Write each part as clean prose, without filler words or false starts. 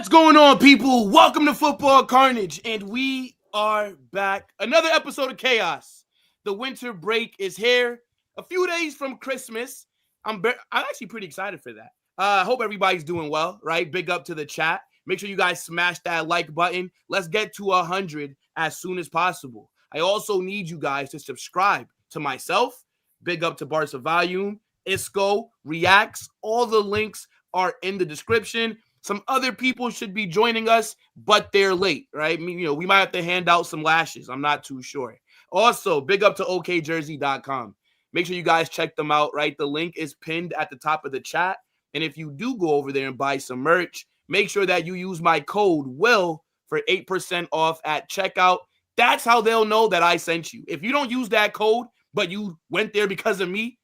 What's going on, people? Welcome to Football Carnage, and we are back. Another episode of Chaos. The winter break is here. A few days from Christmas. I'm actually pretty excited for that. I hope everybody's doing well, right? Big up to the chat. Make sure you guys smash that like button. Let's get to 100 as soon as possible. I also need you guys to subscribe to myself. Big up to Barca Volume, Isko, Reacts. All the links are in the description. Some other people should be joining us, but they're late, right? We might have to hand out some lashes. I'm not too sure. Also, big up to okjersey.com. Make sure you guys check them out, right? The link is pinned at the top of the chat. And if you do go over there and buy some merch, make sure that you use my code WILL for 8% off at checkout. That's how they'll know that I sent you. If you don't use that code, but you went there because of me,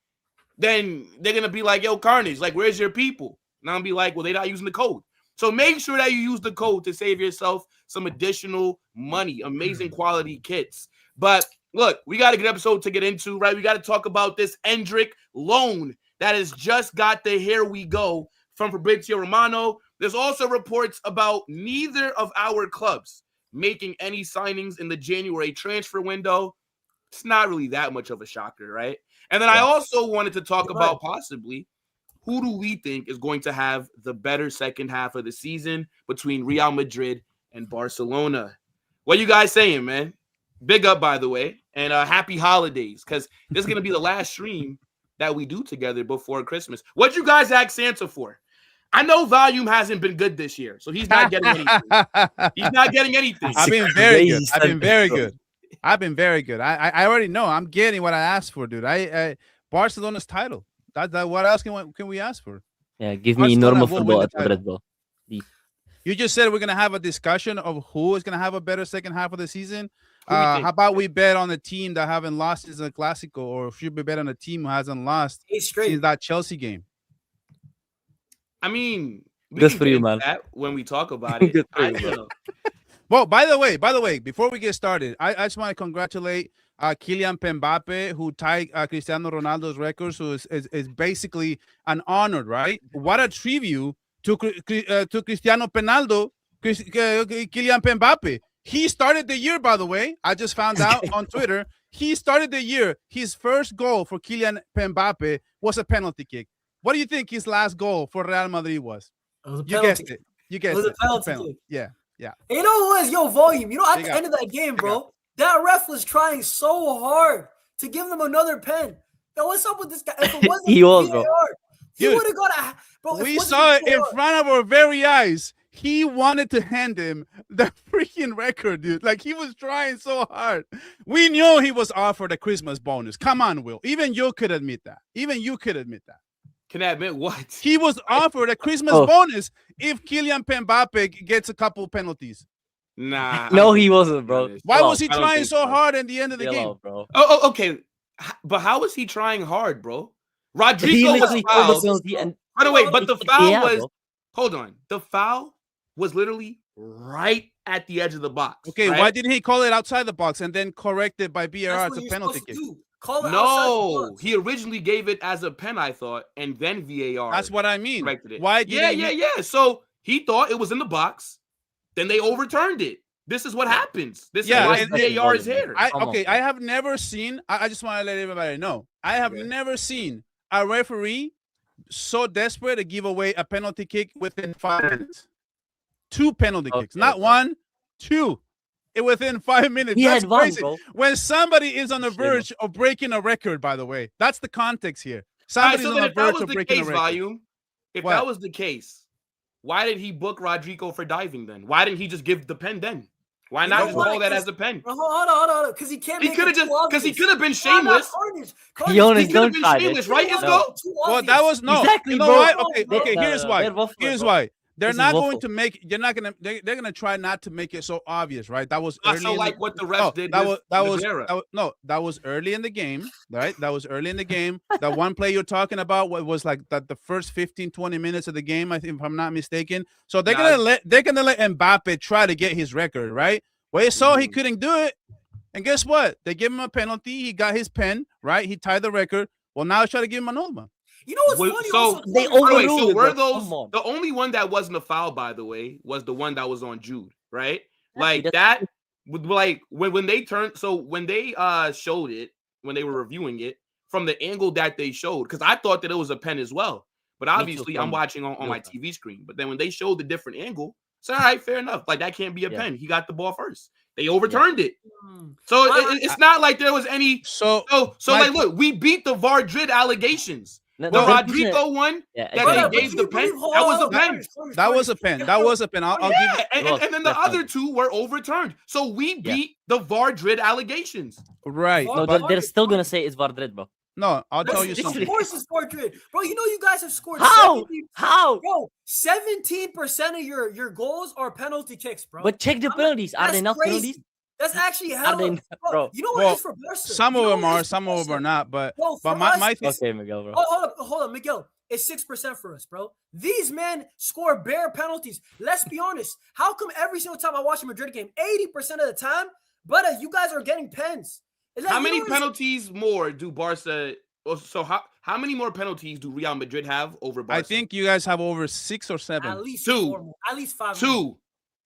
then they're going to be like, yo, Carnage, like, where's your people? And I'll be like, well, they're not using the code. So make sure that you use the code to save yourself some additional money, amazing quality kits. But look, we got a good episode to get into, right? We got to talk about this Endrick loan that has just got the here we go from Fabrizio Romano. There's also reports about neither of our clubs making any signings in the January transfer window. It's not really that much of a shocker, right? And then I also wanted to talk about possibly who do we think is going to have the better second half of the season between Real Madrid and Barcelona? What you guys saying, man? Big up, by the way, and happy holidays, because this is going to be the last stream that we do together before Christmas. What you guys ask Santa for? I know Volume hasn't been good this year, so he's not getting anything. He's not getting anything. I've been very good. I've been very good. I already know. I'm getting what I asked for, dude. Barcelona's title. That what else can we ask for? Yeah, give me normal football at Madrid, bro. You just said we're gonna have a discussion of who is gonna have a better second half of the season. How about we bet on the team that haven't lost since the Clásico, or should we bet on a team who hasn't lost since that Chelsea game? I mean, we good can for you, man. That when we talk about it. Well, by the way, before we get started, I just want to congratulate Kylian Mbappe, who tied Cristiano Ronaldo's record. So it's basically an honor, right? What a tribute to Cristiano Penaldo, Kylian Mbappe. He started the year, by the way. I just found out on Twitter. He started the year. His first goal for Kylian Mbappe was a penalty kick. What do you think his last goal for Real Madrid was? You guessed it. You guessed it. Was a penalty. Yeah. And you know what was Volume? You know, at the end of that game, bro, that ref was trying so hard to give them another pen. Yo, what's up with this guy? If it wasn't he was, VAR, bro. He would have got a. Bro, we saw it in front of our very eyes. He wanted to hand him the freaking record, dude. Like, he was trying so hard. We knew he was offered a Christmas bonus. Come on, Will. Even you could admit that. Can I admit what? He was offered a Christmas bonus if Kylian Mbappe gets a couple penalties. Nah. No, he wasn't, bro. Why was he trying so hard at the end of the game? Bro. Oh, okay. But how was he trying hard, bro? Rodrigo was fouled. By the way, but the foul was... Hold on. The foul was literally right at the edge of the box. Okay, right? Why didn't he call it outside the box and then correct it by BRR to penalty kick? No, he originally gave it as a pen, I thought, and then VAR. That's what I mean. Corrected it. Why? Yeah. So he thought it was in the box, then they overturned it. This is what happens. This is why VAR is here. I have never seen. I just want to let everybody know. I have never seen a referee so desperate to give away a penalty kick within 5 minutes. 2 penalty kicks, not 1, 2. Within 5 minutes. That's crazy. When somebody is on the verge of breaking a record, by the way, that's the context here. Somebody's on the verge of breaking a record. Volume, if that was the case, why did he book Rodrigo for diving then? Why didn't he just give the pen then? Why not just call that as a pen? Hold on. Because he can't. He could have just because he could have been shameless. Yonis, he could have been shameless, right? No. Well, that was no. Exactly, you know bro. what? Okay. Here's why. They're not going to make. They're not gonna. They're gonna try not to make it so obvious, right? That was early. So like what the ref did. That was early in the game, right? That was early in the game. That one play you're talking about was like the first 15-20 minutes of the game, I think, if I'm not mistaken. So they're gonna let Mbappe try to get his record, right? Well, he saw he couldn't do it, and guess what? They give him a penalty. He got his pen, right? He tied the record. Well, now he's trying to give him another one. You know what's funny? So they so overruled were it, bro. those Come on. the only one that wasn't a foul? By the way, was the one that was on Jude, right? Like That's- that. Like when they turned. So when they showed it, when they were reviewing it from the angle that they showed, because I thought that it was a pen as well. But obviously, I'm watching on my TV screen. But then when they showed the different angle, it's all right, fair enough. Like that can't be a pen. He got the ball first. They overturned it. So it's not like there was any. So like, look, we beat the VAR-DRID allegations. The Rodrigo one that they gave the pen, that was a pen. That was a pen. That was a pen. I'll give you. And then the other two were overturned. So we beat the VAR-DRID allegations. Right. No, they're still gonna say it's VAR-DRID, bro. No, I'll tell you something. Of course it's VAR-DRID. Bro, you know you guys have scored How? Bro, 17% of your goals are penalty kicks, bro. But check the penalties. Are they not penalties? That's actually hell. Bro. You know what it is for Barca? Some of them are, some of them are not. But my thing. Okay, Miguel, bro. Hold on, Miguel. It's 6% for us, bro. These men score bare penalties. Let's be honest. How come every single time I watch a Madrid game, 80% of the time, brother, you guys are getting pens? How many penalties more do Barca? So how many more penalties do Real Madrid have over Barca? I think you guys have over 6 or 7. At least 2. At least 5. 2.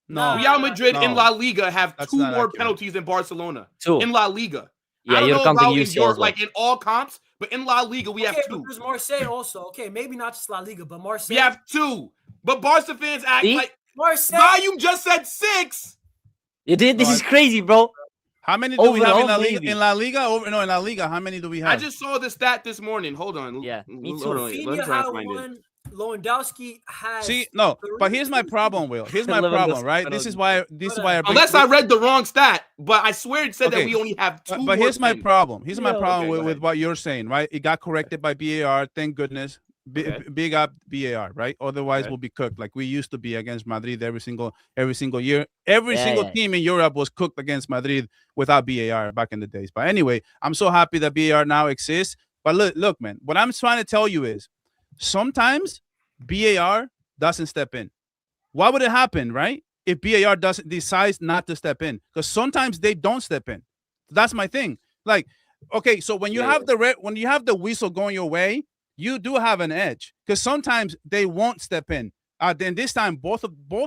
No, Real Madrid in La Liga have 2 more accurate. penalties than Barcelona. 2 in La Liga. Yeah, I don't you're know counting about in UCL Europe, as well. like in all comps, but in La Liga we have 2. But there's Marseille also. Okay, maybe not just La Liga, but Marseille. We have 2. But Barca fans act like Marseille. Guy, you just said 6. You did. This is crazy, bro. How many do we have in La Liga? maybe. In La Liga? In La Liga, how many do we have? I just saw the stat this morning. Hold on. Yeah, me too. Rafinha had one. Lewandowski has. See, no, but here's my problem, Will. Here's my problem, right? This is why. Unless I read the wrong stat, but I swear it said that we only have 2. But here's my problem. Here's my problem with what you're saying, right? It got corrected by VAR. Thank goodness. Big up VAR, right? Otherwise, we'll be cooked like we used to be against Madrid every single year. Every single team in Europe was cooked against Madrid without VAR back in the days. But anyway, I'm so happy that VAR now exists. But look, man, what I'm trying to tell you is sometimes VAR doesn't step in. Why would it happen, right? If VAR decides not to step in, because sometimes they don't step in. That's my thing. Like, okay, so when you have the whistle going your way, you do have an edge because sometimes they won't step in. Then this time, both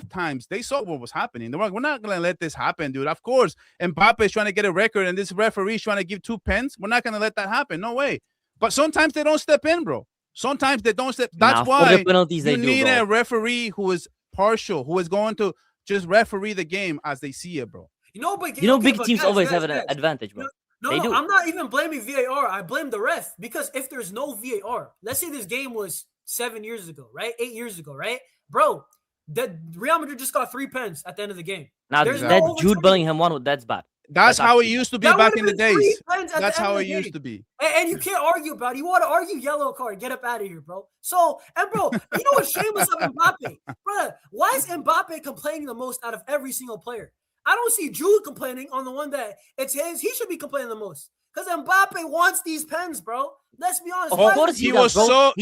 times they saw what was happening. They were like, we're not gonna let this happen, dude. Of course, Mbappe is trying to get a record, and this referee is trying to give 2 pens. We're not gonna let that happen. No way. But sometimes they don't step in, bro. Sometimes they don't step. That's why you need a referee who is partial, who is going to just referee the game as they see it, bro. Big teams always have an advantage, bro. No, I'm not even blaming VAR. I blame the ref because if there's no VAR, let's say this game was 7 years ago, right? 8 years ago, right? Bro, that Real Madrid just got 3 pens at the end of the game. Now that Jude Bellingham one, that's bad. That's how it used to be back in the days. That's how it used to be. And you can't argue about it. You want to argue yellow card, get up out of here, bro. So, and bro, you know what's shameless of Mbappe? Bro, why is Mbappe complaining the most out of every single player? I don't see Jude complaining on the one that it's his. He should be complaining the most. Because Mbappe wants these pens, bro. Let's be honest. Of course he was so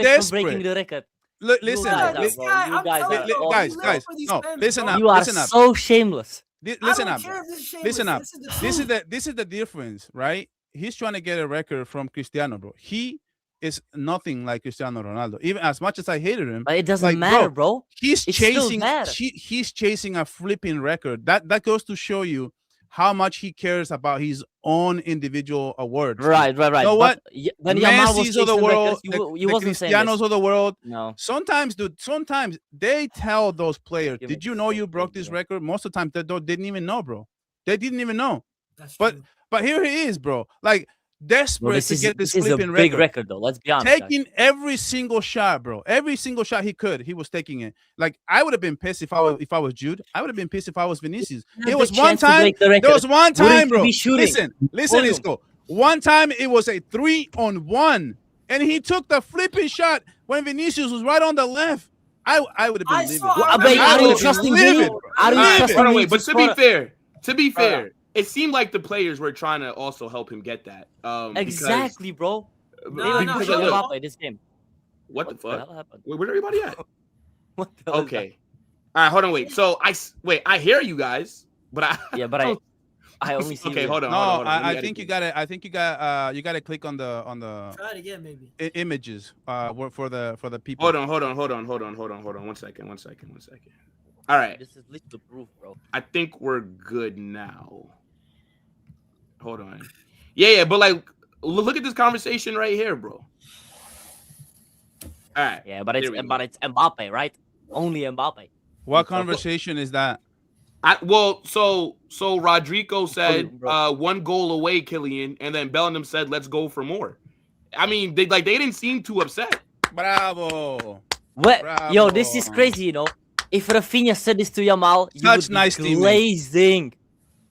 desperate. Breaking the record. Listen, guys, no, listen up. You are listen up. so shameless. Listen up. Listen up. This is the difference, right? He's trying to get a record from Cristiano, bro. He is nothing like Cristiano Ronaldo. Even as much as I hated him, but it doesn't matter, bro. He's chasing. He's chasing a flipping record. That goes to show you how much he cares about his own individual awards. Right. You know what? When Messi's of the world, the Cristianos of the world. No. Sometimes, dude. Sometimes they tell those players, "Did you know you broke this record?" Most of the time, they didn't even know, bro. They didn't even know. But here he is, bro. Like desperate to get this flipping big record, though. Let's be honest. Taking every single shot, bro. Every single shot he could, he was taking it. Like I would have been pissed if I was Jude. I would have been pissed if I was Vinicius. It was one time. There was one time, bro. Listen, Isko. One time it was a 3-on-1, and he took the flipping shot when Vinicius was right on the left. I would have been livid. Are you trusting me? But to be fair. It seemed like the players were trying to also help him get that. Exactly, bro. This game. What the fuck? Where's everybody at? What the okay. All right, hold on, wait. So I hear you guys, but I only see. Okay, Real. hold on. No, hold on. Let me I edit think you this. got to. I think you got to click on the Try it again, maybe. images. For the people. Hold on. 1 second. All right. This is little proof, bro. I think we're good now. Hold on. Yeah, but like, look at this conversation right here, bro. All right. Yeah, but There we go. it's Mbappe, right? Only Mbappe. What conversation is that? So Rodrigo said bro. 1 goal away, Kylian, and then Bellingham said, "Let's go for more." I mean, they didn't seem too upset. Bravo. What? Yo, this is crazy, you know. If Rafinha said this to Yamal, you Such would nice be teammates. glazing.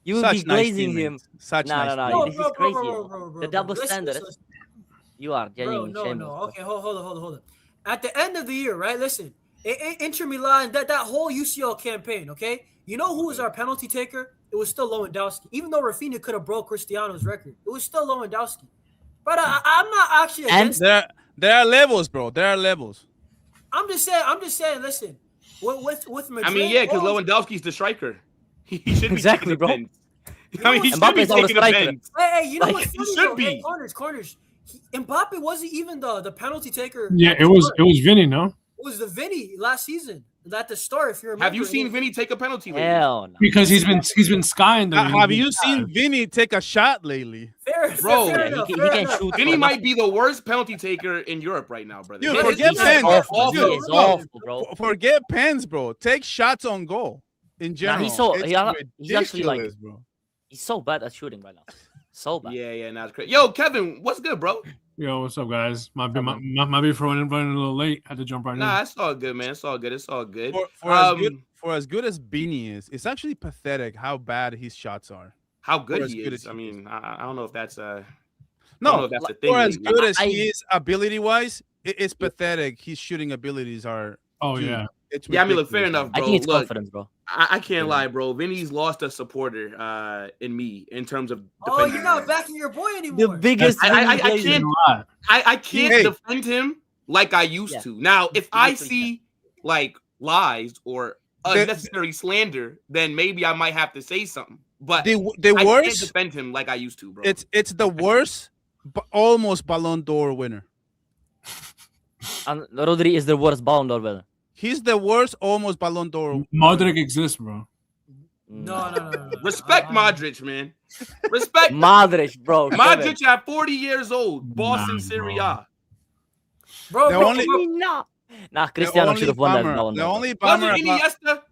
You would Such be glazing nice him. teammates. Such No, nice no, no. teammates. This is crazy. The double standard. Listen. You are Bro, genuinely no. shameless. Bro. Okay, hold on. At the end of the year, right? Listen, Inter Milan, that whole UCL campaign, okay? You know who was our penalty taker? It was still Lewandowski. Even though Rafinha could have broke Cristiano's record, it was still Lewandowski. But I'm not actually against. There are levels, bro. There are levels. I'm just saying. Listen, with Madrid. I mean, yeah, because Lewandowski's the striker. He should be Exactly, taking the bro. pens. I mean, he should be Mbappe's all the taking the striker. pens. Hey, you know Like, what's he funny? should though? be. Hey, corners. Mbappe wasn't even the penalty taker. Yeah, at it the was start. Vinny, no? It was the Vinny last season at the start. If you remember, Have you seen Vinny take a penalty lately? Hell no. Because he's been skying them. Have you seen Vinny take a shot lately? Bro, fair Yeah, enough, he fair can enough. shoot. Vinny for might be the worst penalty taker in Europe right now, brother. Dude, He forget is Pens. awful. He Dude, is no. awful, bro. Forget pens, bro. Take shots on goal in general. he's so- It's he's actually, like- ridiculous, bro. He's so bad at shooting right now. So bad. Yeah, now it's crazy. Yo, Kevin, what's good, bro? Yo, what's up, guys? Might be running a little late. Had to jump right Nah, in. it's all good, man. It's all good. For as good as Beanie is, it's actually pathetic how bad his shots are. How For good as he good is. as I he mean, I don't know if that's I don't No, know if that's a thing. for as lately. good as I- he is ability wise, it's pathetic. His shooting abilities are. Oh dude, yeah. It's Yeah, I mean, look, fair ridiculous, enough, I bro. think it's Look, confidence, bro. I can't lie, bro. Vinny's lost a supporter in me in terms of Oh, defending you're not him. backing your boy The anymore. biggest. I Vinny can't- glazer. I can't Hey. defend him like I used Yeah. to. Now, if I literally see like lies or unnecessary slander, then maybe I might have to say something. But The I can't worst. defend him like I used to, bro. It's the worst, almost Ballon d'Or winner. And Rodri is the worst Ballon d'Or winner. He's the worst, almost Ballon d'Or. Modric exists, bro. No. Respect Modric, man. Respect Modric, bro. Modric at 40 years old, boss in Nah, Serie bro. A. Bro, The bro, only- bro. Nah, The Cristiano only should have won that bummer- Ballon The d'Or. only bummer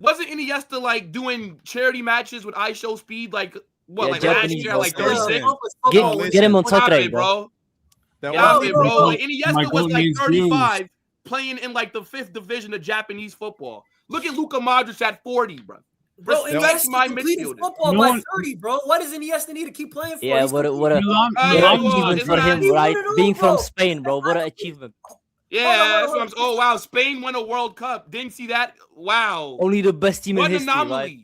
Wasn't Iniesta like doing charity matches with iShow Speed like what Yeah, like last Japanese year, like bro. 36? Get him on Stop Tottenham, it, bro. bro. the Stop only it, bro. goal- Like, Iniesta my was goal like needs 35 playing in like the 5th division of Japanese football. Look at Luka Modric at 40, bro. Bro, Respect Iniesta my completed midfielder. football No by one- 30, bro. Why does Iniesta need to keep playing for? Yeah, He's what a completing- Milan- yeah, Milan well, achievement it's for not- him, he won right? it all, Being from bro. Spain, bro. What an achievement. Yeah, Hold on, that's what hold I'm saying. Oh wow, Spain won a World Cup. Didn't see that. Wow. Only the best team in What an history, anomaly. right?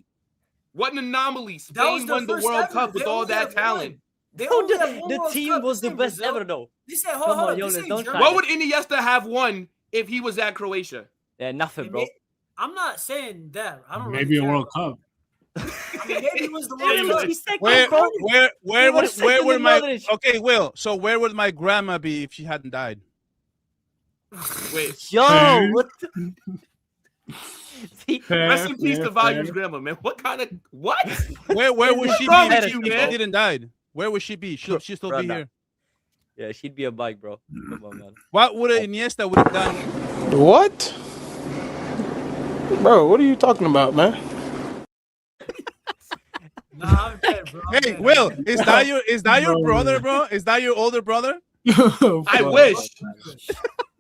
What an anomaly. That was Spain their won the first World ever. Cup with They all only that have talent. one. They Bro, only have one the World team Cup. was the This ain't best Brazil. ever, though. This ain't, Come hold on, on, Yonis, this ain't don't Germany. try. What would Iniesta have won if he was at Croatia? Yeah, nothing, bro. I'm not saying that. I don't Maybe really a World care. Cup. I mean, maybe it was the Yeah, World he Cup. where was second would in my Modric. okay, Will? So where would my grandma be if she hadn't died? Wait. Yo, Fair. what? The... See, Rest in peace Fair, to Volume's fair. grandma, man. What kind of what? Where would she be wrong if with you, she man? didn't died? Where would she be? She'll still be Brother. here. yeah, she'd be a bike, bro. Come on, man. What would Iniesta would have done? What? Bro, what are you talking about, man? Nah, I'm dead, bro. I'm Hey, dead. Will, is that your Bro. brother, bro? Is that your older brother? I wish.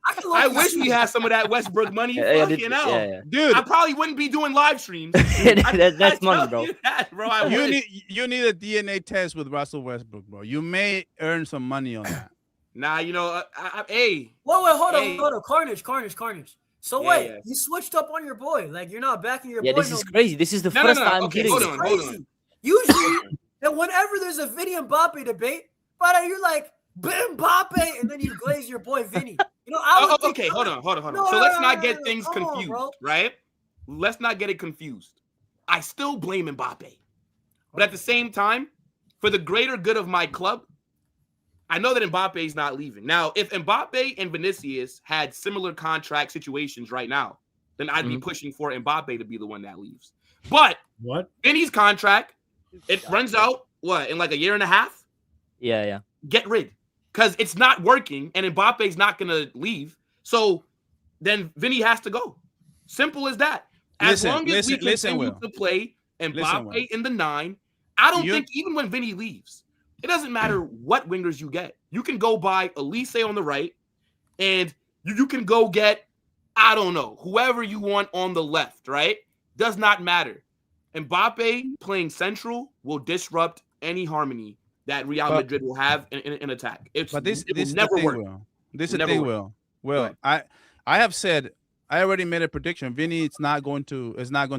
I can wish we had some of that Westbrook money. Fucking hell. yeah. Dude, I probably wouldn't be doing live streams. That's money, tell bro. you that, bro. I you wish. need a DNA test with Russell Westbrook, bro. You may earn some money on that. Nah, you know, hey, Wait, hold Hey. on. Carnage. So Yeah, wait, yeah. you switched up on your boy. Like you're not backing your Yeah, boy. this is no crazy. This is the No, first no, no. time Okay, hearing hold it. on. crazy. Usually, and whenever there's a Vinny Mbappe debate, but you're like Mbappe, and then you glaze your boy Vinny. You know, I would think- okay, hold on. No, So let's no, not no, get no, things come on, confused, bro. right? Let's not get it confused. I still blame Mbappe, but at the same time, for the greater good of my club, I know that Mbappe is not leaving. Now, if Mbappe and Vinicius had similar contract situations right now, then I'd be pushing for Mbappe to be the one that leaves. But Vinny's contract, it runs out, in like a year and a half? Yeah. Get rid. Because it's not working, and Mbappe's not going to leave. So then Vinny has to go. Simple as that. As long as we continue to play Mbappe in the 9, I don't think even when Vinny leaves, it doesn't matter what wingers you get. You can go buy Elise on the right, and you can go get, I don't know, whoever you want on the left, right? Does not matter. Mbappe playing central will disrupt any harmony that Real Madrid will have in attack. It will never work. This is the thing, Will. Well, I have said, I already made a prediction. Vinny is not going to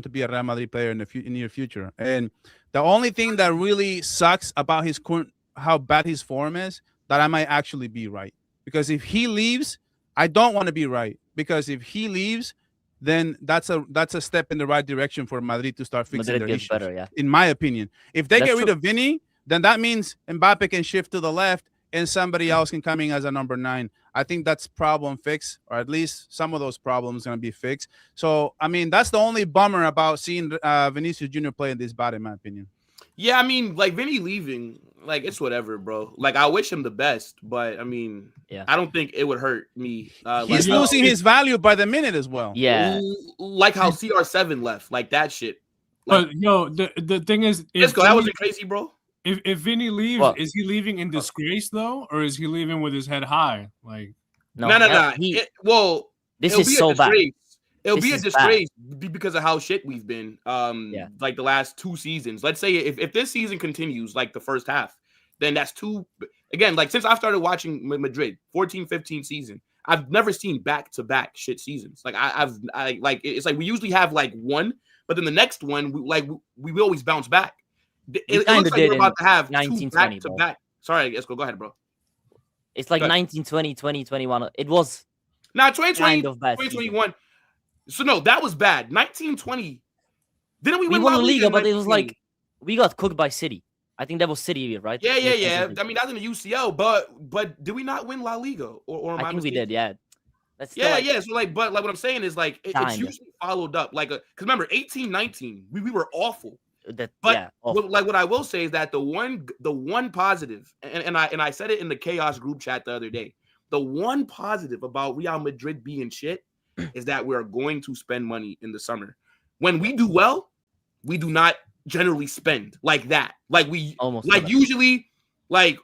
be a Real Madrid player in the near future. And the only thing that really sucks about his current, how bad his form is, that I might actually be right. Because if he leaves, I don't want to be right. Because if he leaves, then that's a step in the right direction for Madrid to start fixing their issues. Better, in my opinion. If they get rid of Vinny, then that means Mbappe can shift to the left and somebody else can come in as a number 9. I think that's problem fixed, or at least some of those problems going to be fixed. So, I mean, that's the only bummer about seeing Vinicius Jr. play in this bad, in my opinion. Yeah, I mean, like, Vinny leaving, like, it's whatever, bro. Like, I wish him the best, but, I mean, I don't think it would hurt me. He's losing his value by the minute as well. Yeah. Like how CR7 left, like that shit. Like, but, yo, the thing is... Isko, that wasn't crazy, bro. If Vinny leaves, is he leaving in disgrace though, or is he leaving with his head high? Like, no. This is so bad. It'll be a disgrace because of how shit we've been. Like the last 2 seasons. Let's say if this season continues, like the first half, then that's 2. Again, like since I started watching Madrid, 14-15 season, I've never seen back-to-back shit seasons. Like it's like we usually have like one, but then the next one, we always bounce back. It looks like we're about to have 2 back-to-back. Sorry, Isko, go ahead, bro. It's like 1920, 2021. It was 2020, kind of bad 2021. So no, that was bad. 1920. Didn't we win La Liga? But it was like we got cooked by City. I think that was City, right? Yeah. I mean, that's in the UCL, but did we not win La Liga? Or I think we did. Yeah. Yeah. So but what I'm saying is like it's usually followed up because remember 18-19 we were awful. What I will say is that the one positive, and I said it in the Chaos group chat the other day, the one positive about Real Madrid being shit is that we're going to spend money in the summer. When we do well, we do not generally spend like that. Like we almost usually like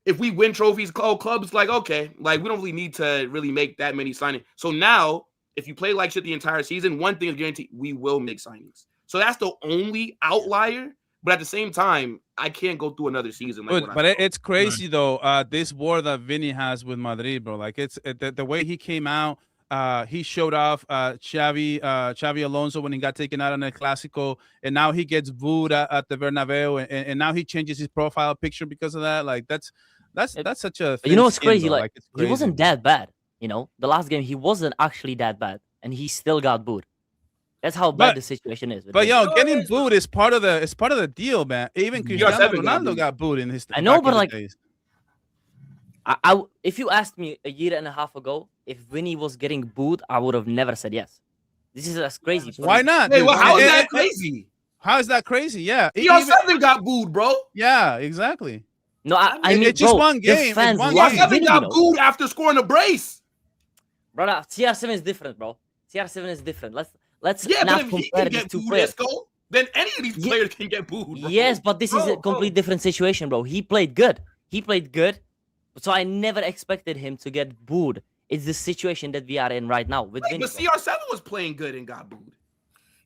if we win trophies, clubs like okay, like we don't really need to really make that many signings. So now if you play like shit the entire season, one thing is guaranteed: we will make signings. So that's the only outlier. But at the same time, I can't go through another season. But it's crazy though. This war that Vinny has with Madrid, bro. Like it's the way he came out. He showed off Xavi Alonso when he got taken out on the Clásico, and now he gets booed at the Bernabeu, and now he changes his profile picture because of that. Like that's such a. You know what's crazy? Like he wasn't that bad. You know, the last game he wasn't actually that bad, and he still got booed. That's how bad the situation is. But getting booed is part of the deal, man. Even Cristiano Ronaldo got booed in his. I know, but like, if you asked me a year and a half ago if Vinny was getting booed, I would have never said yes. This is as crazy. Why not? Wait, how is that crazy? How is that crazy? Yeah, CR7 got booed, bro. Yeah, exactly. No, I mean, it's just one game. CR7 got booed after scoring a brace. Brother, CR7 is different, bro. CR7 is different. Let's but not if compare he can these two booed, players. Isko, then any of these players can get booed. Bro. Yes, but this is a complete different situation, bro. He played good. So I never expected him to get booed. It's the situation that we are in right now with Vinny. But CR7 was playing good and got booed.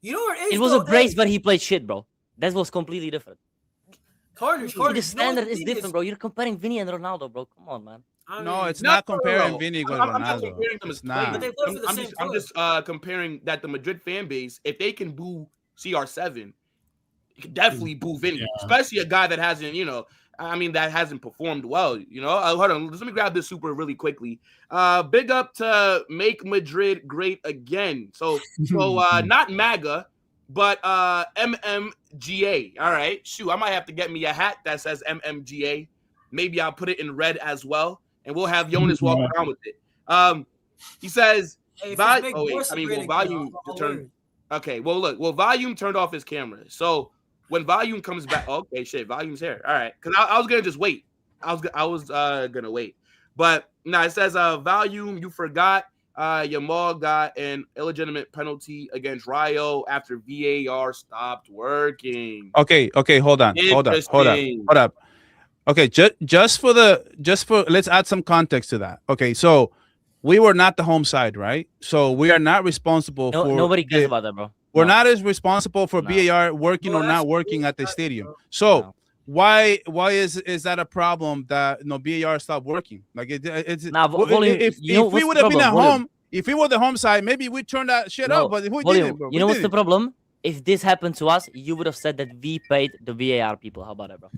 You know what it is? It was a brace, but he played shit, bro. That was completely different. Carnage. The standard is different, bro. You're comparing Vinny and Ronaldo, bro. Come on, man. No, it's not comparing Vinny with Ronaldo. I'm not comparing them as players. I'm just comparing that the Madrid fan base, if they can boo CR7, you can definitely boo Vinny, especially a guy that hasn't, that hasn't performed well. Hold on, let me grab this super really quickly. Big up to Make Madrid Great Again. So not MAGA, But MMGA. All right. Shoot, I might have to get me a hat that says MMGA. Maybe I'll put it in red as well, and we'll have Yonis walk around with it. He says, Hey, volume turned. Okay, well, look, volume turned off his camera. So when volume comes back, okay, shit, volume's here. All right, because I was gonna just wait. I was gonna wait, but no, it says volume. You forgot. Yamal got an illegitimate penalty against Rio after VAR stopped working. Okay, hold up. Okay, just for let's add some context to that. Okay, so we were not the home side, right? So we are not responsible for. Nobody cares about that, bro. We're not as responsible for VAR working or not working at the stadium. So why is that a problem that VAR stopped working? Like it's if we would have been at home, if we were the home side, maybe we turned that shit up. But who didn't, bro? You know what's the problem? If this happened to us, you would have said that we paid the VAR people. How about that, bro?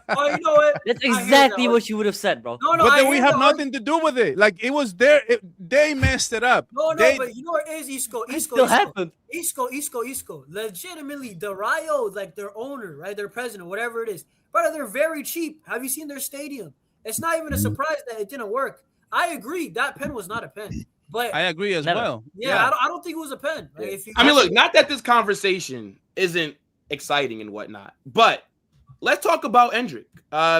Oh, you know what? That's exactly what you would have said, bro. No, but then we have nothing to do with it. Like it was there. They messed it up. No, but you know what it is, Isko? Still happened. Isko. Legitimately, the Rio, like their owner, right? Their president, whatever it is. Brother, they're very cheap. Have you seen their stadium? It's not even a surprise that it didn't work. I agree. That pen was not a pen. But I agree as well. Yeah, I don't think it was a pen. Like, look, not that this conversation isn't exciting and whatnot, but let's talk about Endrick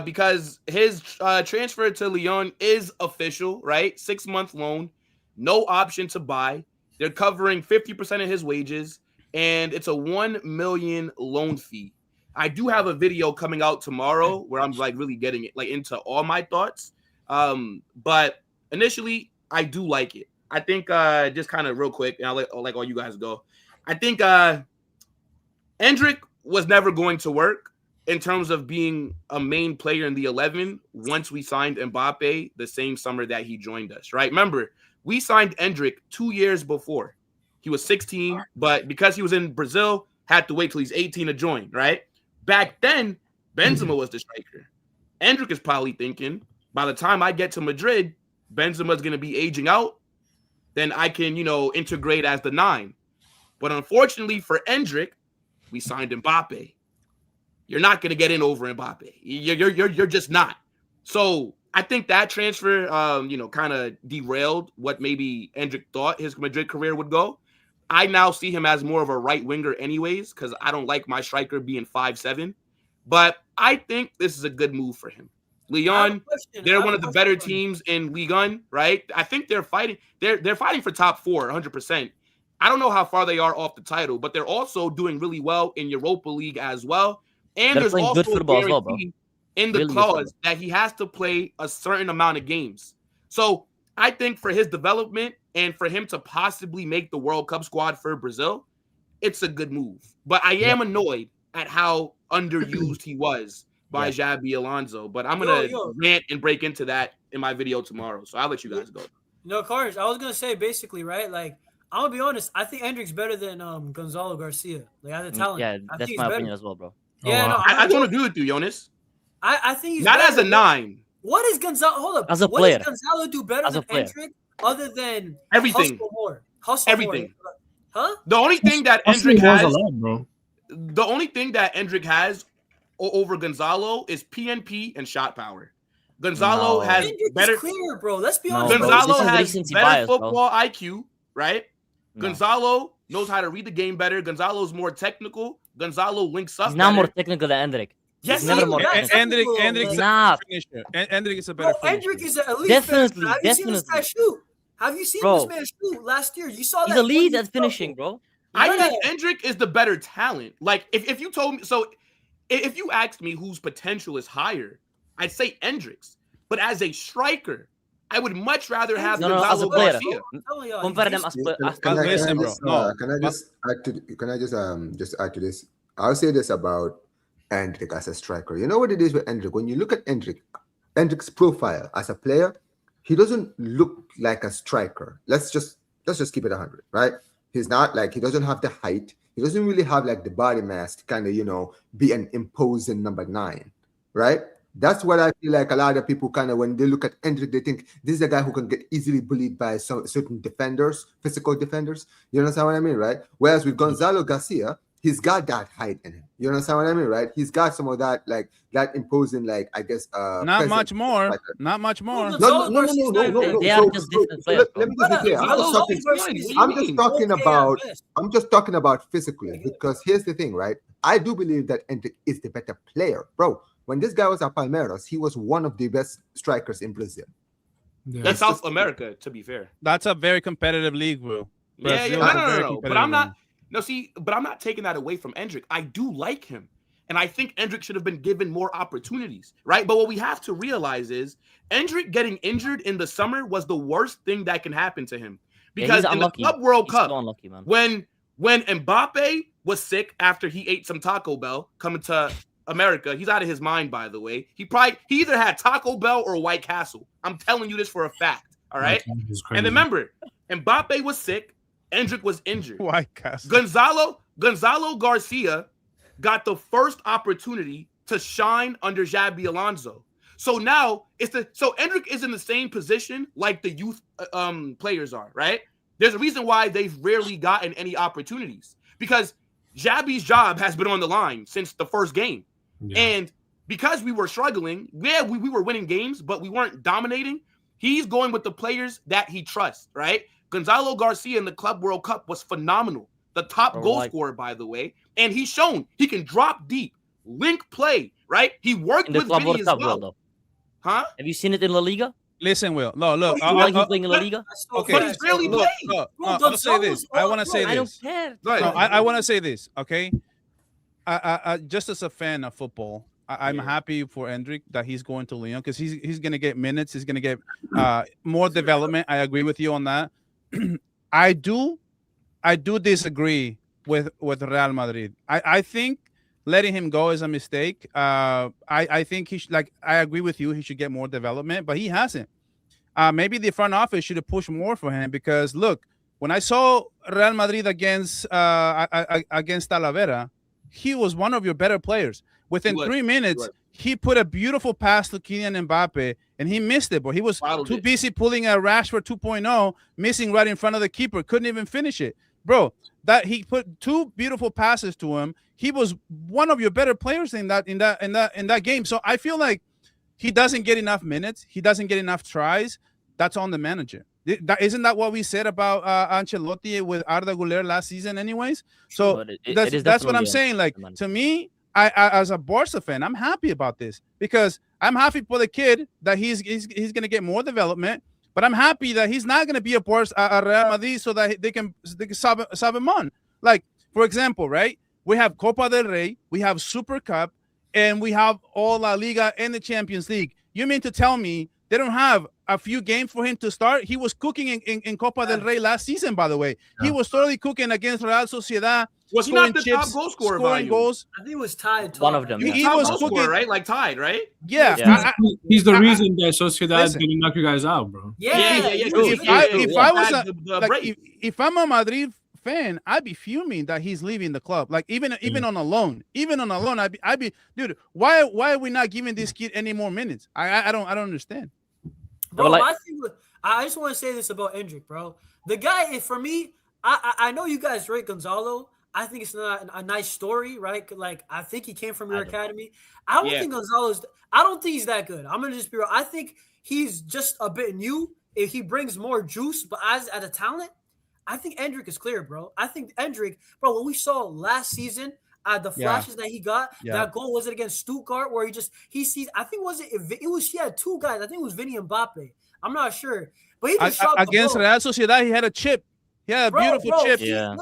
because his transfer to Lyon is official, right? 6-month loan, no option to buy. They're covering 50% of his wages, and it's a $1 million loan fee. I do have a video coming out tomorrow where I'm like really getting it like into all my thoughts. But initially, I do like it. I think just kind of real quick, and I'll let all you guys go. I think Endrick was never going to work in terms of being a main player in the 11 once we signed Mbappe the same summer that he joined us, right? Remember, we signed Endrick 2 years before. He was 16, but because he was in Brazil, had to wait till he's 18 to join, right? Back then, Benzema was the striker. Endrick is probably thinking, by the time I get to Madrid, Benzema's going to be aging out, then I can, integrate as the 9. But unfortunately for Endrick, we signed Mbappe. You're not going to get in over Mbappe. You're just not. So I think that transfer, kind of derailed what maybe Endrick thought his Madrid career would go. I now see him as more of a right winger anyways, because I don't like my striker being 5'7". But I think this is a good move for him. Lyon, they're one of the better teams in Ligue 1, right? I think they're fighting. They're fighting for top 4, 100%. I don't know how far they are off the title, but they're also doing really well in Europa League as well. And they're there's also good football a as well, bro. in the clause that he has to play a certain amount of games. So I think for his development and for him to possibly make the World Cup squad for Brazil, it's a good move. But I am annoyed at how underused he was by Xabi Alonso. But I'm going to rant and break into that in my video tomorrow. So I'll let you guys go. No, Carnage, I was going to say basically, right, like, I'm going to be honest, I think Endrick's better than Gonzalo Garcia. Like, as a talent. Yeah, that's my opinion as well, bro. Yeah, no, I don't agree with you, Jonas. I think he's not better. As a 9. What is Gonzalo? Hold up. As a player. What does Gonzalo do better than Endrick other than everything? Hustle everything. More? Huh? The only thing that Endrick has, the only thing that Endrick has over Gonzalo is PNP and shot power. Gonzalo has Endrick better. Is clear, bro. Let's be honest. Gonzalo has better bias, football IQ, right? Gonzalo knows how to read the game better. Gonzalo is more technical. Gonzalo links up. He's not more technical than Endrick. Yes, never more. Endrick is not. Endrick is a better finisher. Endrick is an elite definitely. Have you seen this guy shoot? Have you seen this man shoot last year? You saw that. He's a lead at finishing, bro. I think Endrick is the better talent. Like if you told me, so if you asked me whose potential is higher, I'd say Endrick's. But as a striker, I would much rather have Gonzalo Garcia. Compare them as Can I just add to this? I'll say this about Endrick as a striker. You know what it is with Endrick? When you look at Endrick's profile as a player, he doesn't look like a striker. Let's just keep it 100, right? He's not like, he doesn't have the height. He doesn't really have like the body mass to kind of, be an imposing number 9, right? That's what I feel like a lot of people kind of, when they look at Endrick, they think this is a guy who can get easily bullied by some certain defenders, physical defenders. You understand what I mean, right? Whereas with Gonzalo Garcia, he's got that height in him. You understand what I mean, right? He's got some of that, like that imposing, like I guess. Not much more. Not much more. No. They are just different players. Let me just be clear. I'm just talking about physically, because here's the thing, right? I do believe that Endrick is the better player, bro. When this guy was at Palmeiras, he was one of the best strikers in Brazil. Yeah. That's South America, to be fair. That's a very competitive league, bro. Yeah, Brazil is a very no. But competitive I'm not. league. No, see, but I'm not taking that away from Endrick. I do like him, and I think Endrick should have been given more opportunities, right? But what we have to realize is Endrick getting injured in the summer was the worst thing that can happen to him, because in the Club World Cup, unlucky, man. when Mbappe was sick after he ate some Taco Bell coming to America, he's out of his mind, by the way. He either had Taco Bell or White Castle. I'm telling you this for a fact. All right. And remember, Mbappe was sick. Endrick was injured. White Castle. Gonzalo Garcia got the first opportunity to shine under Xabi Alonso. So now so Endrick is in the same position like the youth players are, right? There's a reason why they've rarely gotten any opportunities, because Xabi's job has been on the line since the first game. Yeah. And because we were struggling, we were winning games, but we weren't dominating. He's going with the players that he trusts, right? Gonzalo Garcia in the Club World Cup was phenomenal. The top goal scorer, by the way. And he's shown he can drop deep, link play, right? He worked with Vinny as well. Huh? Have you seen it in La Liga? Listen, Will. No, look. Like he's playing in La Liga? Okay. But he's barely playing. I'll say this. I want to say this. I don't care. No, I want to say this, okay? Just as a fan of football, I'm happy for Endrick that he's going to Lyon, because he's going to get minutes. He's going to get more development. I agree with you on that. I do disagree with Real Madrid. I think letting him go is a mistake. I think he should, I agree with you. He should get more development, but he hasn't. Maybe the front office should have pushed more for him, because look, when I saw Real Madrid against Talavera, he was one of your better players. Within 3 minutes, he put a beautiful pass to Kylian Mbappe, and he missed it. But he was too busy pulling a Rashford 2.0, missing right in front of the keeper. Couldn't even finish it, bro. That he put two beautiful passes to him. He was one of your better players in that game. So I feel like he doesn't get enough minutes. He doesn't get enough tries. That's on the manager. Isn't that what we said about Ancelotti with Arda Güler last season, anyways? So that's what I'm saying. Like, to me, I as a Barca fan, I'm happy about this, because I'm happy for the kid that he's going to get more development, but I'm happy that he's not going to be a Barca at Real Madrid so that they can sub him on. Like, for example, right? We have Copa del Rey, we have Super Cup, and we have all La Liga and the Champions League. You mean to tell me they don't have a few games for him to start? He was cooking in Copa del Rey last season, by the way. Yeah. He was totally cooking against Real Sociedad. Was he not the top goal scorer? Scoring goals. I think it was tied. One of them. He was cooking, right? Like tied, right? Yeah. He's the reason that Sociedad didn't knock you guys out, bro. If I'm a Madrid fan, I'd be fuming that he's leaving the club. Like, even on a loan, I'd be, dude. Why are we not giving this kid any more minutes? I don't understand. Bro, I just want to say this about Endrick, bro. The guy, for me, I know you guys rate Gonzalo. I think it's not a nice story, right? Like, I think he came from your academy. I don't think Gonzalo's. I don't think he's that good. I'm gonna just be real. I think he's just a bit new. If he brings more juice, but as a talent, I think Endrick is clear, bro. I think Endrick, bro. What we saw last season, the flashes that he got, that goal, was it against Stuttgart, where he sees. I think he had two guys. I think it was Vinny and Mbappe. I'm not sure, but he just shot against Real Sociedad. He had a chip. Yeah, beautiful chip. Yeah. And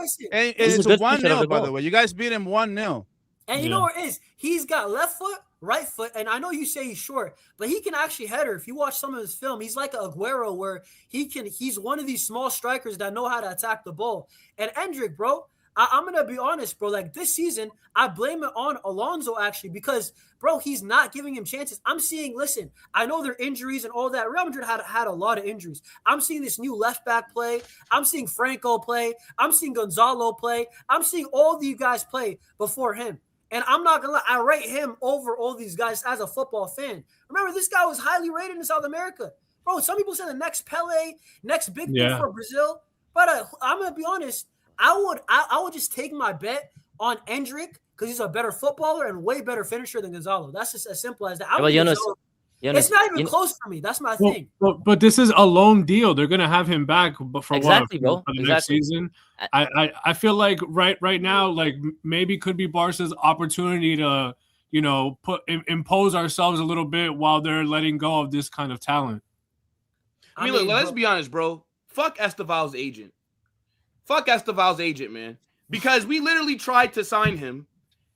it's a 1-0, by the way. You guys beat him 1-0. And you know what it is? He's got left foot, right foot, and I know you say he's short, but he can actually header. If you watch some of his film, he's like an Aguero, where he's one of these small strikers that know how to attack the ball. And Endrick, bro, I'm going to be honest, bro. Like, this season, I blame it on Alonso, actually, because, bro, he's not giving him chances. I'm seeing, listen, I know there are injuries and all that. Real Madrid had a lot of injuries. I'm seeing this new left back play. I'm seeing Franco play. I'm seeing Gonzalo play. I'm seeing all these guys play before him. And I'm not gonna lie, I rate him over all these guys as a football fan. Remember, this guy was highly rated in South America. Bro, some people say the next Pele, next big thing for Brazil. But I'm gonna be honest, I would just take my bet on Endrick because he's a better footballer and way better finisher than Gonzalo. That's just as simple as that. Jonas, it's not even close for me. That's my thing. But this is a loan deal. They're gonna have him back for exactly, what? bro. For the next season. I feel like right now, like maybe could be Barca's opportunity to, impose ourselves a little bit while they're letting go of this kind of talent. I mean, look, let's be honest, bro. Fuck Esteval's agent. Fuck Esteval's agent, man. Because we literally tried to sign him,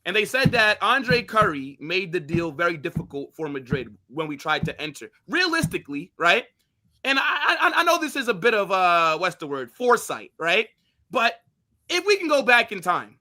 and they said that Andre Curry made the deal very difficult for Madrid when we tried to enter. Realistically, right? And I know this is a bit of what's the word? Foresight, right? But if we can go back in time,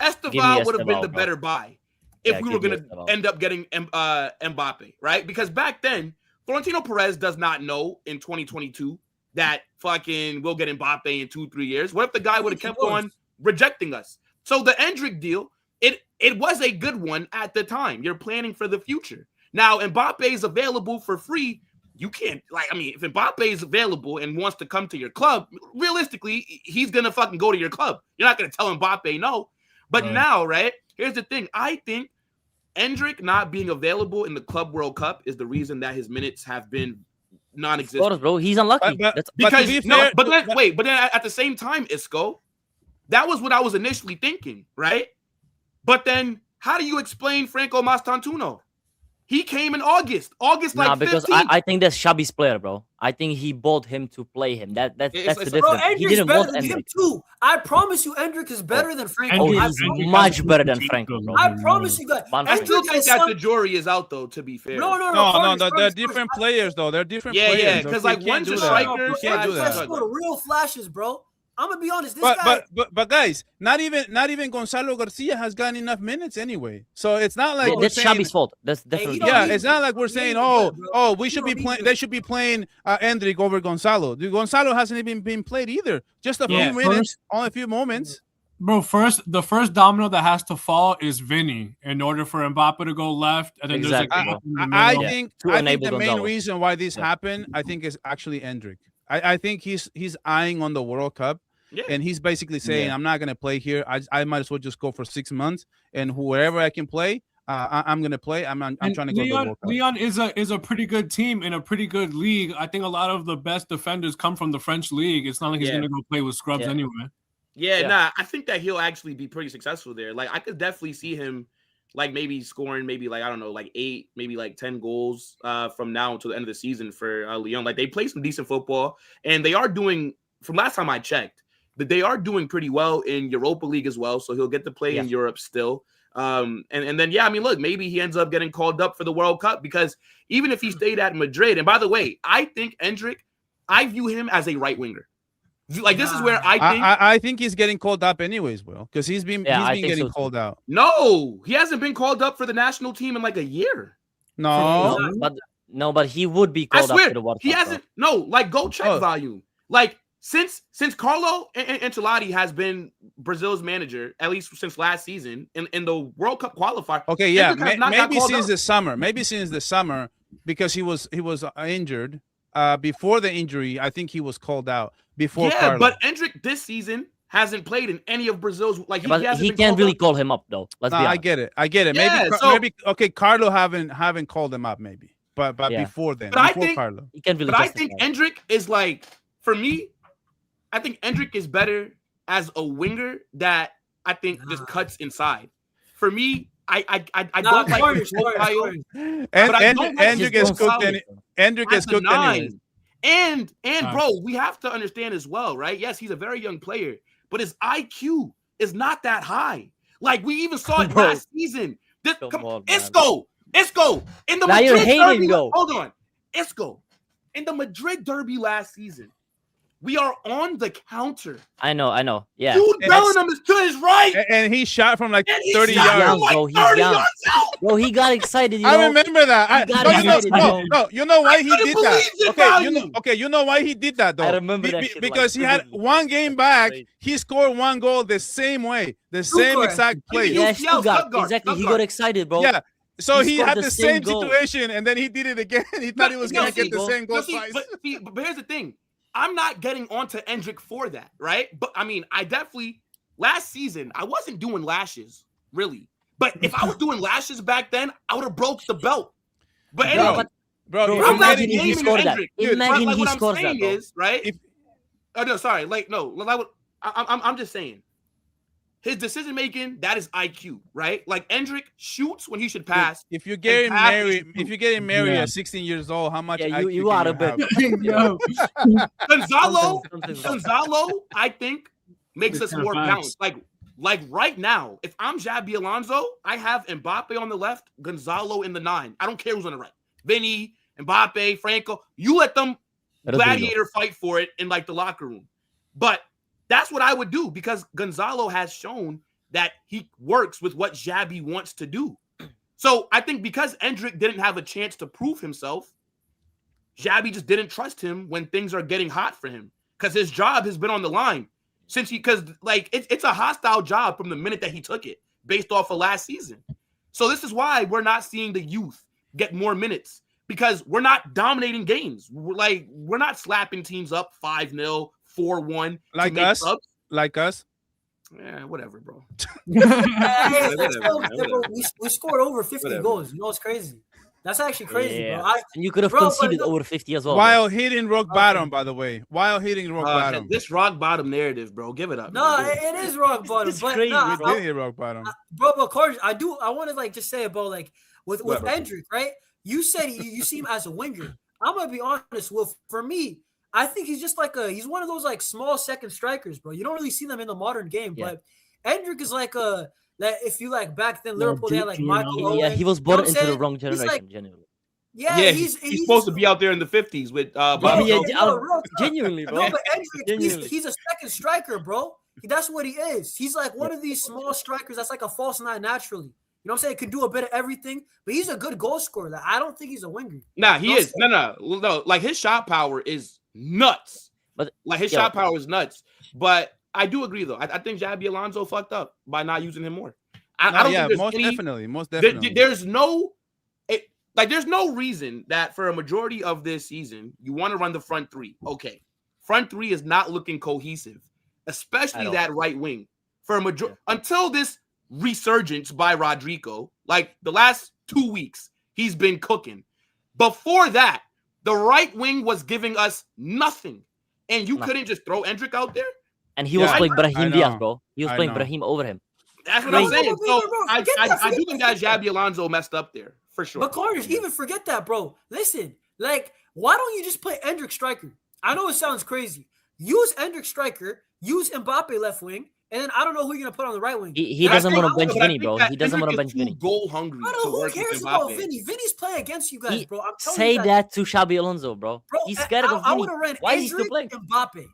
Esteval would have been the better buy if we were going to end up getting Mbappe, right? Because back then, Florentino Perez does not know in 2022 that fucking we'll get Mbappe in 2-3 years. What if the guy would have kept on rejecting us? So the Endrick deal, it was a good one at the time. You're planning for the future. Now, Mbappe is available for free. You can't, if Mbappe is available and wants to come to your club, realistically, he's going to fucking go to your club. You're not going to tell Mbappe no. But now, right, here's the thing. I think Endrick not being available in the Club World Cup is the reason that his minutes have been non-existent. Of course, bro. He's unlucky. But then at the same time, Isko, that was what I was initially thinking, right? But then how do you explain Franco Mastantuono? He came in August because 15th. I think that's Xabi's player, bro. I think he bought him to play him. That's the difference. Bro, He didn't want than Endrick. him too. I promise you, Endrick is better than Franco. Oh, he's much better than Franco, bro. I promise you guys. I still think that the jury is out, though, to be fair. No, they're different players, though. They're different players. Yeah, because one's a striker. You can't do that. Real flashes, bro. I'm gonna be honest. This guy, but guys, not even Gonzalo Garcia has gotten enough minutes anyway. So it's not like that's Xabi's fault. That's definitely it's not like we're saying, we should be playing. They should be playing Endrick over Gonzalo. Gonzalo hasn't even been played either. Just a few minutes, only a few moments. Bro, the first domino that has to fall is Vinny in order for Mbappe to go left, and then there's I think the main reason why this happened, I think, is actually Endrick. I think he's eyeing on the World Cup. Yeah. And he's basically saying, I'm not going to play here. I might as well just go for 6 months, and whoever I can play, I'm going to play. I'm trying to go to the World Cup. Lyon is a pretty good team in a pretty good league. I think a lot of the best defenders come from the French league. It's not like he's going to go play with scrubs anyway. I think that he'll actually be pretty successful there. Like, I could definitely see him, like, maybe scoring maybe, like, I don't know, like 8, maybe like 10 goals from now until the end of the season for Lyon. Like, they play some decent football, and they are doing, from last time I checked, that they are doing pretty well in Europa League as well, so he'll get to play in Europe still. And then, look, maybe he ends up getting called up for the World Cup, because even if he stayed at Madrid, and by the way, I think Endrick, I view him as a right winger. Like, this is where I think he's getting called up anyways, Will, because he's been getting called out. No, he hasn't been called up for the national team in like a year. But he would be called up for the World Cup. He hasn't. No, like, go check volume. Like, Since Carlo Ancelotti has been Brazil's manager, at least since last season, in the World Cup qualifier. Okay, yeah, maybe since the summer. Maybe since the summer, because he was injured. Before the injury, I think he was called out before. Carlo. But Endrick this season hasn't played in any of Brazil's. Like, he can't really call him up though. Let's be honest. I get it. Maybe okay. Carlo haven't called him up maybe, but before then, Carlo. He can't really. But I think Endrick is, like, for me, I think Endrick is better as a winger that I think just cuts inside. For me, I don't like his profile. Endrick is cooked. Endrick is cooked anyway. And bro, we have to understand as well, right? Yes, he's a very young player, but his IQ is not that high. Like, we even saw it last season. Isko in the Madrid derby. Hold on, Isko in the Madrid derby last season. We are on the counter. I know. Yeah. Jude Bellingham is to his right. And he shot from like And he 30 shot yards. from like Bro, he's 30 young. yards out. Bro, he got excited. You I know? remember that. got You know, excited, you know why he couldn't did that. believe it, Okay, you know why he did that though. I remember that shit, because like, he had vividly. one game back. Crazy. He scored one goal the same way, the same Stuttgart. exact play. Yeah, UCL, Stuttgart. Stuttgart, Exactly. He Stuttgart. got excited, bro. Yeah. So He he scored had the the same same goal. situation, and then he did it again. He thought he was No, gonna get the bro. same goal No, see, twice. but here's the thing. I'm not getting onto Endrick for that, right? But I mean, I definitely last season I wasn't doing lashes, really. But if I was doing lashes back then, I would have broke the belt. But Bro, anyway, Bro, Bro, you're imagine getting- if he Endrick, scored that. dude, Imagine like he what I'm scores that, saying bro. is, right? If- Oh no, sorry. Like no, like I'm just saying. His decision making, that is IQ, right? Like Endrick shoots when he should pass. If you're getting pass married, is if you're getting married Yeah. at 16 years old, how much Yeah, IQ you can are a you bit. have? Yo. Something's wrong. Gonzalo, I think, makes It's us more facts. balanced. Like right now, if I'm Xabi Alonso, I have Mbappe on the left, Gonzalo in the 9. I don't care who's on the right. Vinny, Mbappe, Franco. You let them Rodrigo. gladiator fight for it in like the locker room. But that's what I would do because Gonzalo has shown that he works with what Xabi wants to do. So I think because Endrick didn't have a chance to prove himself, Xabi just didn't trust him when things are getting hot for him because his job has been on the line because it's a hostile job from the minute that he took it based off of last season. So this is why we're not seeing the youth get more minutes because we're not dominating games. We're not slapping teams up 5-0, 4-1 Like to make us? subs. Like us? Yeah, whatever, bro. Hey, Whatever. we scored over 50 Whatever. goals. You know, it's crazy. That's actually crazy, Yeah. bro. And you could have Bro, but conceded no- over 50 as well. While hitting rock bottom, by the way. While hitting rock bottom. This rock bottom narrative, bro. Give it up. No, man. it is rock bottom. It's But crazy, nah, bro. We did hit rock bottom. bro, but Carter, I want to like just say about like with Whatever. Endrick, right? You said you see him as a winger. I'm gonna be honest. Well, for me, I think he's just like he's one of those like small second strikers, bro. You don't really see them in the modern game, Yeah. but Endrick is like that. If you like back then, No, Liverpool they had like Jude Michael Bellingham. Owen. Yeah, he was You know born what I'm into the saying? wrong He's generation, like- genuinely. Yeah, He's supposed to be out there in the 50s with Bro, Bobby yeah, Jones. Bro, genuinely, bro. No, but Endrick, Genuinely. he's a second striker, bro. That's what he is. He's like one of these small strikers that's like a false nine naturally. You know what I'm saying? Could do a bit of everything, but he's a good goal scorer. Like, I don't think he's a winger. Nah, he No, is. No. Like his shot power is nuts. But Like his yo. shot power is nuts. But I do agree though. I think Xabi Alonso fucked up by not using him more. I don't yeah, think most there's definitely. Most there- definitely. there's no there's no reason that for a majority of this season you want to run the front three. Okay, front three is not looking cohesive, especially At all. that right wing for a until this resurgence by Rodrigo. Like the last 2 weeks, he's been cooking. Before that, the right wing was giving us nothing, and you Nothing. couldn't just throw Endrick out there. And he was Yeah, playing I Brahim know. Diaz, bro. He was I playing know. Brahim over him. That's what I'm Crazy. saying. Bro, So bro, I forget that, do think that forget that. Xabi Alonso messed up there for sure. But Carter, even forget that, bro. Listen, like, why don't you just play Endrick striker? I know it sounds crazy. Use Endrick striker, use Mbappe left wing, and then I don't know who you're gonna put on the right wing. He But I doesn't think- want to bench but I Vinny, think bro. that He doesn't Endrick want to is bench too Vinny. goal hungry I to don't know who work with cares about Mbappe. Vinny. Vinny's playing against you guys, He- bro. I'm telling Say you that to Xabi Alonso, bro. bro. He's scared of I Vinny. would have ran Why is he still Endrick playing? Mbappe.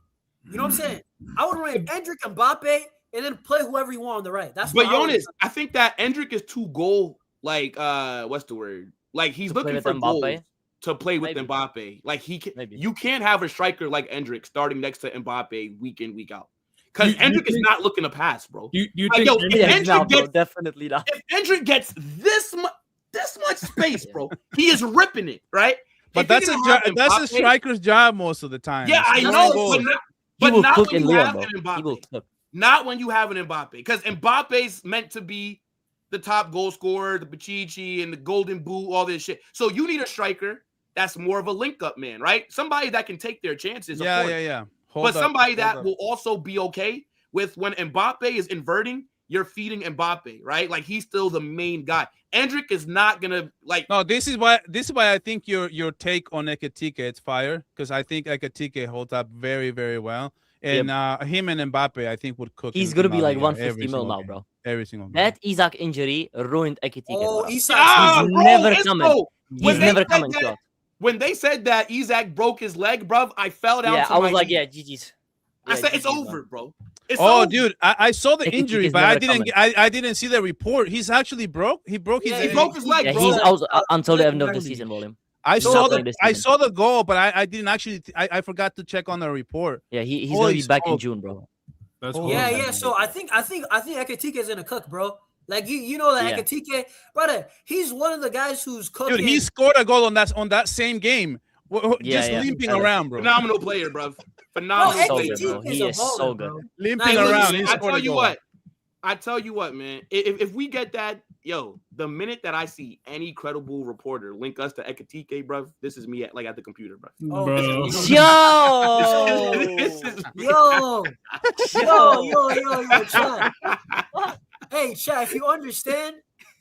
You know what I'm saying? I would have ran Endrick Mbappe and then play whoever you want on the right. That's But what I would've Yonis, I think that Endrick is too goal what's the word? Like he's To play looking with for Mbappe? goals to play with Maybe. Mbappe. Like he can, Maybe. you can't have a striker like Endrick starting next to Mbappe week in week out because You Endrick is think- not looking to pass, bro. You Like, think yo, Endrick- if Yeah, Endrick now, bro. gets- Definitely not. If Endrick gets this much space, bro, he is ripping it, right? But If you're that's gonna have that's a Mbappe- striker's job most of the time. Yeah, I Scoring know, goals. but He will not cook when in you Lyon, have bro. an He will Mbappe. cook. Not when you have an Mbappe, because Mbappe's meant to be the top goal scorer, the Pichichi and the Golden Boot, all this shit. So you need a striker that's more of a link-up man, right? Somebody that can take their chances, of course. Yeah. But somebody that Hold up. will also be okay with when Mbappe is inverting, you're feeding Mbappe, right? Like he's still the main guy. Endrick is not gonna like. No, this is why I think your take on Ekitike is fire, because I think Ekitike holds up very, very well. And him and Mbappe, I think, would cook. He's in gonna be La like Liga 150 every mil single now, game. bro. Every single game. That Isaac injury ruined Ekitike. Oh, bro. Isak. Ah, He's bro, never Isko, coming. when He's they never said coming that- to us. When they said that Isak broke his leg, bruv, I fell down. Yeah, to I was my like, knees. yeah, GG's. I Yeah, said it's GG's, over, man. bro. It's Oh, over. dude, I saw the Ekitike injury, is but I never didn't. coming. I didn't see the report. He's actually broke. He broke his. He broke his leg, Yeah, bro. he's out until the He's end of the back. season, William. I He's saw not the playing this I season. saw the goal, but I didn't actually. I forgot to check on the report. Yeah, he's Holy gonna be back in smoke. June, bro. That's Oh, Yeah, cool. yeah. So I think Ekitike is gonna cook, bro. Like you know that Yeah. Ekitike, brother. He's one of the guys who's cooking. Dude, he scored a goal on that same game. Yeah, Just yeah. limping Tell it. around, bro. Phenomenal player, bruv. Bro, Phenomenal so player. good, bro. Ekitike He a is baller, so bro. good. Limping Nah, around. He I scored tell a you goal. what. I tell you what, man. If we get that, yo, the minute that I see any credible reporter link us to Ekitike, bruv, this is me at the computer, bruv. Oh, Bro. Yo! This is me. Yo, Chad. Hey, Chad, if you understand,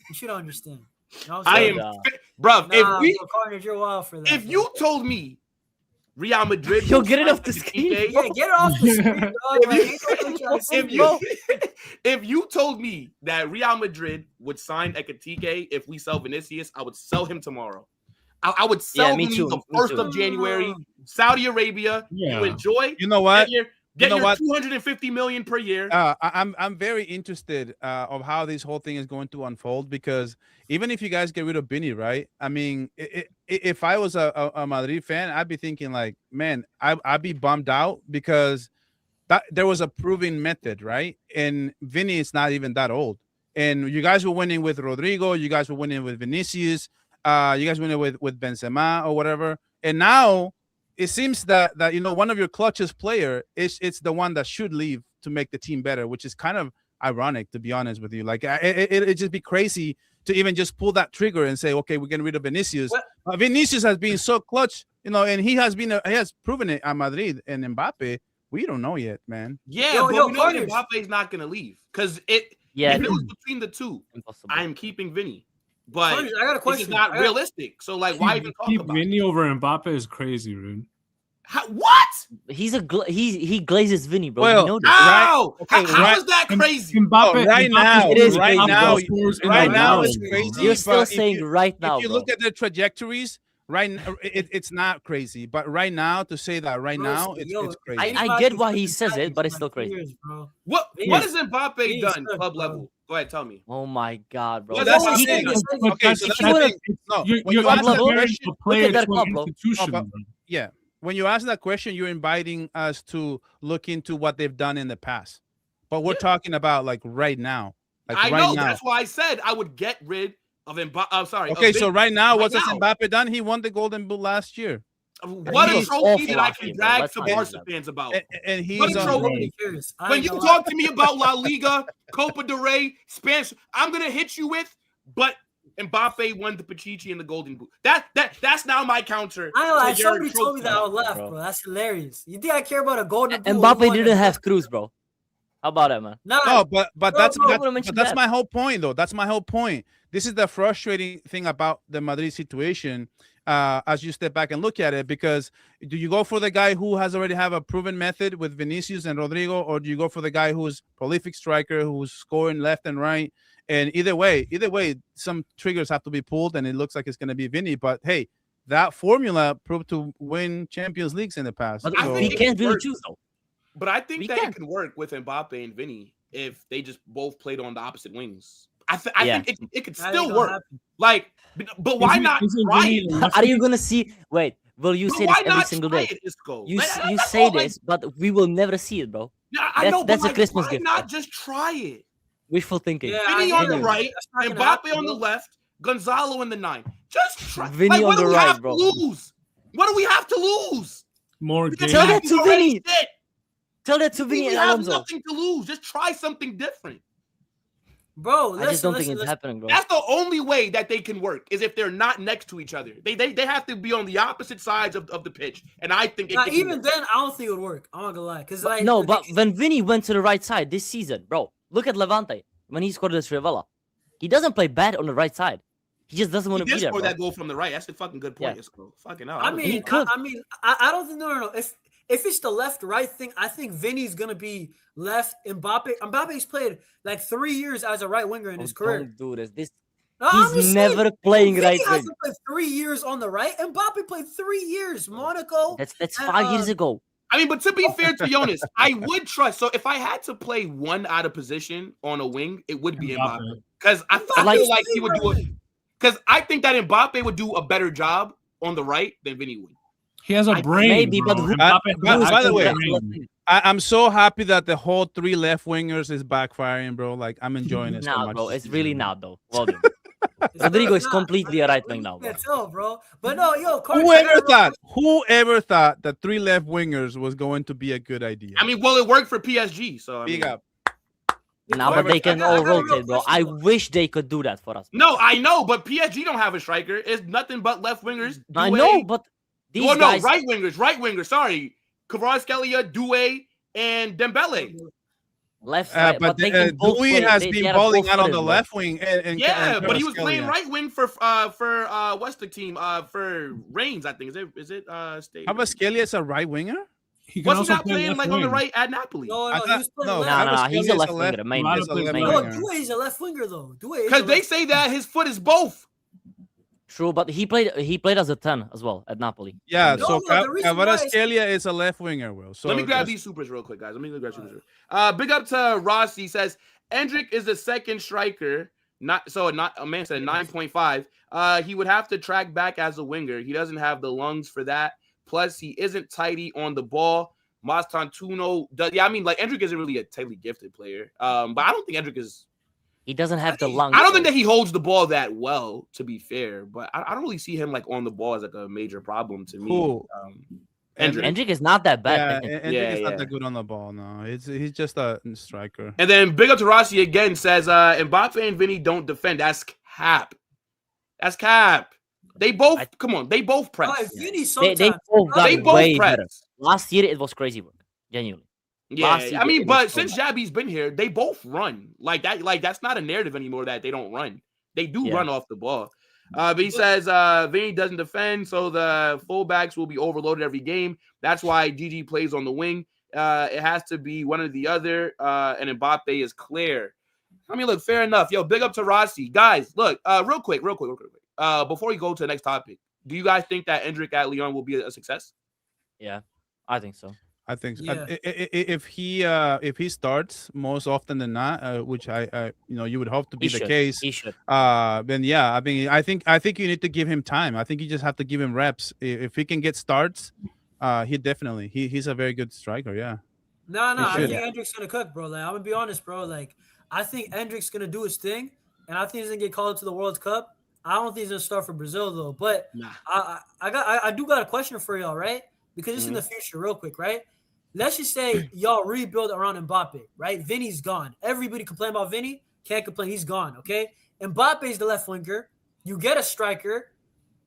you should understand. You know what I'm I saying? am, Nah. bruv. Nah, If Carnage, you're wild for that. if bro. you told me Real Madrid, Yo, will get it sign off the screen. Ekitike, yeah, get it off the screen, dog. If Like, you- ain't no bitch ass if shit, you bro. if you told me that Real Madrid would sign Ekitike if we sell Vinicius, I would sell him tomorrow. I would sell Yeah, me him too, the me 1st too. of January. Saudi Arabia, Yeah. you enjoy. You know what? Get know your what? 250 million per year. I'm very interested of how this whole thing is going to unfold, because even if you guys get rid of Vinny, right? I mean, if I was a Madrid fan, I'd be thinking like, man, I'd be bummed out because that there was a proven method, right? And Vinny is not even that old. And you guys were winning with Rodrigo, you guys were winning with Vinicius, you guys were winning with Benzema or whatever. And now it seems that one of your clutchest player it's the one that should leave to make the team better, which is kind of ironic, to be honest with you. Like it just be crazy to even just pull that trigger and say, okay, we're getting rid of Vinicius. Vinicius has been so clutch, and he has proven it at Madrid. And Mbappe, we don't know yet, man. Yeah, Yo, but yo, we know Carnage. Mbappe's not gonna leave because Yeah, if it was between the two, impossible. I am keeping Vinny. But Carnage, I got a this question. is not realistic. So like, why even talk Keep about it? Vinny over Mbappe is crazy, dude. What? He glazes Vinny, bro. Well, you know this. How? Okay, How right- is that crazy? Mbappe, right Mbappe's now, It is right crazy, now, bro. right now it's it's crazy. You're still but if saying you- right now, if you bro. look at the trajectories, right now, it's not crazy. But right now, to say that right Bro, now, so, it's yo, crazy. I get why he says it, but it's still crazy. Years, bro. What Vinny's- has Mbappe Vinny's done good, club bro. level? Go ahead, tell me. Oh my god, bro. Well, that's what the I'm thing. saying. Okay, so if that's you the wanna- thing. No, You're when you ask that level, comparing question, a player that to club, an bro. institution. but- bro. yeah, when you ask that question, you're inviting us to look into what they've done in the past. But we're talking about like right now. Like I right know. now. That's why I said I would get rid of Mbappe. I'm sorry. of Okay, so Vinny. right now, Right what has now. Mbappe done? He won the Golden Boot last year, What He a was trophy awful that I last can year, bro. drag Let's to not do Barca that. fans about. and What he's a on. trophy. Nobody cares. I When ain't you gonna talk to me about La Liga, Copa del Rey, Spanish, I'm gonna hit you with, but Mbappe won the Pichichi and the Golden Boot. That's now my counter. I don't know. to your Somebody told me that I trophy. laugh, bro. bro. That's hilarious. You think I care about a golden boot? Mbappe Who won didn't the- have Cruz, bro. How about that, man? Nah, No, but No, that's no, I wanna mention that. my whole point, though. That's my whole point. This is the frustrating thing about the Madrid situation. As you step back and look at it, because do you go for the guy who has already have a proven method with Vinicius and Rodrigo, or do you go for the guy who's prolific striker who's scoring left and right? And either way, some triggers have to be pulled, and it looks like it's going to be Vinny. But hey, that formula proved to win Champions Leagues in the past. But I So- think he it can't can really work. choose, though. But I think We that can. it can work with Mbappe and Vinny if they just both played on the opposite wings. I Yeah. think it could that ain't still gonna work. happen. Like, but why not try it? Are you gonna see? Wait, will you But say why this every not single try day? it, Isko? You Like, you that's say all, like, this, but we will never see it, bro. yeah, I That's- know, but that's a like, Christmas why gift, not bro. just try it? Wishful thinking. Yeah, Vinny I on the hear you. right, That's not gonna Mbappe happen, on the bro. left, Gonzalo in the 9. Just try. Vinny like, what on do the we right, have bro. to lose? What do we have to lose? More We games. Tell have that to already Vinny. shit. Tell that to We Vinny and have Alonso. nothing to lose. Just try something different. Bro, listen, I just don't think listen, it's happening, bro. That's the only way that they can work is if they're not next to each other. They have to be on the opposite sides of the pitch. And I think it Nah, can even work. then, I don't think it would work. I'm not gonna lie, because like No, but when Vinny went to the right side this season, bro, look at Levante when he scored this Rivella. He doesn't play bad on the right side. He just doesn't want He to be did there, score bro. that goal from the right. That's a fucking good point, Yeah. Isko. Fucking hell. I was- mean, could. I don't think no. If it's the left right thing, I think Vinny's gonna be left. Mbappe's played like 3 years as a right winger in his career. Don't do this. No, I'm He's just never saying, playing Vinny right wing. hasn't played 3 years on the right. Mbappe played 3 years. Monaco. That's and, 5 years ago. I mean, but to be fair to Yonis, I would trust. So if I had to play one out of position on a wing, it would be Mbappe. Because I feel like he would do it. Because I think that Mbappe would do a better job on the right than Vinny would. He has a brain. Maybe, bro. but by the way, brain. I'm so happy that the whole 3 left wingers is backfiring, bro. Like I'm enjoying it so Nah, much. bro, it's really not though. Well done. Rodrigo is completely a right wing now, bro. Can't tell, bro. But no, yo, Whoever thought that 3 left wingers was going to be a good idea? I mean, well, it worked for PSG, so I Big mean, up. Nah, but they can I all got a real rotate, bro. I question, though. wish they could do that for us. No, I know, but PSG don't have a striker. It's nothing but left wingers. I know, but these guys. Right wingers. Sorry, Kvaratskhelia, Doué, and Dembele. Left, right, But they can both Dewey play. has They been are balling out on both-footed, the bro. left wing. And But he was playing Kvaratskhelia. right wing for what's the team? For Reigns, I think. Is it State? Kvaratskhelia is a right winger. He can Was he also not play playing left like wing. on the right at Napoli? No, I he thought- was playing no, left. Nah, he's a Kvaratskhelia left is winger. Main Right is a up left the No, middle. winger. Doué is a left winger though. Doué is Because they say that his foot is both. True, but he played as a 10 as well at Napoli. Yeah, No, so the reason why is- Kvaratskhelia is a left winger, Will. So Let me grab just- these supers real quick, guys. Let me grab supers. Big up to Ross. He says Endrick is the second striker. Not a man said 9.5. He would have to track back as a winger. He doesn't have the lungs for that. Plus, he isn't tidy on the ball. Mastantuono does. Yeah, I mean, like Endrick isn't really a tightly gifted player. But I don't think Endrick is. He doesn't have the lungs. I don't think that he holds the ball that well, to be fair. But I don't really see him like on the ball as like a major problem to me. Who? Endrick. Endrick is not that bad. Yeah, technically. Endrick Yeah, is yeah. not that good on the ball. No, he's just a striker. And then big up to Rossi again says Mbappe and Vinny don't defend. That's cap. That's cap. They both they both press. Oh, Vinny They sometimes. both got They both way press. better. Last year it was crazy work. Genuinely. Yeah, Last year I mean, it was but so since Jabi's been here, they both run like that. Like that's not a narrative anymore that they don't run. They do Yeah. run off the ball. But he says Vinny doesn't defend, so the fullbacks will be overloaded every game. That's why GG plays on the wing. It has to be one or the other, and Mbappe is clear. I mean, look, fair enough. Yo, big up to Rossi. Guys, look, real quick. Before we go to the next topic, do you guys think that Endrick at Lyon will be a success? Yeah, I think so. I think so. Yeah. If he starts most often than not, which I you would hope to be He the should. case. He should. Then yeah, I mean, I think you need to give him time. I think you just have to give him reps. If he can get starts, he's a very good striker. Yeah. No, I should. think Endrick's gonna cook, bro. Like I'm gonna be honest, bro. Like I think Endrick's gonna do his thing, and I think he's gonna get called to the World Cup. I don't think he's gonna start for Brazil though. But Nah. I do got a question for y'all, right? Because it's in the future, real quick, right? Let's just say y'all rebuild around Mbappe, right? Vinny's gone. Everybody complain about Vinny. Can't complain. He's gone, okay? Mbappe's the left winger. You get a striker.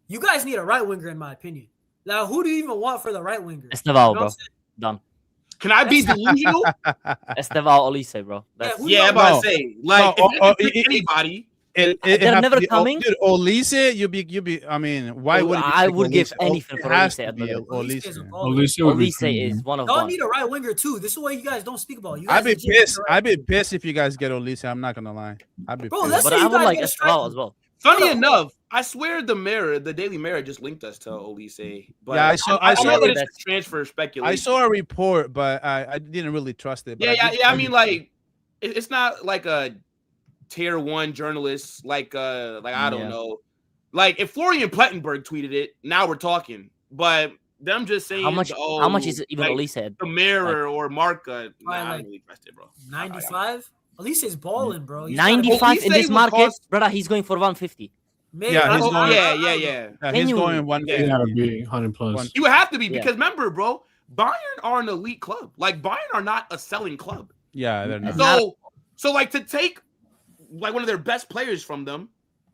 You guys need a right winger, in my opinion. Now, who do you even want for the right winger? Esteval, You know what bro. I'm saying? Done. Can I be delusional? Esteval Olise, bro. That's, who Yeah, I'm y'all about No. to say, like, No, if you pick anybody, They're never coming? Dude, Olise, you be. I mean, why would I would give anything for Olise? Olise at Madrid. Olise is a Olise. baller. Olise would be Olise is one of Y'all one. need a right winger too. This is what you guys don't speak about. You guys I'd be legit need pissed. a right- I'd be pissed if you guys get Olise. I'm not gonna lie. I'd be Bro, pissed. let's But say I you would guys like get a Esteval striker. as well. funny Hold on. enough, I swear the Daily Mirror just linked us to Olise. But Yeah, I I know saw that it. it's transfer speculation. I saw a report, but I didn't really trust it. But Yeah. did- I mean, like, it's not like a tier 1 journalist, like I don't Yeah. know. Like if Florian Plettenberg tweeted it, now we're talking. But them just saying How much is even like, Olise at? the Mirror or Marca? Nah, I like don't really trust it, bro. 95. Olise's balling, bro. He's gotta- 95 in Olise this will market, cost- brother. He's going for 150. Maybe. Yeah, he's Oh, going- yeah. Yeah, he's Genuinely. going one. Yeah. He gotta be 100 plus. You have to be Yeah. because remember, bro, Bayern are an elite club. Like Bayern are not a selling club. Yeah, they're not. So like to take like one of their best players from them,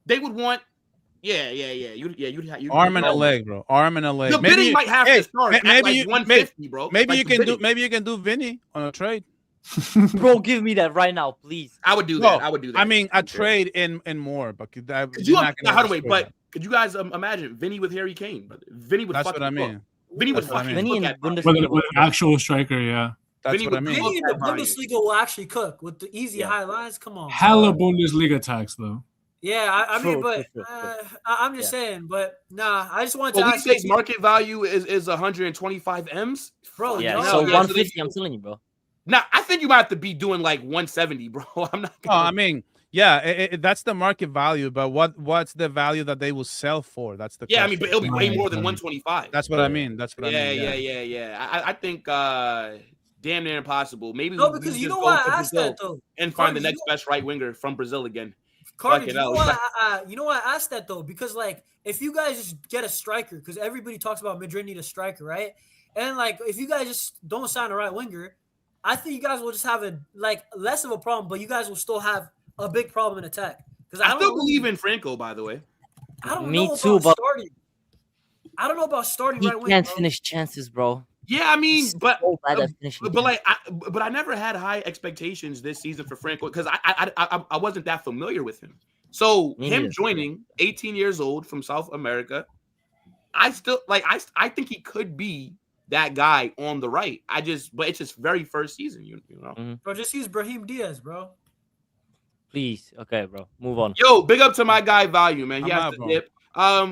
they would want. You'd Arm and a leg, bro. Arm and a leg. The bidding might have to start at maybe like you- 150, bro. Maybe Like, you the can do. bidding. Maybe you can do Vinny on a trade. Bro, give me that right now, please. I would do No, that. I would do that. I mean, a trade in more, but Could you? not gonna How do wait? destroy But that. could you guys imagine Vinny with Harry Kane? Brother? Vinny would. That's fucking what I cook. mean. Vinny would That's what I fucking mean. Vinny cook in at Bayern. Bundesliga. With an actual striker, yeah. That's Vinny what I would mean. cook Vinny in the at Bayern. Bundesliga will actually cook with the easy high lines. Come on. Hella bro. Bundesliga tax though. Yeah, I mean, True, but true. I'm just saying. But nah, I just wanted to Well, we ask say you, market value is 125 M's, bro. Yeah, no, so yeah, 150. I'm telling you, bro. Now, I think you might have to be doing like 170, bro. I'm not. Oh, I mean, yeah, that's the market value, but what's the value that they will sell for? That's the Yeah, I mean, question. but it'll be way more than 125. That's what I mean. That's what I mean. Yeah. I think damn near impossible. Maybe no, we because you just know go why to I asked Brazil that though. and find the Carnage, next best right winger from Brazil again. Carnage, Fucking hell. you know why I asked that though? Because like, if you guys just get a striker, because everybody talks about Madrid need a striker, right? And like, if you guys just don't sign a right winger, I think you guys will just have a like less of a problem, but you guys will still have a big problem in attack. Because I still believe in Franco, by the way. I don't Me know too, about but starting. I don't know about starting he right wing. can't Bro. finish chances, bro. Yeah, I mean, He's but so bad at finishing but I never had high expectations this season for Franco because I wasn't that familiar with him. So Me him neither. joining 18 years old from South America, I still like I think he could be that guy on the right. But it's just very first season, you know. Bro, just use Brahim Diaz, bro. Please, okay, bro. Move on. Yo, big up to my guy Value, man. He I'm has out, to bro. dip.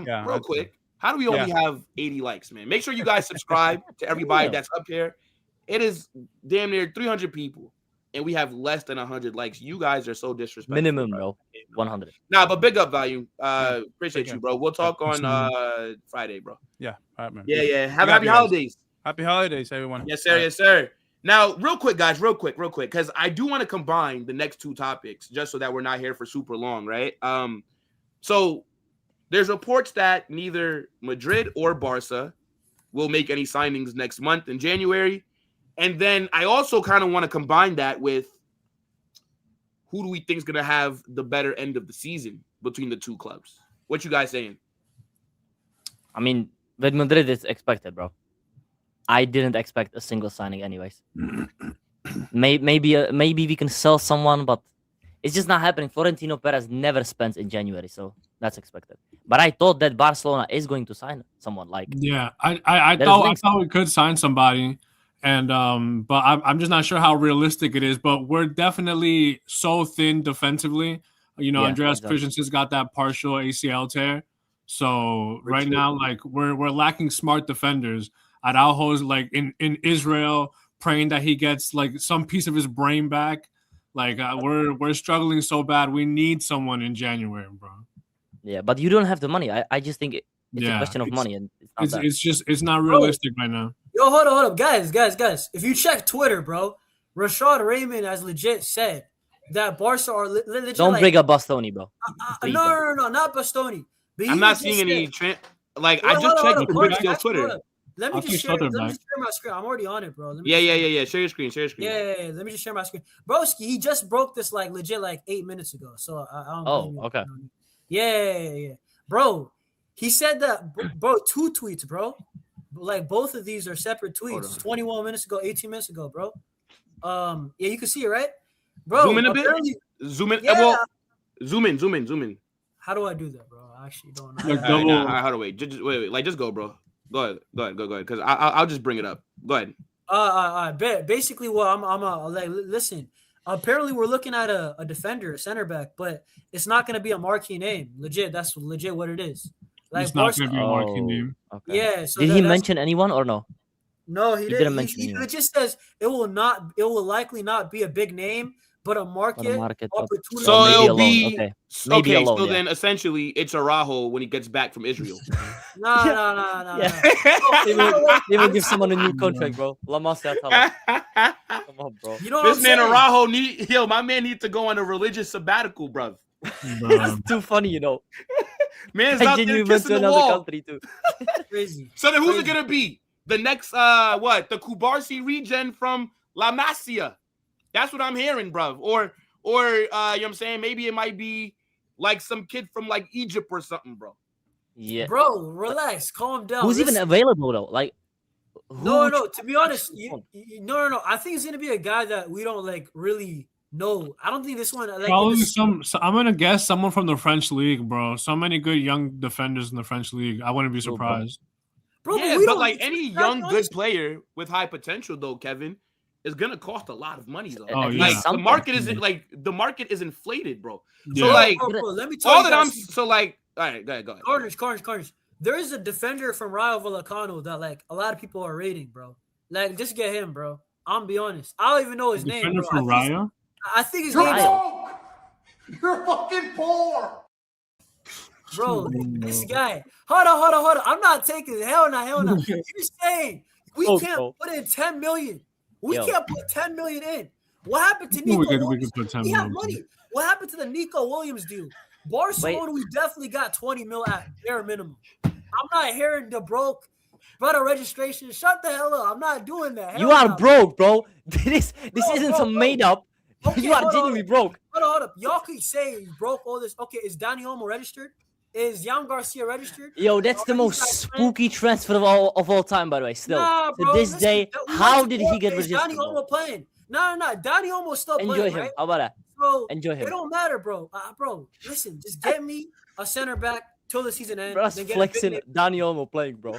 Yeah, Real quick. How do we only have 80 likes, man? Make sure you guys subscribe to everybody that's up here. It is damn near 300 people, and we have less than 100 likes. You guys are so disrespectful. Minimum, bro. 100. Nah, but big up Value. Appreciate you, bro. We'll talk on Friday, bro. Yeah, all right, man. Yeah. Have happy holidays. Happy holidays, everyone. Yes, sir. Yes, sir. Now, real quick, guys, real quick, because I do want to combine the next two topics just so that we're not here for super long, right? So there's reports that neither Madrid or Barca will make any signings next month in January. And then I also kind of want to combine that with who do we think is going to have the better end of the season between the two clubs? What you guys saying? I mean, with Madrid, it's expected, bro. I didn't expect a single signing, anyways. Maybe we can sell someone, but it's just not happening. Florentino Perez never spends in January, so that's expected. But I thought that Barcelona is going to sign someone. Like, yeah, I thought we could sign somebody, and but I'm just not sure how realistic it is. But we're definitely so thin defensively. You know, Andreas Christensen's got that partial ACL tear, so right now, like we're lacking smart defenders. Araujo's like in Israel, praying that he gets like some piece of his brain back. Like we're struggling so bad. We need someone in January, bro. Yeah, but you don't have the money. I just think it's a question of money, and it's not realistic right now. Yo, hold up, guys. If you check Twitter, bro, Rashad Raymond has legit said that Barca are legit. Don't bring up Bastoni, bro. No, not Bastoni. I'm not seeing any trend. Like I just checked Fabrizio's Twitter. Let me just share my screen. I'm already on it, bro. Yeah. Share your screen. Yeah. Let me just share my screen. Broski, he just broke this like legit like 8 minutes ago. So I don't. Oh, okay. Yeah. Bro, he said that, bro. 2 tweets, bro. Like both of these are separate tweets. 21 minutes ago, 18 minutes ago, bro. Yeah, you can see it, right, bro? Zoom in a bit. Zoom in. Yeah. Well, zoom in. How do I do that, bro? I actually don't know. How do I wait? Just wait. Like just go, bro. Go ahead. Because I'll just bring it up. Go ahead. Basically, well, I'm like, listen. Apparently, we're looking at a defender, a center back, but it's not going to be a marquee name. Legit, that's legit what it is. Like, it's not going to be a marquee name. Okay. Yeah. So did he mention anyone or no? No, he didn't mention anyone. He just says it will likely not be a big name, but a market opportunity. So it'll be maybe alone, so then essentially it's Araujo when he gets back from Israel. No. They will give someone a new contract, bro. Come on, bro. You know this man Araujo my man needs to go on a religious sabbatical, bruv. That's too funny, you know. Man's out there kissing the wall. Country too. Crazy. So then who's it gonna be? The next the Kubarsi regen from La Masia. That's what I'm hearing, bruv. Or you know what I'm saying? Maybe it might be like some kid from like Egypt or something, bro. Yeah. Bro, relax, calm down. Who's even available though? Like No, to be honest, no. I think it's gonna be a guy that we don't like really know. I don't think this one like probably I'm gonna guess someone from the French league, bro. So many good young defenders in the French league. I wouldn't be surprised. Bro, yeah, but like any young good player with high potential though, Kevin. is gonna cost a lot of money though. Oh, like yeah. the market is inflated, bro. Yeah. So like bro, let me tell all you that guys, so like all right, go ahead. Carnage. There is a defender from Rayo Vallecano that like a lot of people are rating, bro. Like just get him, bro. I'm be honest. I don't even know his name, bro. From Rayo? I think his name is You're fucking poor. bro. This guy. Hold on. I'm not taking it. Hell no. You're saying we can't put in 10 million. We can't put 10 million in. What happened to Nico Williams? We could put 10 We have million. money. What happened to the Nico Williams deal? Barcelona, we definitely got 20 mil at bare minimum. I'm not hearing the broke brother registration. Shut the hell up. I'm not doing that. You are broke, bro. This isn't some made up. Okay, You are genuinely broke. Hold up. Y'all keep saying you broke all this. Okay, is Dani Olmo registered? Is Jan Garcia registered? Yo, that's the most spooky transfer of all time, by the way. Still, Nah, bro, to this day, how did he get Is registered? Dani Olmo playing? No. Dani Olmo still Enjoy playing, him. right? How about that? So Enjoy him. It don't matter, bro. Bro, listen, just get me a center back till the season ends. Bro, that's then get a flexing. big Dani Olmo playing, bro.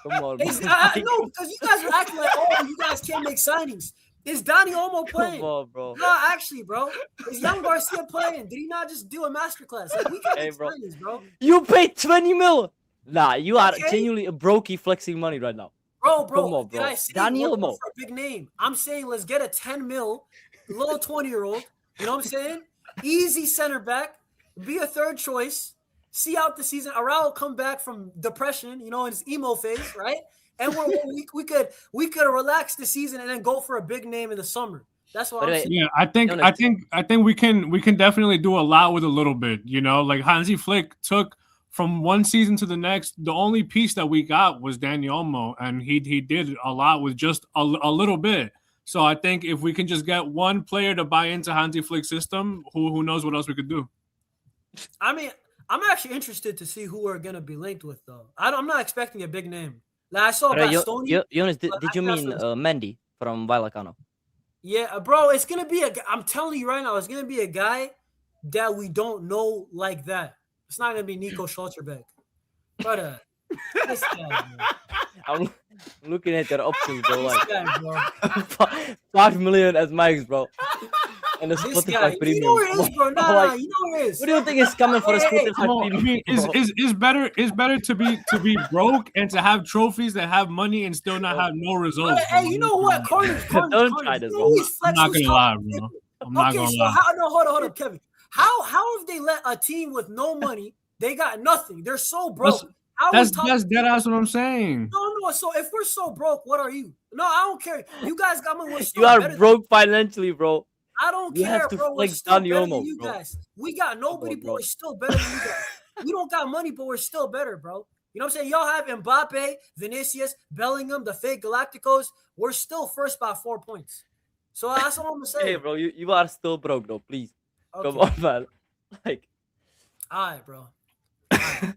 Come on, bro. no, because you guys are acting like, oh, you guys can't make signings. Is Dani Olmo playing? Come on, bro. No, actually, bro. Is Jan Garcia playing? Did he not just do a masterclass? Like, we can't make bro. signings, bro. You paid 20 mil. Nah, you are Okay. genuinely a brokey flexing money right now. Bro. Come on, Did bro. I say Dani we're going Olmo. for a big name? I'm saying let's get a 10 mil, little 20-year-old. You know what I'm saying? Easy center back. Be a third choice. See out the season. Arao will come back from depression, in his emo phase, right? And we could relax the season and then go for a big name in the summer. That's what I'm saying. Yeah, I think we can definitely do a lot with a little bit. Like Hansi Flick took from one season to the next. The only piece that we got was Dani Olmo, and he did a lot with just a little bit. So I think if we can just get one player to buy into Hansi Flick's system, who knows what else we could do. I mean, I'm actually interested to see who we're gonna be linked with, though. I'm not expecting a big name. Like, I saw Bastoni. Yonis, did you mean Mendy from Vallecano? Yeah, bro, it's gonna be I'm telling you right now, it's gonna be a guy that we don't know like that. It's not gonna be Nico Schlotterbeck. But this guy, man. I'm looking at their options, bro. This Like guy, bro. 5 million as max, bro. And a This Spotify guy, premium. you know where it is, bro. Nah, Like, you know where it is. what do you think is coming for a Spotify Well, I premium? mean, it's better to be broke and to have trophies that have money and still not have no results. Hey, you know what? Carnage, Don't try this, bro. I'm not gonna lie, bro. I'm not gonna lie. Hold up, Kevin. How have they let a team with no money? They got nothing. They're so broke. That's dead ass what I'm saying. No. So if we're so broke, what are you? No, I don't care. You guys got money. You are broke financially, bro. I don't You care, have to bro. We're flex still Dani better Olmo, than you bro. guys. We got nobody, Come on, but bro. we're still better than you guys. We don't got money, but we're still better, bro. You know what I'm saying? Y'all have Mbappe, Vinicius, Bellingham, the fake Galacticos. We're still first by 4 points. So that's all I'm gonna say. Hey, bro, you are still broke, though. Please, Okay. come on, man. Like, All right, bro. All right.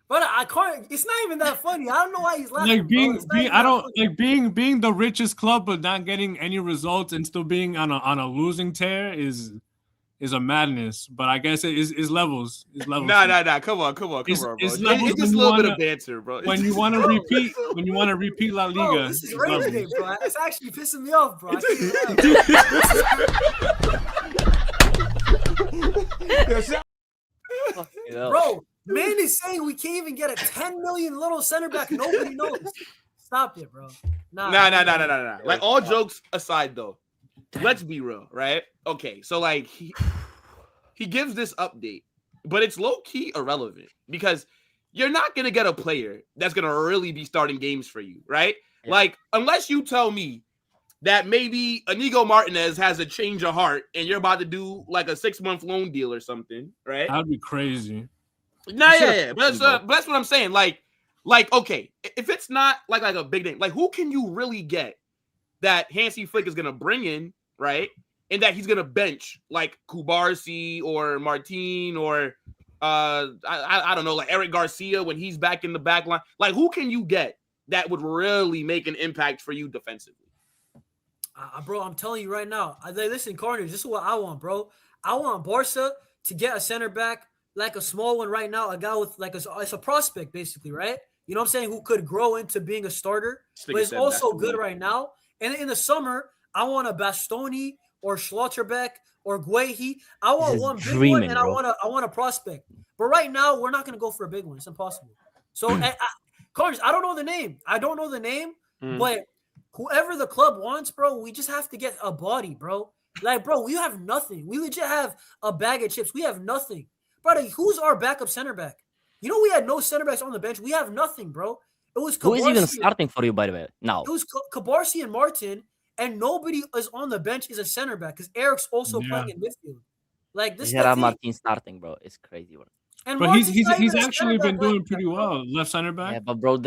But I can't. It's not even that funny. I don't know why he's laughing. Like bro. being It's not even that funny. being the richest club but not getting any results and still being on a losing tear is a madness. But I guess it is levels. It's levels. Nah. Come on, bro. It's It's levels just a when you little bit wanna- of banter, bro. When you want to repeat La Liga. Bro, this is it's Raider levels. Day, bro. It's actually pissing me off, bro. fucking hell. Bro, man is saying we can't even get a 10 million little center back. Nobody knows. Stop it, bro. Nah. Like all jokes aside, though, let's be real, right? Okay, so like he gives this update, but it's low key irrelevant because you're not gonna get a player that's gonna really be starting games for you, right? Yeah. Like unless you tell me that maybe Inigo Martinez has a change of heart and you're about to do like a 6-month loan deal or something, right? That'd be crazy. Nah, yeah. But that's what I'm saying. Like, okay, if it's not like a big name, like who can you really get that Hansi Flick is gonna bring in, right? And that he's gonna bench like Kubarsi or Martin or I don't know, like Eric Garcia when he's back in the back line. Like, who can you get that would really make an impact for you defensively? Bro, I'm telling you right now. Listen, Carnage, this is what I want, bro. I want Barca to get a center back, like a small one right now, a guy with like it's a prospect, basically, right? You know what I'm saying? Who could grow into being a starter, but is also good right now. And in the summer, I want a Bastoni or Schlotterbeck or Guehi. I want This is one big one, dreaming, and bro. I want a prospect. But right now, we're not gonna go for a big one. It's impossible. So, Carlos, I don't know the name. But whoever the club wants, bro, we just have to get a body, bro. Like, bro, we have nothing. We legit have a bag of chips. We have nothing, brother. Who's our backup center back? You know, we had no center backs on the bench. We have nothing, bro. It was Who is even Cabarsi. starting for you, by the way? Now. It was Cabarsi and Martin, and nobody is on the bench is a center back because Eric's also playing in midfield. Like this, Gerard Martin starting, bro. It's crazy, bro. And But Martin's not he's even a actually center been back doing left pretty back, bro. well, left center back. Yeah, but bro,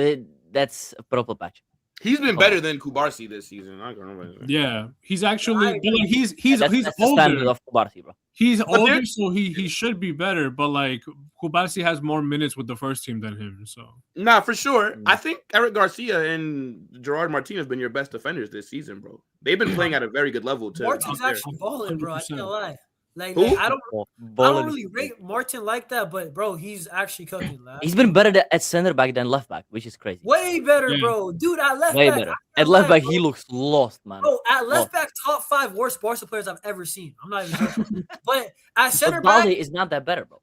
that's a proper patch. He's been better than Kubarsi this season. I can remember. Yeah, he's actually, but like he's That's the standard older. of Kubarsi, bro. He's older, so he should be better. But like Kubarsi has more minutes with the first team than him. So Nah, for sure. I think Eric Garcia and Gerard Martin have been your best defenders this season, bro. They've been playing at a very good level too. Martin's actually balling, bro. I 100%. can't lie. Like Who? I don't really rate Martin like that, but bro, he's actually cooking. Lad. He's been better at center back than left back, which is crazy. Way better, Yeah. bro. Dude, at left Way back, better. I At can't left lie, back, bro. he looks lost, man. Bro, at left back, top 5 worst Barca players I've ever seen. I'm not even joking. But at center But Balde back, is not that better, bro.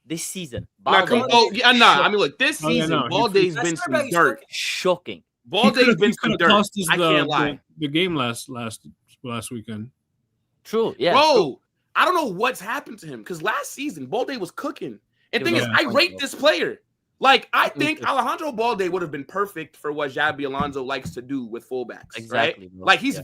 This season, Nah, Balde I mean, look, this Oh, yeah, season, no, Balde's That been center back some is dirt. cooking. shocking. Balde's been some dirt. cost us I can't lie. the game last weekend. True, yeah. Bro, I don't know what's happened to him because last season, Balde was cooking. And It thing was is, on I point, rate bro. this player. Like, I think Alejandro Balde would have been perfect for what Xabi Alonso likes to do with fullbacks. Exactly, Right? bro. Like, he's Yeah.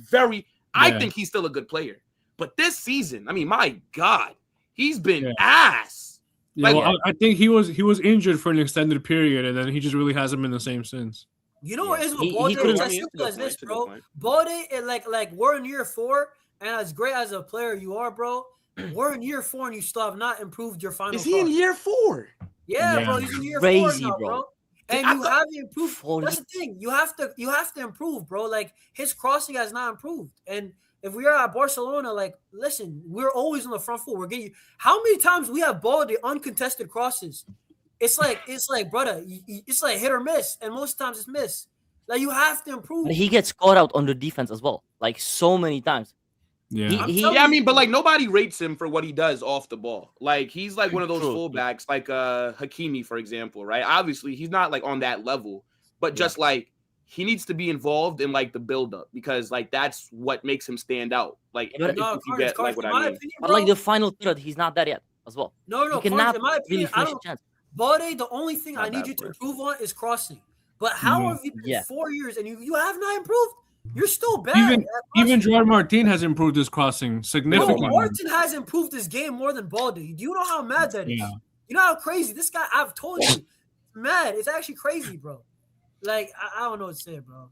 I Yeah. think he's still a good player. But this season, I mean, my God, he's been Yeah. ass. Yeah, Like- well, I think he was injured for an extended period, and then he just really hasn't been the same since. you know what Yeah. is with He Balde? couldn't- It's I as mean, simple as it's a good this, point, bro. it's a good Balde, like we're in year 4, and as great as a player you are, bro, we're in year 4 and you still have not improved your final. Is he in product. year 4? Yeah, Yeah. bro, he's in year 4 Crazy, now, bro. bro. And I you thought- haven't improved. 40. That's the thing. You have to improve, bro. Like his crossing has not improved. And if we are at Barcelona, like, listen, we're always on the front foot. We're getting how many times we have Balde uncontested crosses? It's like, brother, it's like hit or miss, and most times it's miss. Like you have to improve. But he gets caught out on the defense as well, like so many times. Yeah, Yeah, I mean, but like nobody rates him for what he does off the ball. Like he's like one of those True. fullbacks, like Hakimi, for example, right? Obviously, he's not like on that level, but just like he needs to be involved in like the build-up because like that's what makes him stand out. Like But- if you get like what in I my mean. opinion, But bro, like the final third, he's not there yet as well. no, He Carnes, cannot in my really opinion, I finish a don't. chance. Balde, the only thing Not I need bad, you to bro. improve on is crossing. But how Yeah. have you been Yeah. 4 years and you have not improved? You're still bad. Even at crossing. even Gerard Martin has improved his crossing Bro, significantly. Martin has improved his game more than Balde. Do you know how mad that is? Yeah. You know how crazy this guy? I've told you, mad. It's actually crazy, bro. Like I don't know what to say, bro.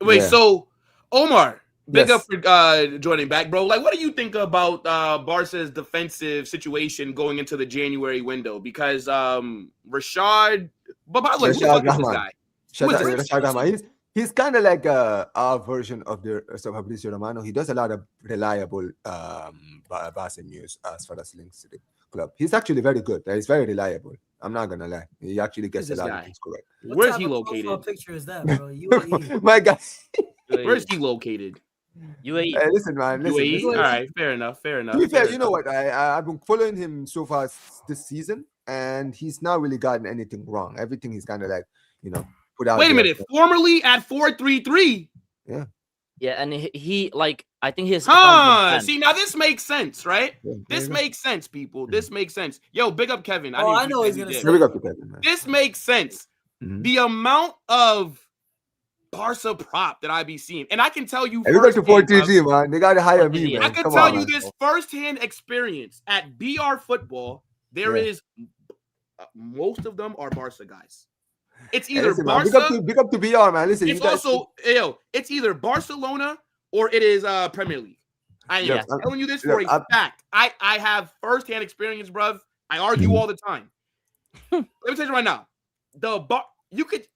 Wait, Yeah. so Omar, big Yes. up for joining back, bro. Like, what do you think about Barca's defensive situation going into the January window? Because Rashad, but look, who the Rashad fuck is this Rahman. guy? Shout Who out is to this? Rashad Rahman. He's kind of like our version of the Fabrizio Romano. He does a lot of reliable Barca news as far as links to the club. He's actually very good. He's very reliable. I'm not gonna lie. He actually gets Who's a this lot guy? of things correct. What Where's type he of located? profile picture is that, bro? UAE. My guy. Where's he located? UAE. Hey, listen, man. Listen, UAE. listen. All right, fair enough. To be fair, you know what? I've been following him so far this season, and he's not really gotten anything wrong. Everything he's kind of like, put out. Wait a there. minute. Formerly at 4-3-3. Yeah, and he like I think his See, now this makes sense, right? Yeah, This there you go. makes sense, people. This makes sense. Yo, big up Kevin. Oh, I didn't know see he's that gonna he say did. Here we go to Kevin, man. This makes sense. Mhm. The amount of Barca prop that I be seeing, and I can tell you, Hey, we go to firsthand, 4-3-3, man. They gotta hire me, 4-3-3. man. I can Come tell on, you man. this firsthand experience at BR Football. There Yeah. is most of them are Barca guys. It's either Listen, man, Barca. big up to BR, man. Listen, It's you guys. it's either Barcelona or it is Premier League. I am Yeah, telling you this yeah, for a fact. I have firsthand experience, bruv. I argue all the time. Let me tell you right now. You could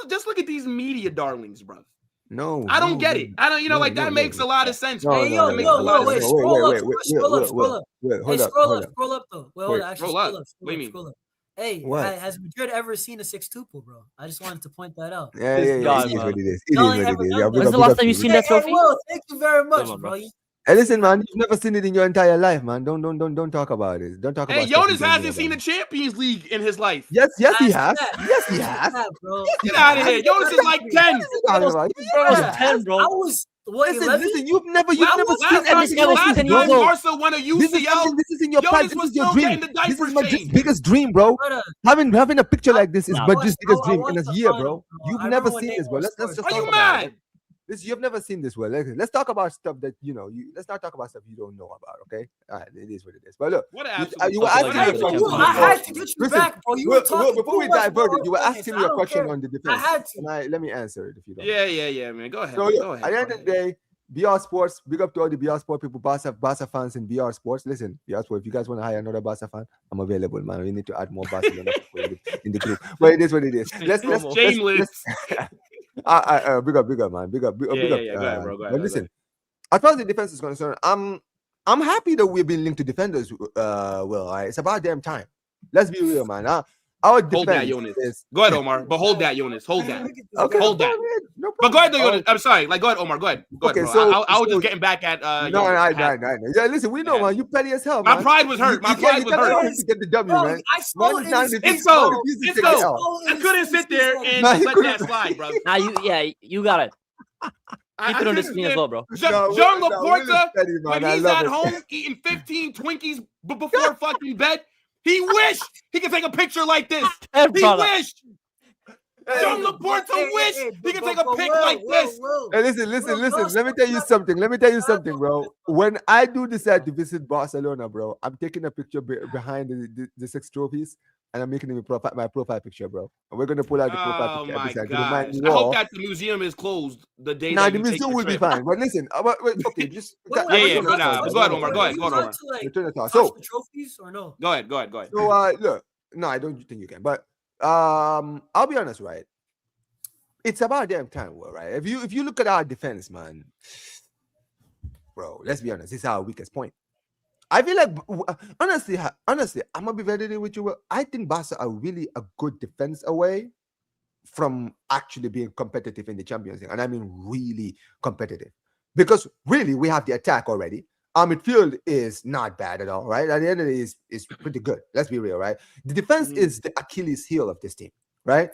just look at these media darlings, bruv. No, I don't get it. I don't, No, like that no, makes no. a lot of sense. No, bro. Hey, no, That no, makes a no, lot of no, wait, sense. scroll up, wait, scroll up, wait, Hey, hold scroll up. up though. Wait, Well, hold hold up. on, actually Scroll up. scroll up. What do you mean? Hey, What? has Madrid ever seen a 6-tuple, bro? I just wanted to point that out. Yeah. This It guy, is man. what it is. It is Y'all what ain't it ever is. done Yeah, that. When's the last time you seen that Hey, trophy? Will, thank you very much, Come on, bro. bro. Hey, listen, man. You've never seen it in your entire life, man. Don't talk about it. Don't talk Hey, about stuff you Yonis don't know hasn't seen the about. Champions League in his life. Yes, he has. Yes, He has. bro. Get out of here. Jonas is like 10. What are you talking about? Bro, was Yeah, 10, bro. I was what? Listen, 11? listen. You've never Last seen time, this guy was last 10 years time old. Barca won a This is UCL, something. This is in your plan. Jonas This was is your still dream. getting the This is diapers Madrid's changed. biggest dream, bro. Brother, Having a picture like this is Nah, Madrid's biggest I dream in watched a the year, final, bro. bro. You've I never remember when seen they this, bro. Let's scored. just Are talk you about it. mad? Listen, you've never seen this, well. Let's talk about stuff that let's not talk about stuff you don't know about, okay? All right, it is what it is. But look, What an you absolute were Talking asking like me a you're the question. champion. I had to get you Listen, back, bro. You were talking before we too much diverted, about you were our asking opponents. me a I don't question care. on the I defense. had to. And let me answer it if you don't. Yeah, man. Go ahead. So Go look, ahead. at the end of the day, BR Sports, big up to all the BR Sports people, Barca fans in BR Sports. Listen, BR Sports, if you guys want to hire another Barca fan, I'm available, man. We need to add more Barcelona people in the group. But it is what it is. Let's Shameless. big up, man. Big up. Yeah. Go ahead, bro. Go ahead. But listen, as far as the defense is concerned, I'm happy that we've been linked to defenders. Well, all right, it's about damn time. Let's be real, man. Our defense Hold that, Yonis. is Go ahead, Omar. But hold that, Yonis. Hold that. okay. Hold that. No problem. But go ahead, though, Yonis. I'm sorry. Like, go ahead, Omar. Go ahead, Okay, bro. so- I was so- just getting back at No. Yonis. Yeah, listen, we know, man. You petty as hell, My man. pride was hurt. My You pride was can't hurt. let him to get the W, Bro, man. I saw Man, it in not his if face, he's so- bro. refusing to it's take so- it out. I couldn't sit there and Nah, he let couldn't- that slide, bro. Nah, you got it. Keep it on the screen as well, bro. Jean No, Laporta, Will is petty, man. when I he's love at it. home eating 15 Twinkies before fucking bed, he wished he could take a picture like this. Hey, He brother. wished. Jean Laporta wished he could take a pic like this. Hey, listen. Bro, Let me tell you something, bro. When I do decide to visit Barcelona, bro, I'm taking a picture behind the 6 trophies, and I'm making it my profile picture, bro. And we're gonna pull out the profile Oh picture my beside to remind gosh. me I hope all. that the museum is closed the day Nah, that the you take museum the will be trip. fine. But listen, okay, just But go ahead, Omar. Go ahead, Omar. Return the thought. So, So, trophies or no? Go ahead. So look, no, I don't think you can. But I'll be honest, right? It's about damn time, right? If you look at our defense, man, bro, let's be honest, it's our weakest point. I feel like honestly, I'm gonna be very real with you. Will. I think Barca are really a good defense away from actually being competitive in the Champions League, and I mean really competitive. Because really, we have the attack already. Our midfield is not bad at all, right? At the end of the day, is pretty good. Let's be real, right? The defense is the Achilles heel of this team, right?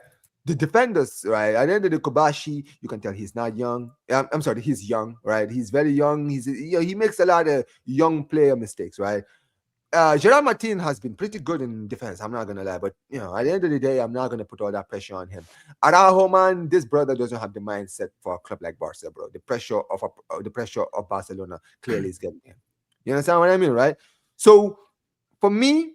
The defenders, right? At the end of the Kobashi, you can tell he's not young. I'm sorry, he's young, right? He's very young. He makes a lot of young player mistakes, right? Gerard Martin has been pretty good in defense. I'm not gonna lie, but at the end of the day, I'm not gonna put all that pressure on him. Araujo, man, this brother doesn't have the mindset for a club like Barca, bro. The pressure of Barcelona clearly is getting him. You understand what I mean, right? So for me,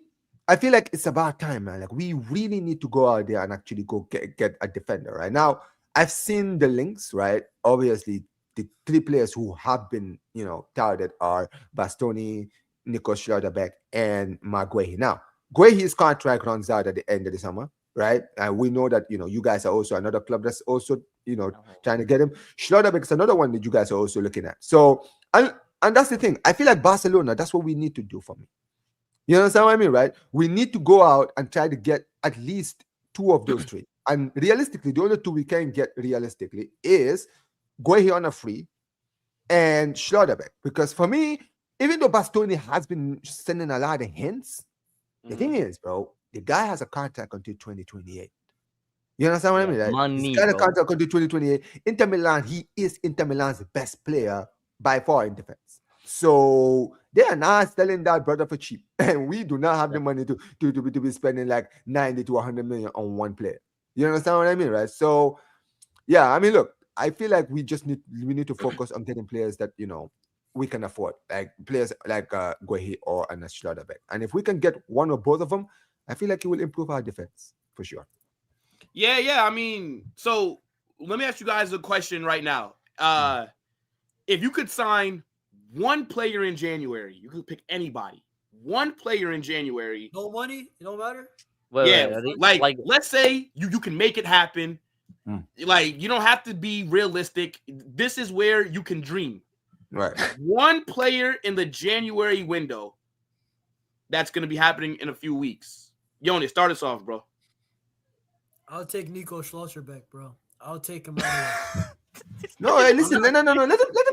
I feel like it's about time, man. Like we really need to go out there and actually go get a defender, right? Now, I've seen the links, right? Obviously, the 3 players who have been, touted are Bastoni, Nico Schlotterbeck, and Maguire. Now, Guehi's contract runs out at the end of the summer, right? And we know that, you guys are also another club that's also, trying to get him. Schlotterbeck is another one that you guys are also looking at. So, and that's the thing. I feel like Barcelona, that's what we need to do for me. You understand what I mean, right? We need to go out and try to get at least 2 of those 3. And realistically, the only 2 we can get realistically is Guehi on a free and Schlotterbeck. Because for me, even though Bastoni has been sending a lot of hints, the thing is, bro, the guy has a contract until 2028. You understand what I mean? Right? Money, He's got a bro. contract until 2028. Inter Milan, he is Inter Milan's best player by far in defense. So they are not selling that brother for cheap, and we do not have the money to be spending like 90 to 100 million on one player. You understand what I mean, right? So, yeah, I mean, look, I feel like we need to focus on getting players that we can afford, like players like Guehi or Anas Schlotterbeck. And if we can get one or both of them, I feel like it will improve our defense for sure. Yeah. I mean, so let me ask you guys a question right now. If you could sign one player in January, you could pick anybody. One player in January. No money? It don't matter? Like let's say you can make it happen. Like, you don't have to be realistic. This is where you can dream. Right. One player in the January window that's going to be happening in a few weeks. Yonis, start us off, bro. I'll take Nico Schlotterbeck, bro. I'll take him right. No, hey, listen, no. Let him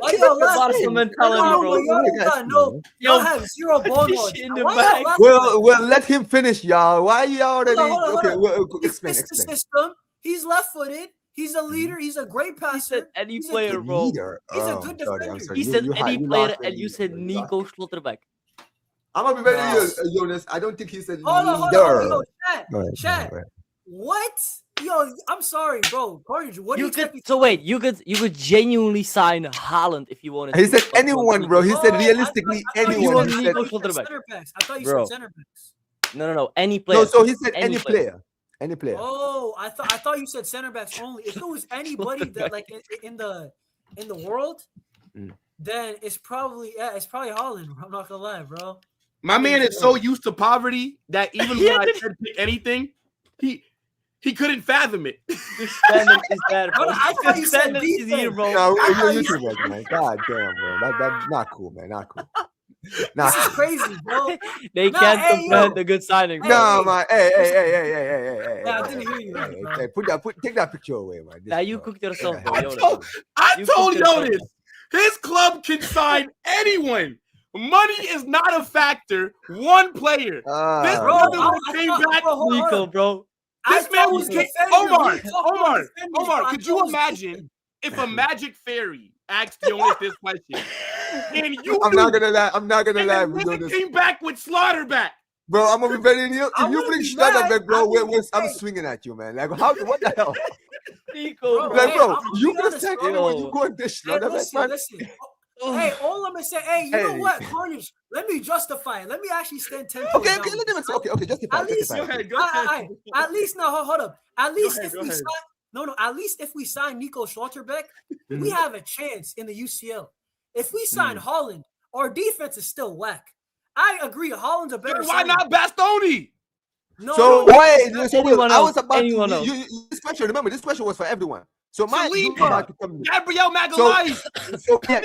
Why kill y'all the laughing? Barca mentality, No, bro. y'all have zero ball knowledge. in the Why bag. y'all laughing? Well, let him finish, y'all. Why y'all already? Hold on. Okay, well, He explain. fits the system. He's left-footed. He's a leader. He's a great passer. He said any He's a player, good bro. Leader. He's a Oh, good sorry, I'm defender. sorry. He said any player, lost and you me. said Nico Schlotterbeck. I'm gonna be very No. real, Jonas. I don't think he's a Hold on. leader. Yo, Go ahead, Chat. go ahead. What? Yo, I'm sorry, bro. Carnage, what do you expect me to So do? wait, you could genuinely sign Haaland if you wanted. He to. said anyone, bro. He said Oh, realistically I thought anyone. you He said said, Nico Schlotterbeck. center backs. I thought you Bro. said center backs. No, any player. no, so he said Any any player. Any player. Oh, I thought you said center backs only. If it was anybody that like in the world, then it's probably Holland. I'm not gonna lie, bro. My man is so used to poverty that even when I said pick anything, he couldn't fathom it. The standard is there, bro. I thought you The said standard is here, defense. bro. No, I thought you you too much, man. God damn, bro. That's not cool, man. Not cool. This is crazy, bro. They Nah, can't hey, comprehend yo. the good signing, bro. No, man. Hey. Yeah, I didn't hear you, Hey, take that picture away, man. Now you cooked yourself, bro. I Jonas. told You told cooked yourself, Yonis, his club can sign anyone. Money is not a factor. One player. This Bro, brother I came thought- back. bro, hold Nico, on. bro. This man was defending Omar. him. We talked about defenders, bro. Omar. I Could thought you it was imagine if a magic fairy asked Yonis this question, and you I'm knew, not gonna lie. I'm not gonna and lie. then We nigga know this. came back with Slaughterback. Bro, I'm gonna be very real. I If you wouldn't bring be mad. Schlotterbeck, bro, I mean, I'm hey. swinging at you, man. Like, how? What the hell? Nico, Bro, Like, hey, bro, I'm gonna you be gonna honest, sack bro. anyone? You go and dish Hey, Schlotterbeck, man? listen. Hey, all I'm gonna say, hey, you know Hey. what, Carnage? Let me justify it. Let me actually stand 10 toes Okay, down. let him say. Okay, justify. At least, Go ahead. Go I- ahead. at least now, hold up. At least ahead, if go we ahead. sign, no, at least if we sign Nico Schlotterbeck, we have a chance in the UCL. If we sign Holland, our defense is still whack. I agree, Holland's a better. Then why signing. not Bastoni? No, So no, wait, so anyone I else, was about anyone to. else. This question. Remember, this question was for everyone. So my you Saliba, about to come. Gabriel Magalhaes. So yeah.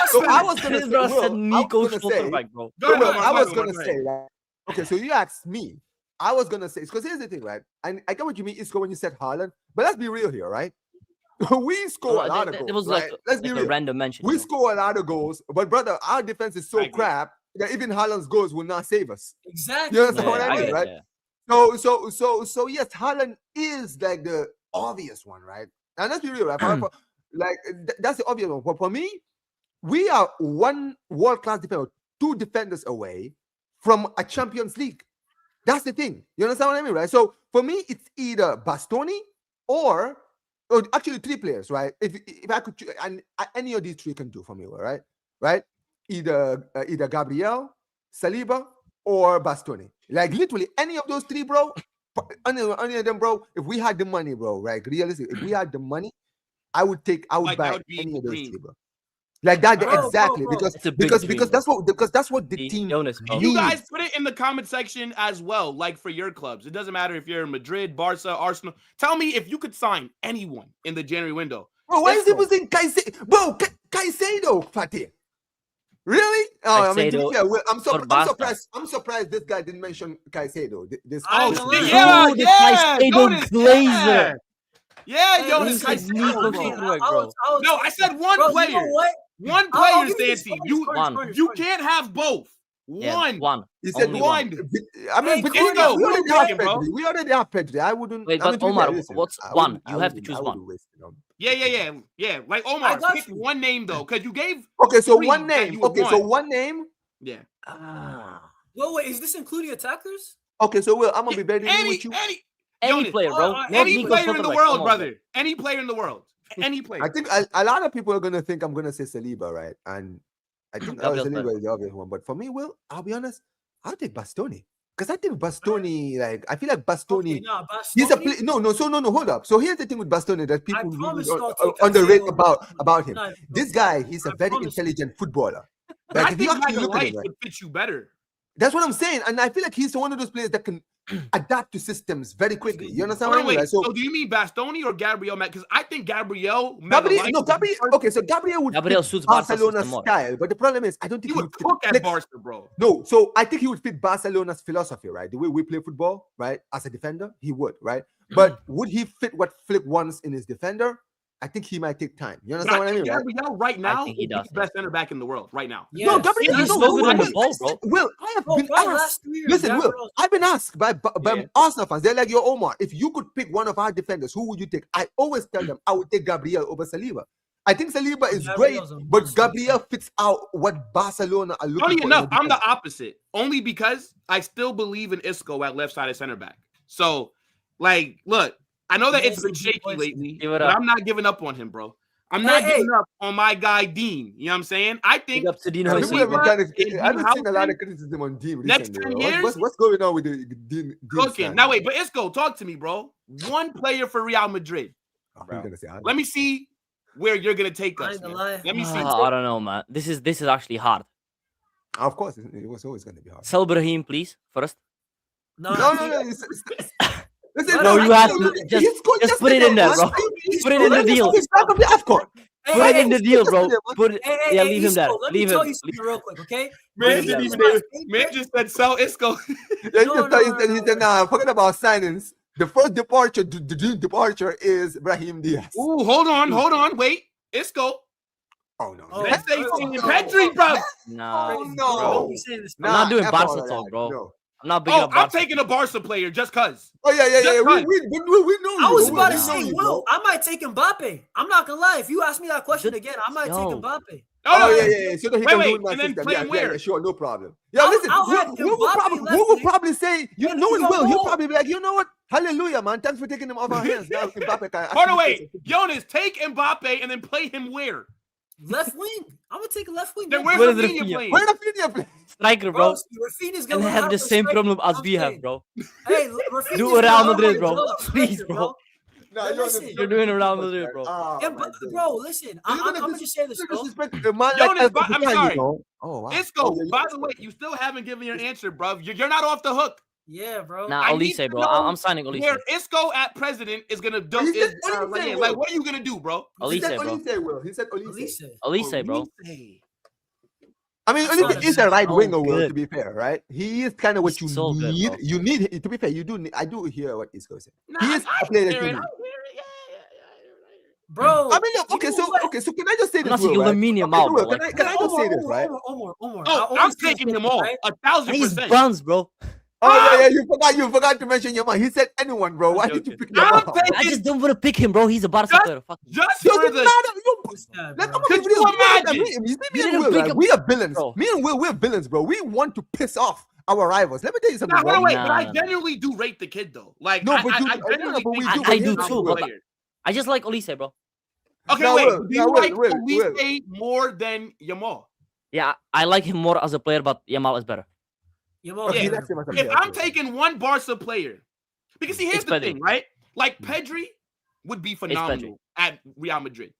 So I was gonna This say, bro Will, said Nico I was gonna say, Schlotterbeck, bro. Go so, ahead, Will, Omar, I was Omar, gonna go say, ahead. like, okay, so you asked me. I was gonna say, because here's the thing, right? And I get what you mean, Isko, when you said Haaland, but let's be real here, right? We score a lot of goals. It was right? Let's be a real. random mention. We you know. score a lot of goals, but brother, our defense is I so agree. crap that even Haaland's goals will not save us. exactly. You understand Yeah, what I I mean, get it, right? yeah. So yes, Haaland is like the obvious one, right? And let's be real, right? That's the obvious one. But for me, we are one world-class defender, two defenders away from a Champions League. That's the thing. You understand what I mean, right? So for me, it's either Bastoni or actually three players, right? If I could, and any of these three can do for me, right? Right? Either Gabriel, Saliba, or Bastoni. Like literally any of those three, bro. Any of them, bro. If we had the money, bro, right? Realistically, if we had the money, I would Like, buy that would be any of those dream. three, bro. Like that, Bro, exactly. bro. It's a big Because dream, that's what the See, team Jonas, bro. And you guys needs. put it in the comment section as well, like for your clubs. It doesn't matter if you're Madrid, Barca, Arsenal. Tell me if you could sign anyone in the January window. Bro, why is he Isko. using Caicedo? Bro, Caicedo, Fatih. Really? Oh, I mean, Caicedo yeah, well, I'm for Barca. surprised. I'm surprised this guy didn't mention Caicedo. This Oh, don't shit, know. yeah, Ooh, the yeah. Caicedo Jonas, Glazer. Yeah, Hey, Jonas. He said Caicedo, Nico bro. Schlotterbeck, bro. No, I said one Bro, player. you know what? One I'll player, give you this. Stancy. You can't have both. Yeah, One. one. He said Only one. I mean, Hey, but Isko, we who already you have picking, bro? Pedri. We already have Pedri. I wouldn't. Wait, I mean, but to be Omar, fair, listen, what's I one? wouldn't- You I have to wouldn't- choose I one. wouldn't waste it on- Yeah. Like I Omar, got pick you. one name though, because you gave. Okay, so three one that name. you would Okay, so want. one name. Yeah. Well, wait, is this including attackers? Okay, so I'm gonna be very real Any with you. Any Jonas, player, bro. Not any Nico player in the Schlotterbeck. world, Come on, brother. Any player in the world. Any player. I think a lot of people are gonna think I'm gonna say Saliba, right? And I think Obvious Saliba player. is the obvious one. But for me, I'll be honest, I'll take Bastoni. Because I think Bastoni, like, I feel like Bastoni, Okay, nah, he's a Bastoni. No, hold up. So here's the thing with Bastoni that I people promise really you I'll take underrate Caicedo. about him. Nah, This guy, he's a I very promise you. intelligent footballer. But I Like, if you think actually look at Magalhaes him, right? would fit you better. That's what I'm saying. And I feel like he's one of those players that can adapt to systems very quickly. You understand what I mean? Like, so do you mean Bastoni or Gabriel? Because I think Gabriel Gabriel would Gabriel fit suits Barca's Barcelona's system more. style. But the problem is, I don't think he would cook at Barca, bro. No, so I think he would fit Barcelona's philosophy, right? The way we play football, right? As a defender, he would, right? But would he fit what Flick wants in his defender? I think he might take time. You understand what I mean? Gabriel right now he does, is the best center back in the world right now. Yes. No, Gabriel, He's so good on the ball, bro. Will, I have been asked. Listen, Will, I've been asked by Arsenal fans. They're like, "Yo, Omar, if you could pick one of our defenders, who would you take?" I always tell them I would take Gabriel over Saliba. I think Saliba is great, but Gabriel fits out what Barcelona are looking for. Funny enough, I'm the opposite. Only because I still believe in Isko at left-sided center back. So, like, look, I know that it's been shaky lately, but I'm not giving up on him, bro. I'm not giving up on my guy Dean. You know what I'm saying? I think up to Dean. I haven't seen a lot of criticism on Dean next 10 years. What's going on with the Dean? Cooking. Now wait, but Isko, talk to me, bro. One player for Real Madrid. Let me see where you're gonna take us. Let me see. I don't know, man. This is actually hard. Of course, it was always gonna be hard. Sell Brahim, please, first. No. Listen, no, you have to just put it in there, bro. Put it in the deal. Put it in the deal, bro. Leave him there. Leave him. Real quick, okay? Man just said sell Isko. He said, nah, forget about signings. The first departure, the departure is Brahim Diaz. Ooh, hold on, wait. Isco. Oh no. Let's say Pedri, bro. No. I'm not doing Barca talk, bro. No. I'm not big up Barca. I'm taking a Barca player just cuz. Oh yeah. We know. I was about to say, Will, I might take Mbappe. I'm not gonna lie. If you ask me that question again, I might take Mbappe. Oh yeah. So that he can do it in my and system. Then play where? Yeah, sure, no problem. Yeah, listen, Will will probably say, knowing Will, he'll probably be like, you know what? Hallelujah, man. Thanks for taking him off our hands. Now Mbappe can. Hold on, wait. Yonis, take Mbappe and then play him where? Left wing. I'm gonna take a left wing. Then where's Rafinha playing? Where's Rafinha playing? Striker, bro. Rafinha's gonna have the same problem as we have, bro. Hey, do Real Madrid, bro. Please, bro. No, you're doing Real Madrid, bro. Bro, listen. I'm gonna just say this, bro. Jonas, I'm sorry. Isco, by the way, you still haven't given your answer, bro. You're not off the hook. Yeah, bro. Nah, Olise, bro. I'm signing Olise. Where Isco at president is gonna do like, what are you gonna do, bro? Olise, bro. He said Olise. Olise, bro. I mean, Olise is a right winger, Will, to be fair, right? He is kind of what you need. You need, to be fair, you do. I do hear what Isco said. He is a player that you need. Bro, I mean, look, okay, so can I just say this? Will, right? Can I just say this, right? Omar. Oh, I'm taking them all, 1,000%. He's bronze, bro. Oh yeah, you forgot to mention Yamal. He said anyone, bro. Why did you pick Yamal? I just don't want to pick him, bro. He's a Barca player. Just for the. We are villains. Me and Will, we're villains, bro. We want to piss off our rivals. Let me tell you something. But I genuinely do rate the kid, though. Like, no, but I do too. But I just like Olise, bro. Okay, wait. Do you like Olise more than Yamal? Yeah, I like him more as a player, but Yamal is better. If I'm taking one Barca player, because see, here's the thing, right? Like Pedri would be phenomenal at Real Madrid,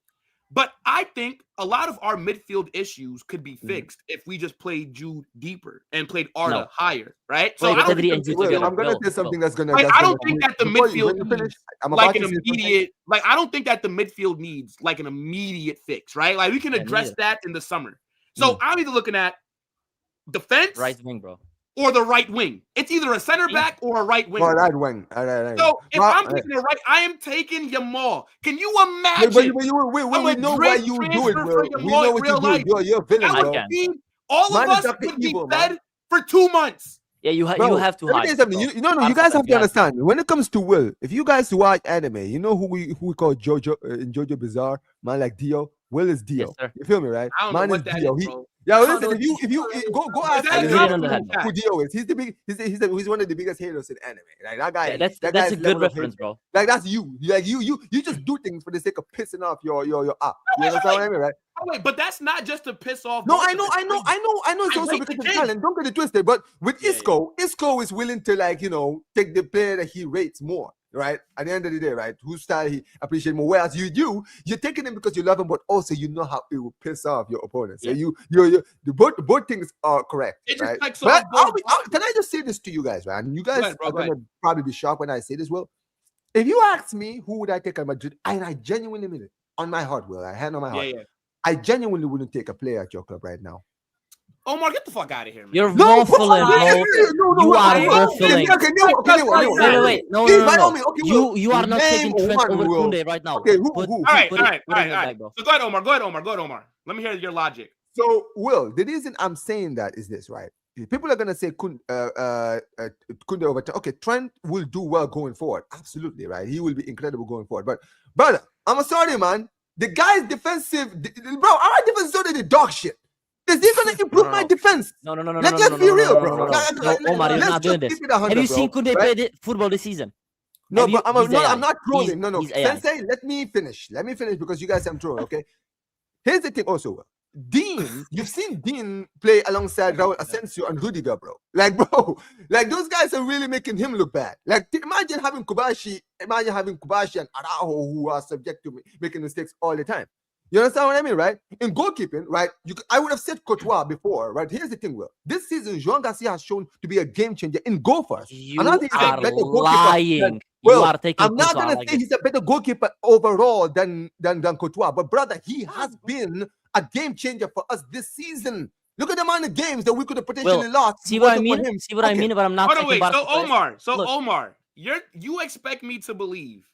but I think a lot of our midfield issues could be fixed if we just played Jude deeper and played Arda higher, right? So I'm gonna say something that's gonna. I don't think that the midfield needs like an immediate. Like I don't think that the midfield needs like an immediate fix, right? Like we can address that in the summer. So I'm either looking at defense, right wing, bro, or the right wing. It's either a center back or a right wing. Or right wing. So if I'm taking a right, I am taking Yamal. Can you imagine? We know why you do it, bro. We know what you do. You're a villain, bro. All of us would be fed for 2 months. Yeah, you have to hide. You guys have to understand. When it comes to Will, if you guys watch anime, you know who we call Jojo in Jojo Bizarre, man like Dio. Will is Dio. Yes, you feel me, right? I don't know what that Dio. is, bro. Listen, if you go ask who Dio is. He's one of the biggest haters in anime. Like that guy. Yeah, that's a good reference, bro. Like that's you. Like you just do things for the sake of pissing off your app. You understand what I mean, right? Oh, wait, but that's not just to piss off. No, I know. It's also because of talent. Don't get it twisted. But with Isco is willing to take the player that he rates more. right? At the end of the day, right? Whose style he appreciates more. Whereas you're taking him because you love him, but also you know how it will piss off your opponent. So you both things are correct, right? But can I just say this to you guys, right? And you guys are gonna probably be shocked when I say this. Well, if you ask me who would I take at Madrid, and I genuinely mean it on my heart, Will, I hand on my heart. I genuinely wouldn't take a player at your club right now. Omar, get the fuck out of here, man. You're waffling, bro. You are waffling. Wait. No. You are not taking Trent over Koundé right now. Okay, all right. So go ahead, Omar. Let me hear your logic. So, Will, the reason I'm saying that is this, right? People are gonna say Koundé over. Okay, Trent will do well going forward. Absolutely, right? He will be incredible going forward. But brother, I'm sorry, man. The guy's defensive, bro. Our defense is already dog shit. Is he gonna improve my defense? No. Let's be real, bro. Omar, you're not doing this. Have you seen Koundé play football this season? No, but I'm not trolling. No. Sensei, let me finish because you guys are trolling. Okay. Here's the thing, also. Dean, you've seen Dean play alongside Raul Asensio and Rudiger, bro. Like, bro, like those guys are really making him look bad. Like, imagine having Kubashi and Araujo, who are subject to making mistakes all the time. You understand what I mean, right? In goalkeeping, right? I would have said Courtois before, right? Here's the thing, Will. This season, João Garcia has shown to be a game changer in goal for us. You are lying. Well, you are taking I'm not going to say he's a better goalkeeper overall than Courtois, but brother, he has been a game changer for us this season. Look at the amount of games that we could have potentially lost. See what I mean? I mean? But I'm not. Omar, you expect me to believe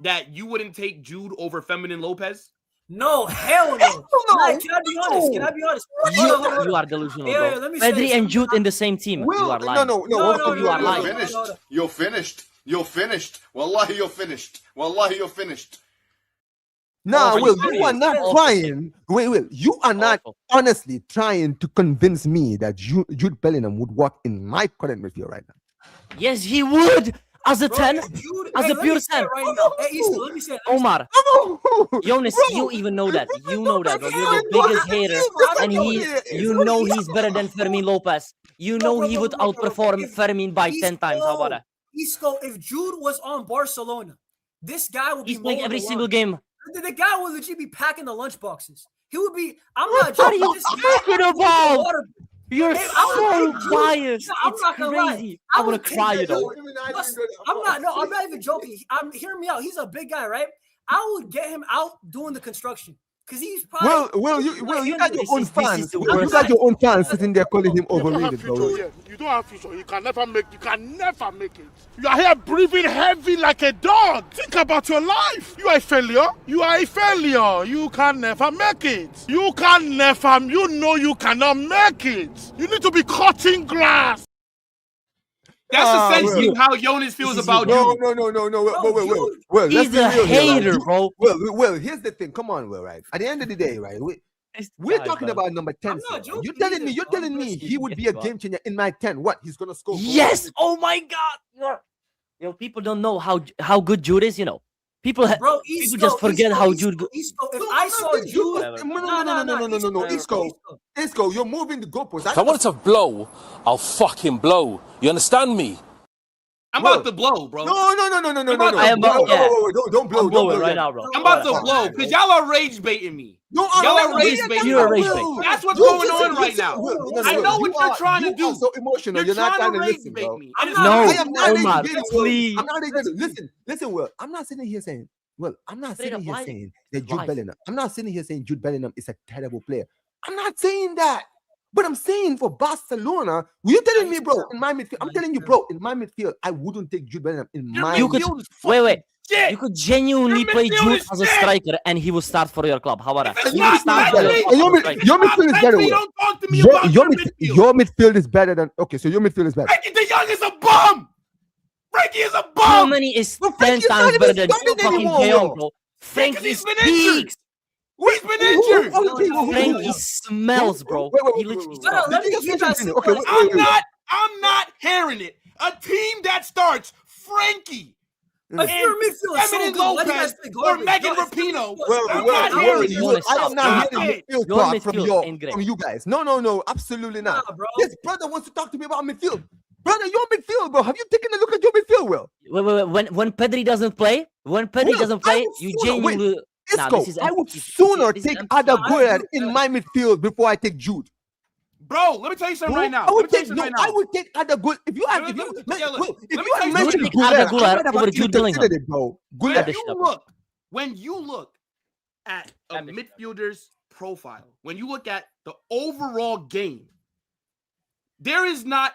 that you wouldn't take Jude over Feminine Lopez? No, hell no. Can I be honest? You are delusional, bro. Pedri and Jude in the same team. You are lying. No, you are lying. You're finished. Wallahi, you're finished. Nah, Will, you are not trying. Will, you are not honestly trying to convince me that Jude Bellingham would work in my current midfield right now. Yes, he would. As a 10, as a pure 10. Right now. Hey, Isko, let me say it. Omar, Yonis, you even know that. You know that, bro. You're the biggest hater, and you know he's better than Fermin Lopez. You know he would outperform Fermin by 10 times. How about that? Isco, if Jude was on Barcelona, this guy would be playing every single game. The guy would legit be packing the lunch boxes. He would be. I'm not joking. What are you talking about? You're so biased. I'm not gonna lie. I want to cry, though. I'm not even joking. Hear me out. He's a big guy, right? I would get him out doing the construction. Because he's probably you got your own fans. You got your own fans sitting there calling him overrated, bro. You don't have future. You can never make it. You are here breathing heavy like a dog. Think about your life. You are a failure. You can never make it. You know you cannot make it. You need to be cutting grass. That's essentially how Yonis feels about you. No. Well, he's a hater, bro. Well, here's the thing. Come on, Will, right? At the end of the day, right? We're talking about number 10. You're telling me he would be a game changer in my 10. What? He's gonna score? Yes. Oh my God. People don't know how good Jude is. People just forget how Jude. Isco, if I saw Jude, no. Isco, you're moving the goalpost. If I wanted to blow, I'll fucking blow. You understand me? I'm about to blow, bro. No. I am about Don't blow. I'm blowing right now, bro. I'm about to blow because y'all are rage baiting me. No, y'all are rage baiting. You're a rage bait. That's what's going on right now. I know what you're trying to do. You're so emotional. You're not trying to listen, bro. Omar, please. I'm not even listen, Will. I'm not sitting here saying. Well, I'm not sitting here saying that Jude Bellingham. I'm not sitting here saying Jude Bellingham is a terrible player. I'm not saying that. But I'm saying for Barcelona, you're telling me, bro, in my midfield, I'm telling you, bro, in my midfield, I wouldn't take Jude Bellingham in my midfield. Wait. You could genuinely play Jude as a striker and he will start for your club. How about that? Your midfield is better. Don't talk to me about your midfield is better than. Okay, so your midfield is better. Frankie de Jong is a bum. Frankie is a bum. Germany is 10 times better than fucking De Jong, bro. Frankie speaks. He's been injured. Frankie smells, bro. He literally smells. I'm not hearing it. A team that starts Frankie and Feminine Lopez or Megan Rapinoe. I'm not hearing you. I am not hearing midfield talk from you guys. No, absolutely not. This brother wants to talk to me about midfield. Brother, your midfield, bro. Have you taken a look at your midfield, Will? Wait. When Pedri doesn't play, you genuinely. Isko, I would sooner take Ada Guerra in my midfield before I take Jude. Bro, let me tell you something right now. I would take Ada Guerra. If you had mentioned Guerra over Jude Bellingham, bro. When you look at a midfielder's profile, when you look at the overall game, there is not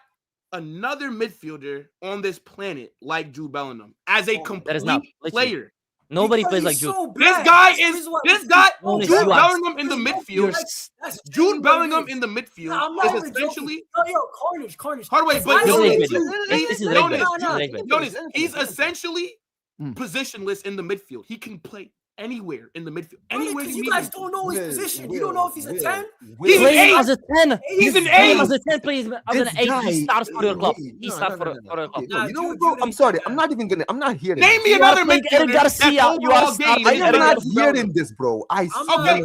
another midfielder on this planet like Jude Bellingham as a complete player. Nobody plays like Jude. This guy Jude Bellingham in the midfield. Jude Bellingham in the midfield is essentially Carnage. Hardaway, but Yonis, he's essentially positionless in the midfield. He can play anywhere in the midfield. Anywhere you guys don't know his position. You don't know if he's a 10. He's an 8. As a 10. He's an 8. As a 10 plays as an 8. He starts for your club. He starts for your club. You know what, bro? I'm sorry. I'm not here. Name me another midfielder. I am not hearing this, bro. Okay,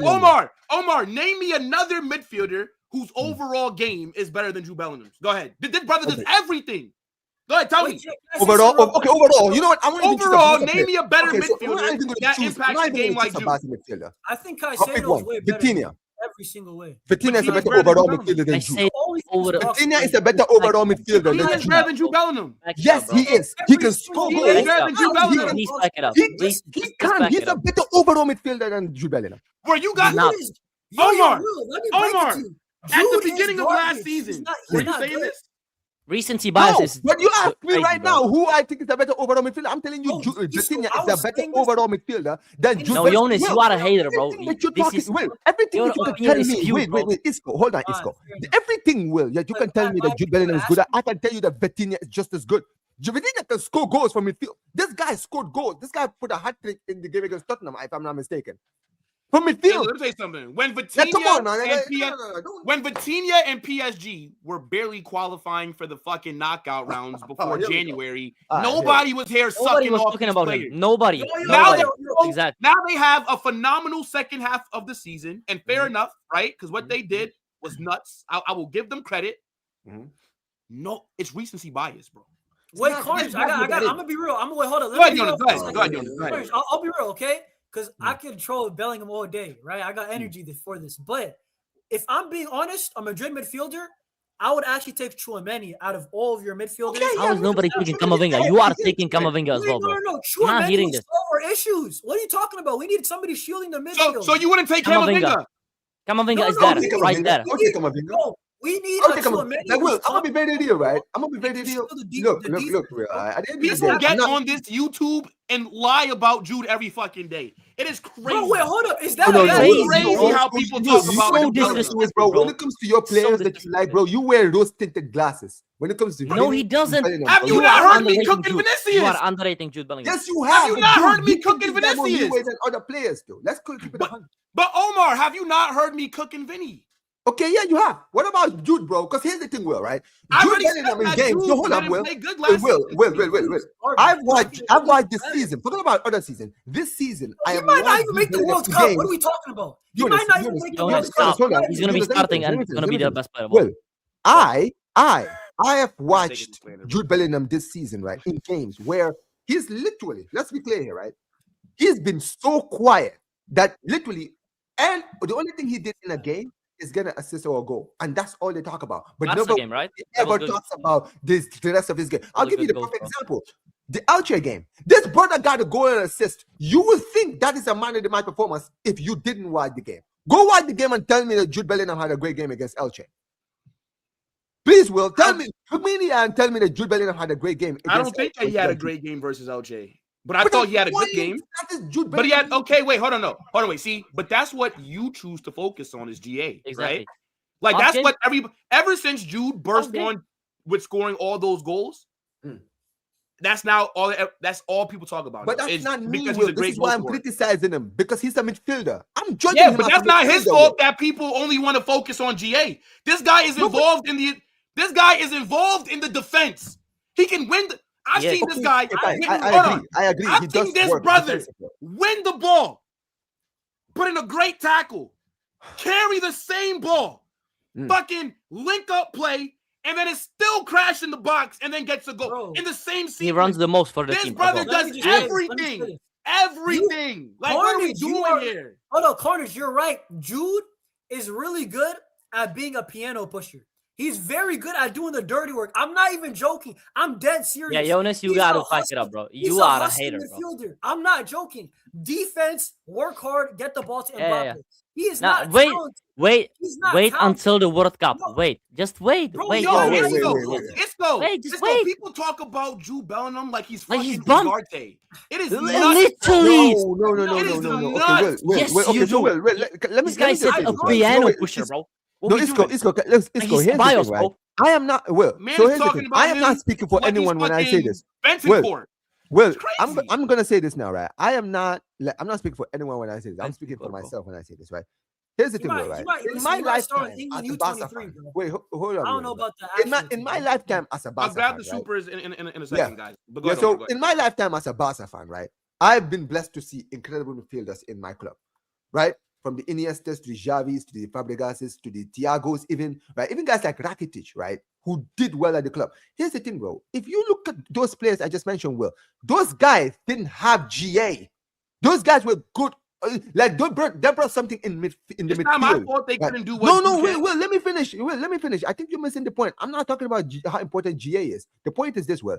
Omar, name me another midfielder whose overall game is better than Jude Bellingham's. Go ahead. This brother does everything. Go ahead, tell me. Overall. You know what? Overall, name me a better midfielder that impacts the game like Jude. I think Caicedo is way better every single way. Vitinha is a better overall midfielder than Jude. Vitinha is a better overall midfielder than Jude. He's better than Jude Bellingham. Yes, he is. He can score goals. He's better than Jude Bellingham. He can. He's a better overall midfielder than Jude Bellingham. Where you got Omar. At the beginning of last season, were you saying this? Recency bias. But you ask me right now who I think is a better overall midfielder. I'm telling you, Vitinha is a better overall midfielder than Jude. No, Yonis, you are a hater, bro. Everything you can tell me. Wait, Isko, hold on, Isko. Everything that you can tell me that Jude Bellingham is good at, I can tell you that Vitinha is just as good. Vitinha can score goals from midfield. This guy scored goals. This guy put a hat trick in the game against Tottenham, if I'm not mistaken. From midfield. Let me tell you something. When Vitinha and PSG were barely qualifying for the fucking knockout rounds before January, nobody was here sucking off talking about players. him. Nobody. Now they have a phenomenal second half of the season, and fair enough, right? Because what they did was nuts. I will give them credit. No, it's recency bias, bro. Wait, Carnage, I'm gonna be real. Hold on. Go ahead, Jonas. I'll be real, okay? Because I control Bellingham all day, right? I got energy for this. But if I'm being honest, a Madrid midfielder, I would actually take Tchouaméni out of all of your midfielders. How is nobody taking Camavinga? You are taking Camavinga as well, bro. No. Tchouaméni will solve our issues. What are you talking about? We need somebody shielding the midfield. So you wouldn't take Camavinga? Camavinga is there, right there. We need Tchouaméni. I'm gonna be very real, right? I'm gonna be very real. Look, real. People get on this YouTube and lie about Jude every fucking day. It is crazy. Bro, wait, hold up. Is that crazy how people talk about this, bro? When it comes to your players that you like, bro, you wear rose-tinted glasses. When it comes to no, he doesn't. Have you not heard me cooking Vinicius? You are underrating Jude Bellingham. Yes, you have. Have you not heard me cooking Vinicius? Than other players, though. Let's keep it 100. But Omar, have you not heard me cooking Vinny? Okay, yeah, you have. What about Jude, bro? Because here's the thing, Will, right? Jude Bellingham in games. No, hold on, Will. Will. I've watched this season. Forget about other season. This season, I am. He might not even make the World Cup. What are we talking about? He might not even make the World Cup. He's going to be starting and he's going to be the best player. Well, I have watched Jude Bellingham this season, right, in games where he's literally, let's be clear here, right? He's been so quiet that literally, and the only thing he did in a game is gonna assist or a goal, and that's all they talk about. But nobody game, right? ever talks about the rest of his game. I'll give you the perfect example: the Elche game. This brother got a goal and assist. You will think that is a man of the match performance if you didn't watch the game. Go watch the game and tell me that Jude Bellingham had a great game against Elche. Please, Will, tell me, and tell me that Jude Bellingham had a great game. I don't think that he had a great game versus Elche. But I thought he had a good game. But he had hold on, wait. See, but that's what you choose to focus on is GA, right? Like that's what ever since Jude burst on with scoring all those goals, that's all people talk about. But that's not me, Will. This is why I'm criticizing him, because he's a midfielder. I'm judging him. But that's not his fault that people only want to focus on GA. This guy is involved in the defense. He can win I've seen this guy. I agree. I've seen this brother win the ball, put in a great tackle, carry the same ball, fucking link up play, and then it's still crashed in the box and then gets a goal Bro. in the same sequence. He runs the most for the This team. brother as well. does Let me just- everything. Everything. Like, what are we Carnage, you doing are- here? Hold on, Carnage, you're right. Jude is really good at being a piano pusher. He's very good at doing the dirty work. I'm not even joking. I'm dead serious. Yeah, Jonas, you He's gotta a back it hustler. up, bro. He's You are a hustling hater, bro. midfielder. I'm not joking. Defense, work hard, get the ball to Mbappe. Yeah. He is Now, not wait, talented. wait, He's not wait talented. until the World Cup. No. Wait, just wait. Bro, wait, yo, yo, wait, wait. Isco, Wait, just Isco, wait. people talk about Jude Bellingham like he's Like fucking he's bum. Ugarte. It is Literally. nuts. No. It is Okay, nuts. Will, Yes, okay, you so do. Will, let me. This guy let me said just say a this, right? piano wait, pusher, it's- bro. No, What we Isco, doing? Isco, Like, here's he's the biased, thing, right? bro. I am not Will. Man So is here's the talking thing. about I am not him speaking for like he's anyone when I say fucking this. Bentoncourt. Will, It's I'm crazy. gonna say this now, right? I'm not speaking for anyone when I say this. I'm speaking for Bentoncourt, bro. myself when I say this, right? Here's the thing, Will, right? In my start lifetime, England as a Barca U23, fan, bro. wait, hold on. I don't Will, know about the in my actual in my team. lifetime as a I'll Barca grab fan, the right? supers in a second, guys. But go Yeah, ahead, so Omar, go ahead. in my lifetime as a Barca fan, right, I've been blessed to see incredible midfielders in my club, right? From the Iniestas to the Xavis to the Fabregases to the Thiagos, even guys like Rakitic, right, who did well at the club. Here's the thing, bro. If you look at those players I just mentioned, Will, those guys didn't have GA. Those guys were good. Like they brought something in the It's midfield. not my fault they right? couldn't do what No, you wait, can. Will, let me finish. Will, let me finish. I think you're missing the point. I'm not talking about how important GA is. The point is this, Will.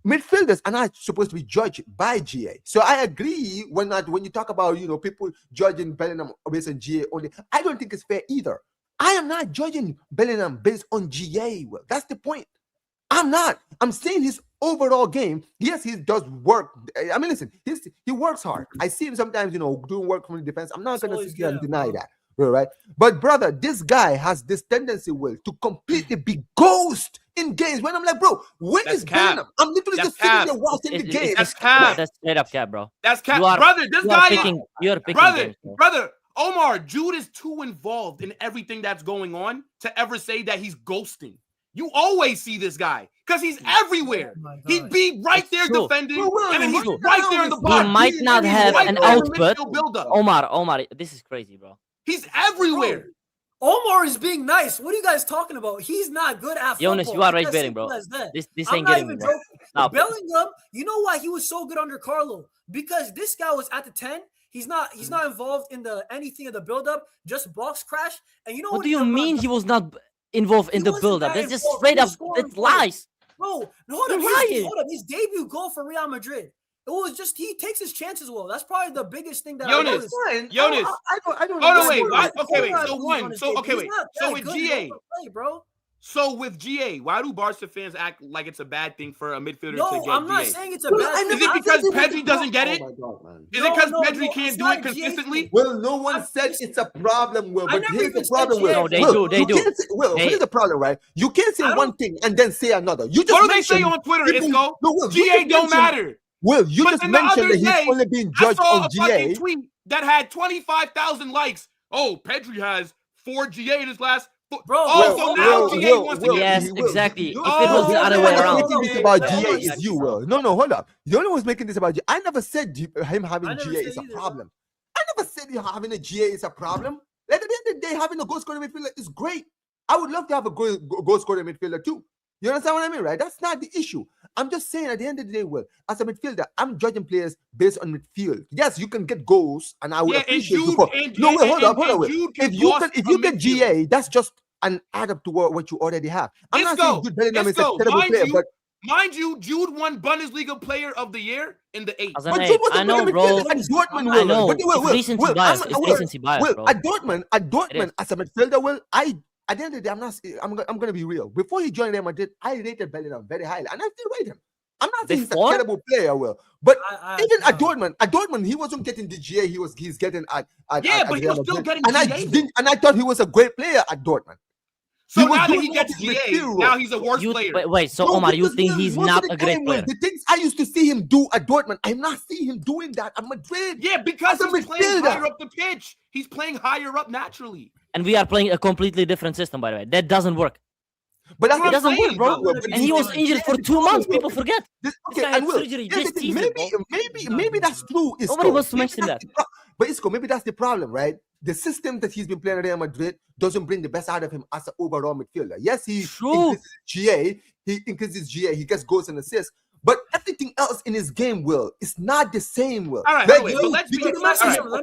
Midfielders are not supposed to be judged by GA. So I agree when you talk about people judging Bellingham based on GA only. I don't think it's fair either. I am not judging Bellingham based on GA. Well, that's the point. I'm not. I'm saying his overall game. Yes, he does work. I mean, listen, he works hard. I see him sometimes, doing work from the defense. I'm not going to sit here and deny that. Right? But brother, this guy has this tendency, Will, to completely be ghost in games. When I'm like, bro, when is Bellingham? I'm literally just sitting there watching the game. That's cap. That's straight up cap, bro. That's cap, You are- brother. This You are guy, picking. You are picking. games, bro. brother. Omar, Jude is too involved in everything that's going on to ever say that he's ghosting. You always see this guy because he's everywhere. He'd be right there true. defending, Well, and then he's true. right there in the He box. might not He's have right an there in the output. midfield buildup. Omar, this is crazy, bro. He's everywhere. Omar is being nice. What are you guys talking about? He's not good at football. Jonas, you are It's rage as baiting, simple bro. as that. This I'm ain't not getting me, even bro. joking. Nah, Bellingham, you know why he was so good under Carlo? Because this guy was at the 10. He's not involved in anything of the build-up, just box crash. And you know What do you mean he was not involved in He the wasn't build-up? that That's just involved. straight He up. was scoring That's goals. lies. Bro, You're lying. his debut goal for Real Madrid. It was just he takes his chances well. That's probably the biggest thing that Jonas, I noticed. Jonas. I don't. Oh no, know. wait. Why- Okay, wait. why- So why- one. he's So okay, not wait. that So with good. GA. He don't play, bro. So with GA, why do Barca fans act like it's a bad thing for a midfielder to No, get I'm not GA? saying it's a bad Is thing. it I because think Pedri doesn't get it? Oh my God, man. Is it because No, Pedri no, can't it's do not it a GA consistently? thing. Well, no one said it's a problem, Will. I But never here's the even said problem, Will. GA. No, they Will, do, they you do. can't say- Will, Hey. here's the problem, right? You can't say I one don't- thing and then say another. You just What do they say mentioned on Twitter, people- Isco? No, Will, you GA just don't mentioned- matter. Will, you But just then the mentioned other that he's day, only being I judged saw on a GA. fucking tweet that had 25,000 likes. Oh, Pedri has 4 GA in his last. Bro, Oh, Will, so now Will, GA wants to get. Yes, Will, exactly. you- If it was the Oh, other the way only one around. making this about Wait, GA hold on, is you, second. Will. No, hold up. The only one who's making this about GA. I never said him having I never GA said is a either, problem. I never said having a GA is a problem. At the end of the day, having a goal scoring midfielder is great. I would love to have a goal scoring midfielder too. You understand what I mean, right? That's not the issue. I'm just saying at the end of the day, Will, as a midfielder, I'm judging players based on midfield. Yes, you can get goals, and I would Yeah, and appreciate you Jude, for. and, No, wait, hold up, and Will. Jude If can you boss can, if a you get midfield. GA, that's just an add up to what you already have. I'm not saying Jude Bellingham is a Isco, terrible player, but mind you, Jude won Bundesliga Player of the Year in the 8th. As an But eight. Jude was I a know, better bro. midfielder at Dortmund, I Will. know. But It's recency bias. It's recency bias, Will, bro. at Dortmund, It is. as a midfielder, Will, at the end of the day, I'm gonna be real. Before he joined Real Madrid, I rated Bellingham very highly, and I still rate him. I'm not saying he's a Before? terrible player, Will, but even no. at Dortmund, he wasn't getting the GA he's getting at Yeah, at but he Real was still Madrid. getting and I thought he was a great player at Dortmund. So He was now that doing he more gets of his GA, midfield now role. he's a worse player. Wait, so No, Omar, you because think Will, he's most not of the a great time, Will, player? the things I used to see him do at Dortmund, I'm not seeing him doing that at Madrid. Yeah, because As a he's playing midfielder. higher up the pitch. He's playing higher up naturally. And we are playing a completely different system, by the way. That doesn't work. But that's What It I'm doesn't work, saying, bro. bro. And he was injured for 2 months. People forget. Okay, guy had and Will, surgery here's this the thing, season, maybe that's true. Isco. Nobody wants to Maybe mention that's the But Isco, maybe that's the problem, right? the system that he's been playing at Real Madrid doesn't bring the best out of him as an overall midfielder. Yes, he increases GA, he gets goals and assists, but everything else in his game, Will, it's not the same, Will. All right, Let me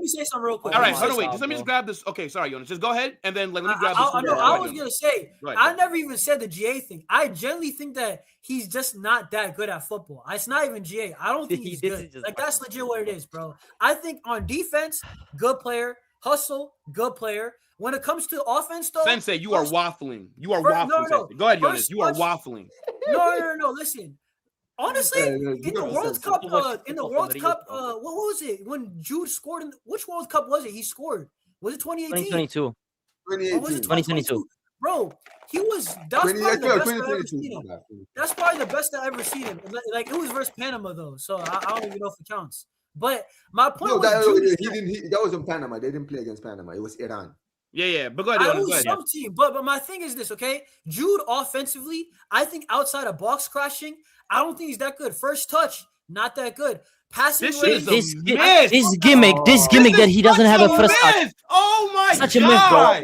say something real quick. All right, hold on, wait. Just let me just grab this. Okay, sorry, Yonis. Just go ahead, and then let me grab this. I was going to say, I never even said the GA thing. I generally think that he's just not that good at football. It's not even GA. I don't think he's good. Like, that's legit what it is, bro. I think on defense, good player. Hustle, good player. When it comes to offense, though, Sensei, you are waffling. You are waffling. No. Go ahead, Yonis. You are waffling. No. Listen, honestly, in the World Cup, what was it when Jude scored? Which World Cup was it? He scored. Was it 2018? 2022. Bro, he was. That's probably the best I've ever seen him. That's probably the best I've ever seen him. Like, it was versus Panama though, so I don't even know if it counts. But my point that was in Panama. They didn't play against Panama. It was Iran. Yeah. But go ahead. It was some team. But my thing is this, okay? Jude offensively, I think outside of box crashing, I don't think he's that good. First touch, not that good. Passing this gimmick that he doesn't have a first touch. Oh my god! Such a myth, bro.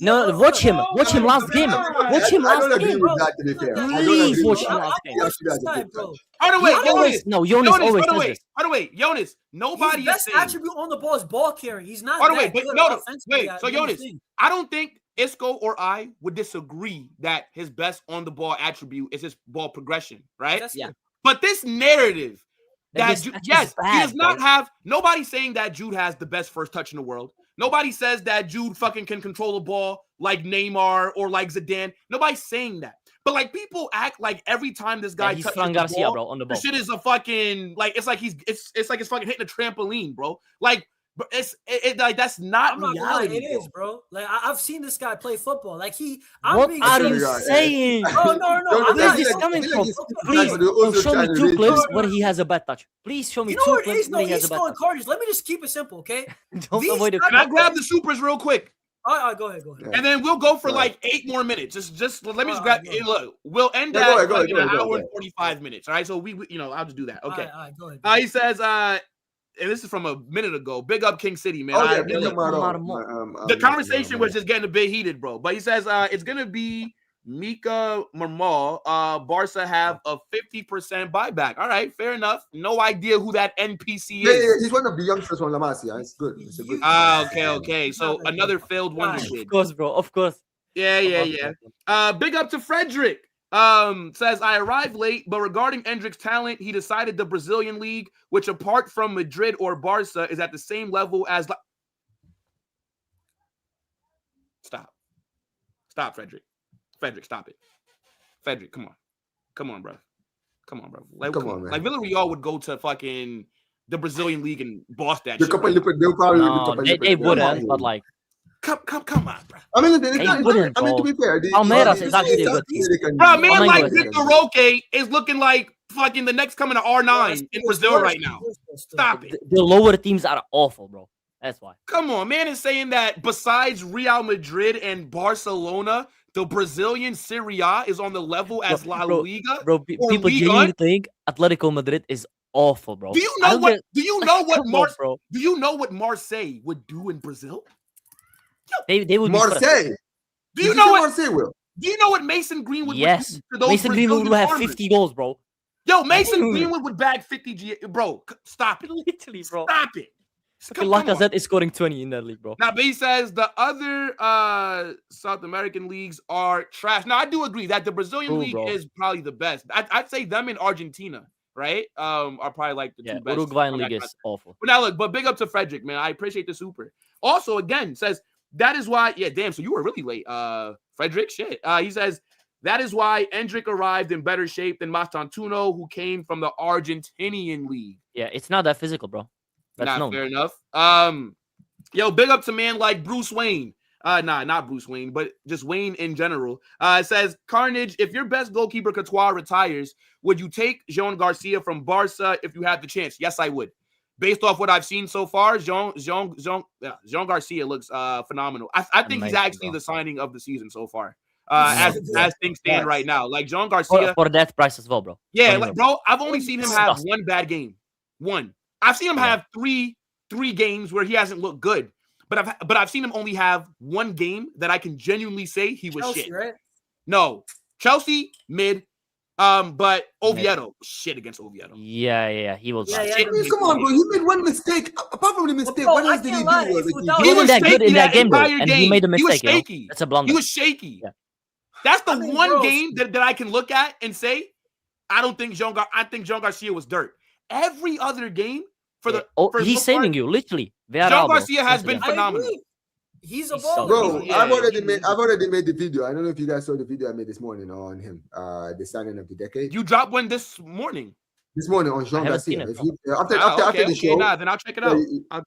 No, watch him last game. Watch him last game. Please watch him last game. Yonis always does this. By the way, Yonis, nobody his best attribute on the ball is ball carrying. He's not. So Yonis, I don't think Isko or I would disagree that his best on the ball attribute is his ball progression, right? Yeah. But this narrative that he does not have. Nobody's saying that Jude has the best first touch in the world. Nobody says that Jude fucking can control the ball like Neymar or like Zidane. Nobody's saying that. But like people act like every time this guy touches the ball, bro, on the ball, the shit is a fucking like it's like it's fucking hitting a trampoline, bro. Like it's like that's not reality. It is, bro. Like I've seen this guy play football. Like what are you saying? No. Where is this coming from? Please show me 2 clips where he has a bad touch. Please show me 2 clips where he has a bad touch. Let me just keep it simple, okay? Don't avoid it. Can I grab the supers real quick? All right, go ahead. And then we'll go for like 8 more minutes. Just let me just grab. Look, we'll end that in an hour and 45 minutes. All right, so we I'll just do that. Okay. All right, go ahead. He says, and this is from a minute ago. Big up King City, man. The conversation was just getting a bit heated, bro. But he says it's gonna be Mika Marmal. Barca have a 50% buyback. All right, fair enough. No idea who that NPC is. Yeah, he's one of the youngsters from La Masia. It's good. It's a good. Okay. So another failed wonder kid. Of course, bro. Of course. Yeah. Big up to Frederick. Says I arrived late, but regarding Endrick's talent, he decided the Brazilian league, which apart from Madrid or Barca, is at the same level as. Stop, Frederick. Stop it. Frederick, come on, bro. Like, come on, man. Like Villarreal would go to fucking the Brazilian league and boss that shit. They wouldn't, but like. Come on, bro. I mean, to be fair, Palmeiras is actually a good team. Bro, man, like Victor Roque is looking like fucking the next coming to R9 in Brazil right now. Stop it. The lower teams are awful, bro. That's why. Come on, man is saying that besides Real Madrid and Barcelona, the Brazilian Serie A is on the level as La Liga. Bro, people genuinely think Atletico Madrid is awful, bro. Do you know what Marseille would do in Brazil? They would Marseille. Do you know what Marseille will? Do you know what Mason Greenwood would do to those Mason Greenwood would have 50 goals, bro. Yo, Mason Greenwood would bag 50 bro. Stop it. Literally, bro. Stop it. Lacazette is scoring 20 in that league, bro. Now, but he says the other South American leagues are trash. Now, I do agree that the Brazilian league is probably the best. I'd say them in Argentina, right? Are probably like the two best. Uruguayan league is awful. But now, look, but big up to Frederick, man. I appreciate the super. Also, again, says that is why. Yeah, damn. So you were really late, Frederick. Shit. He says that is why Endrick arrived in better shape than Mastantuono, who came from the Argentinian league. Yeah, it's not that physical, bro. That's fair enough. Yo, big up to man like Bruce Wayne. Not Bruce Wayne, but just Wayne in general. It says, Carnage, if your best goalkeeper Courtois retires, would you take Jean Garcia from Barca if you had the chance? Yes, I would. Based off what I've seen so far, Jean Garcia looks phenomenal. I think he's actually the signing of the season so far. As things stand right now. Like Jean Garcia. For that price as well, bro. Yeah, like, bro, I've only seen him have one bad game. One. I've seen him have three games where he hasn't looked good. but I've seen him only have one game that I can genuinely say he was Chelsea, shit. right? No, Chelsea mid. But Oviedo shit against Oviedo. Yeah, he was. Yeah, shit. Come on, bro. He made one mistake. Apart from the mistake, Bro, what I else did he can't lie. do? He wasn't that good in that game, though, entire and he made a He was mistake. You know? shaky. That's a blunder. He was shaky. Yeah. That's the I mean, one bro, game that I can look at and say, I think Jean Garcia was dirt. Every other game he's saving you literally. Jean Garcia has been I phenomenal. agree. He's a He's so baller. Bro, Yeah, I've already made the video. I don't know if you guys saw the video I made this morning on him. The signing of the decade. You dropped one this morning. This morning on Jean haven't seen Garcia. it, If you, after the show. Nah, then I'll check it out.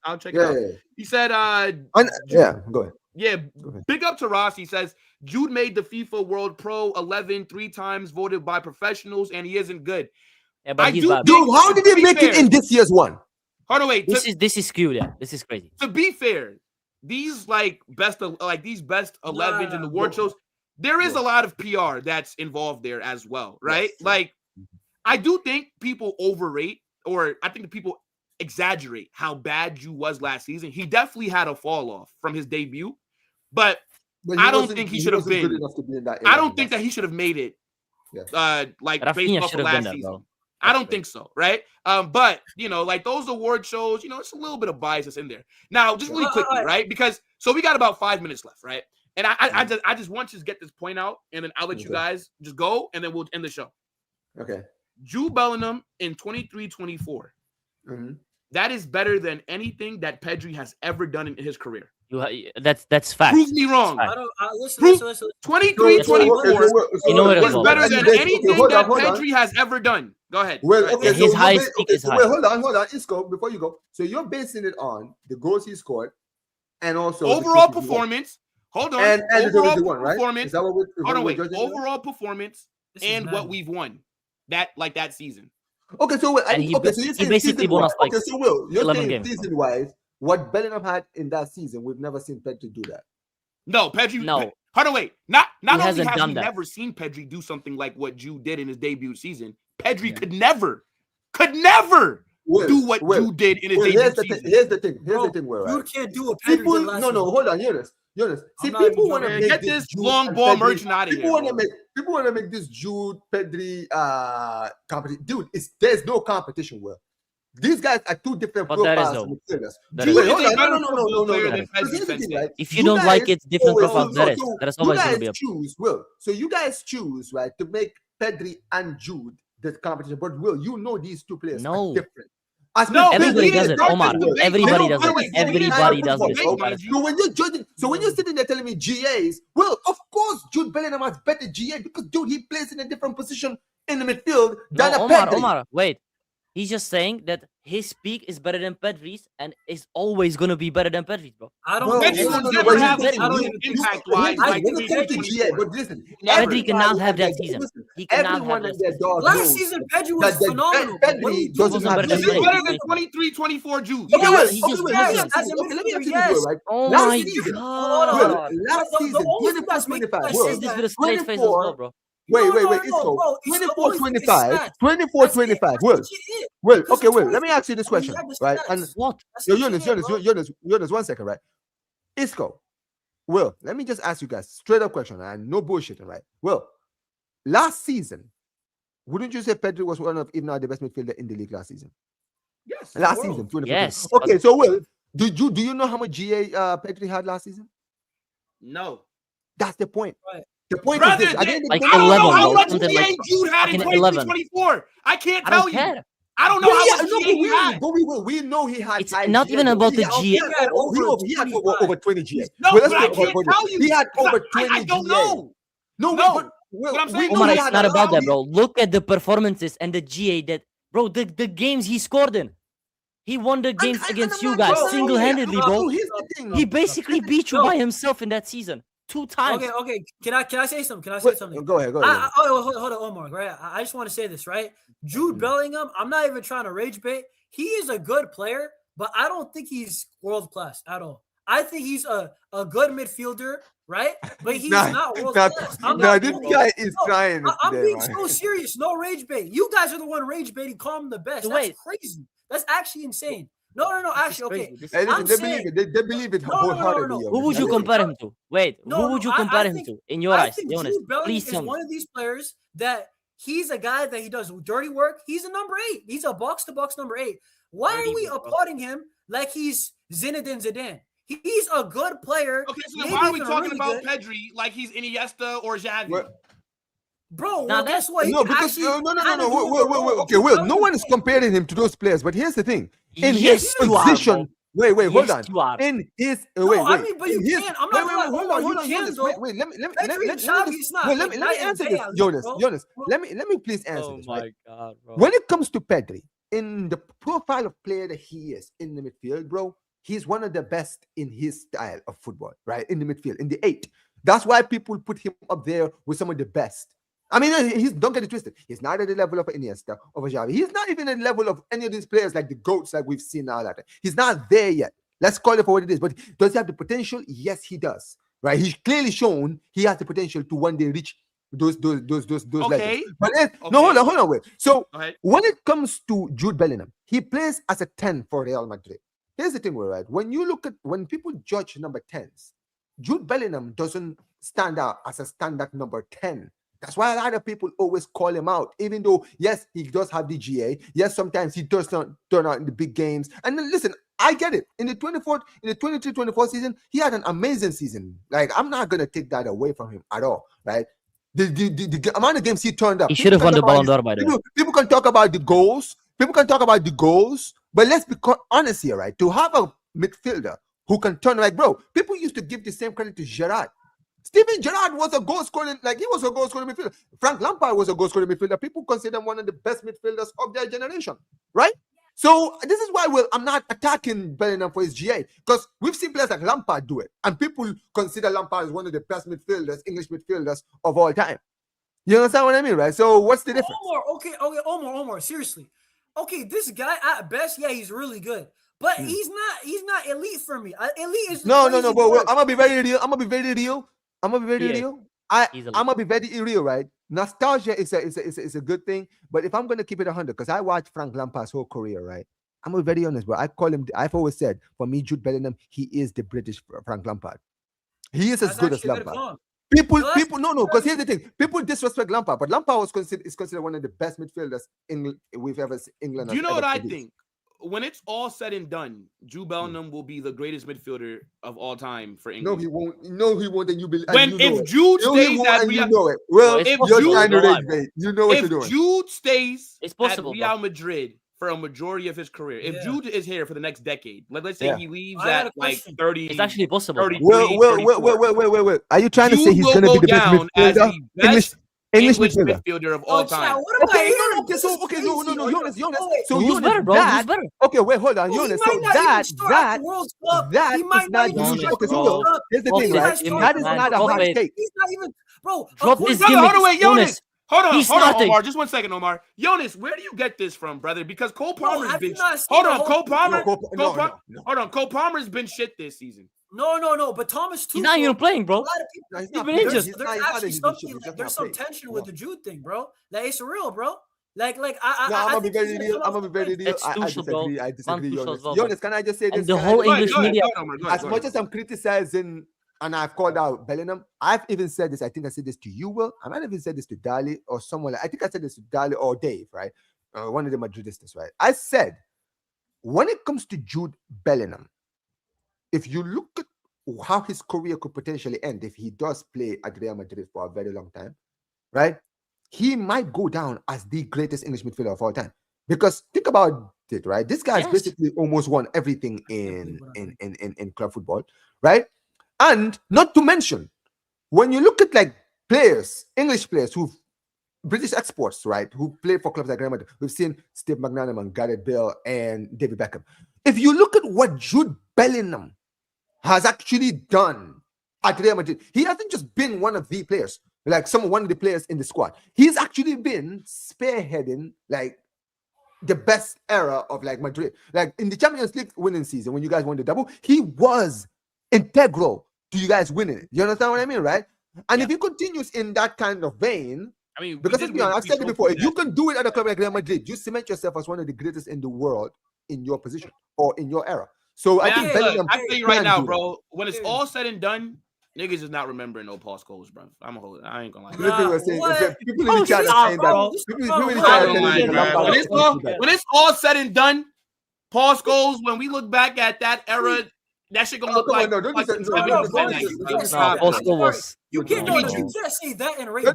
I'll check it out. Yeah. He said, Go ahead. yeah, Go ahead. big up to Ross. He says, Jude made the FIFA World Pro 11 3 times, voted by professionals, and he isn't good. Yeah, but he's do bad. Dude, how did he make it in this year's one? Hold on, wait. This is skewed. Yeah, this is crazy. To be fair, these best 11s in the award shows, there is a lot of PR that's involved there as well, right? Yes. Like, I do think people overrate, or I think the people exaggerate how bad Jude was last season. He definitely had a fall off from his debut, but I don't think he should have been. I don't think that he should have made it. Yeah. Like Rafinha based off should of have done last that, season. bro. I don't think so, right? But like those award shows, it's a little bit of bias that's in there. Now, just really quickly, right? Because we got about 5 minutes left, right? And I just want you to get this point out, and then I'll let you guys just go, and then we'll end the show. Okay. Jude Bellingham in 23-24. Mm-hmm. That is better than anything that Pedri has ever done in his career. That's fact. Prove me wrong. Fact. Listen. 23-24 You know it as is well. better than anything that Pedri has ever done. Go ahead. Well, okay, his highest peak is high. Wait, hold on, Isko, before you go. So you're basing it on the goals he scored and also Overall performance. Hold on. And overall the one, right? performance. Is that what Hold on, wait. judging? Overall performance and what we've won that season. Okay, so wait, He so you're saying basically won us like okay, so Will, you're 11 saying games. season-wise, what Bellingham had in that season, we've never seen Pedri do that. No, Pedri. No. Hold on, wait. Not only hasn't have done we that. never seen Pedri do something like what Jude did in his debut season. Pedri could never do what Jude did in his debut season. Here's the thing, Will. You can't do what Pedri did last season. Hold on, Jonas. See, not people even want to gonna make get this long ball merchant out of here. People want to make this Jude Pedri competition. Dude, there's no competition. Will these guys are two different But that is profiles? That Jude is is a better No. football player than So Pedri here's the since thing, then. right? If you don't like it, different profiles. That is always going to be a choose. Will, so you guys choose, right, to make Pedri and Jude the competition. But Will, these two players are different. Everybody does it, Omar. Everybody does it. Everybody does this. So when you're sitting there telling me GAs, well, of course Jude Bellingham has better GA because dude, he plays in a different position in the midfield than a Pedri. Omar, wait. He's just saying that his peak is better than Pedri's and is always gonna be better than Pedri's, bro. I don't Pedri think will never have impact-wise. When it comes to GA, but listen, Pedri cannot have that season. He cannot have everyone that and their season. dog last knows season Pedri was that phenomenal. Pedri doesn't have This This is is better GA. than 23-24 Jude. Okay, well, He just let me wasn't. ask you this, Yes. right? Oh Last my season, god. last The season, only thing that's making 24-25. us He say says this that- with a straight face as well, bro. Wait, No, it's bro, so it's 24-25. always 24-25. Will, okay, Will, let me ask you this question, right? And What? Jonas, 1 second, right? Isko, Will, let me just ask you guys straight up question, and no bullshitting, right? Will, last season, wouldn't you say Pedri was one of, if not the best midfielder in the league last season? Yes. Last season, 2014. Yes. Okay, so Will, do you know how much GA Pedri had last season? No. That's the point. Right. The point Brother, is this. Again, like I don't 11, know how bro. much Something GA like Jude had in fucking 11. 23-24. I can't I tell don't you. care. I don't know how much GA he had. We know he had. It's not even about the GA. He had over 20 GA. No, Well, but I let's go can't over tell you. He had over 20 I don't GA. know. No, No. but What I'm saying, we know Omar, he it's had not a about lot. that, bro. Look at the performances and the GA that, bro, the games he scored in. He won the games against you guys single-handedly, bro. Here's the thing. He basically beat you by himself in that season 2 times. Okay. Can I say something? Go ahead. Hold on, Omar. Right. I just want to say this, right? Jude Bellingham. I'm not even trying to rage bait. He is a good player, but I don't think he's world class at all. I think he's a good midfielder, right? But he's not world class. This guy is trying. I'm being so serious. No rage bait. You guys are the one rage baiting. Call him the best. That's crazy. That's actually insane. No. This is Actually, crazy. okay. This Hey, is listen, I'm they saying- believe it. They believe it No, no, no, wholeheartedly. no. Yonis. Who would you That's it. compare him to? Wait, No, who would you I compare him think- to in your I eyes, think Jonas? Jude Bellingham Please is tell me. one of these players that he's a guy that he does dirty work. He's a number 8. He's a box-to-box number 8. Why Dirty are we work, bro. applauding him like he's Zinedine Zidane? He's a good player. Okay, so then maybe why are we even talking really about good. Pedri like he's Iniesta or Xavi? What? Bro, Now well, guess what? He No, can because actually no. kinda do Wait. the role Okay, Jude Will. No Bellingham one is plays. comparing him to those players. But here's the thing: in Yes, his you are, position. bro. Wait, hold Yes, on. you are. In his No, wait. I mean, but you in his, can. I'm not gonna lie, hold Omar, on, you can, Jonas. though. Wait. Let me Pedri and Xavi is not. Wait, let me night and answer day this, out here, Jonas. bro. Jonas, let me please answer Oh this. my Right? god, bro. When it comes to Pedri, in the profile of player that he is in the midfield, bro, he's one of the best in his style of football, right? In the midfield, in the 8. That's why people put him up there with some of the best. I mean, don't get it twisted. He's not at the level of Iniesta, of Xavi. He's not even at the level of any of these players like the GOATs like we've seen now. He's not there yet. Let's call it for what it is. But does he have the potential? Yes, he does. Right? He's clearly shown he has the potential to one day reach those Okay. legends. But no, hold on, wait. So Go ahead. when it comes to Jude Bellingham, he plays as a 10 for Real Madrid. Here's the thing, right? When people judge number 10s, Jude Bellingham doesn't stand out as a standard number 10. That's why a lot of people always call him out, even though, yes, he does have the GA. Yes, sometimes he does not turn out in the big games. And then listen, I get it. In the 23-24 season, he had an amazing season. Like, I'm not going to take that away from him at all, right? The amount of games he turned up. He should have won the Ballon d'Or, by the way. People can talk about the goals. But let's be honest here, right? To have a midfielder who can turn, like, bro, people used to give the same credit to Gerrard. Steven Gerrard was a goal scoring, he was a goal scoring midfielder. Frank Lampard was a goal scoring midfielder. People consider him one of the best midfielders of their generation, right? So this is why I'm not attacking Bellingham for his GA, because we've seen players like Lampard do it, and people consider Lampard as one of the best midfielders, English midfielders of all time. You understand what I mean, right? So what's the difference? Omar, seriously. Okay, this guy at best, yeah, he's really good. But he's not elite for me. Elite is No, but I'm gonna be very real. I'm gonna be very real. I'm gonna be very real, right? Nostalgia is a good thing, but if I'm gonna keep it 100, because I watched Frank Lampard's whole career, right? I'm gonna be very honest, but I've always said, for me, Jude Bellingham, he is the British Frank Lampard. He is as good as Lampard. People, because here's the thing: people disrespect Lampard, but Lampard is considered one of the best midfielders we've ever seen. England. Do you know what I think? When it's all said and done, Jude Bellingham will be the greatest midfielder of all time for England. No, he won't. No, he won't. And you believe. If Jude stays at Real, you know it. Well, if you're Jude, trying to rage bait. You know what you're doing. If Jude stays it's possible, at Real Madrid for a majority of his career, if Jude is here for the next decade, let's say he leaves at like 30, it's actually possible. 33, Wait. Are you trying to say he's going to be the best midfielder? English midfielder of all time. Okay, Yonis. So who's better, bro? Who's better? Okay, wait, hold on, Yonis. So that is not. Okay, so here's the thing, right? That is not a hot take. He's not even, bro. Drop this Hold on, wait, Yonis. Hold on, starting. Omar. Just 1 second, Omar. Yonis, where do you get this from, brother? Because Cole Palmer's been. Hold on, Cole Palmer's been shit this season. No, but Thomas too. He's not even playing, bro. A lot of people, he's been injured. There's actually something. There's some tension with the Jude thing, bro. Like it's real, bro. I'm gonna be very real. I disagree. Yonis, can I just say this? And the whole English media. As much as I'm criticizing, and I've called out Bellingham, I've even said this. I think I said this to you, Will. I might have even said this to Dali or someone. I think I said this to Dali or Dave, right? One of the Madridistas, right? I said, when it comes to Jude Bellingham, if you look at how his career could potentially end if he does play at Real Madrid for a very long time, right? He might go down as the greatest English midfielder of all time. Because think about it, right? This guy's basically almost won everything in club football, right? And not to mention, when you look at like players, English players who've British exports, right, who play for clubs like Real Madrid, we've seen Steve McManaman, Gareth Bale, and David Beckham. If you look at what Jude Bellingham has actually done at Real Madrid, he hasn't just been one of the players, like one of the players in the squad. He's actually been spearheading like the best era of like Madrid. Like in the Champions League winning season, when you guys won the double, he was integral to you guys winning it. You understand what I mean, right? And if he continues in that kind of vein, I mean, because let's be honest, I've said it before, if you can do it at a club like Real Madrid, you cement yourself as one of the greatest in the world in your position or in your era. So I think Bellingham. I tell you right now, bro. When it's all said and done, niggas is not remembering no Paul Scholes, bro. I ain't gonna lie. People in the chat are saying that. When it's all said and done, Paul Scholes. When we look back at that era, that shit gonna look like. You can't say that and rate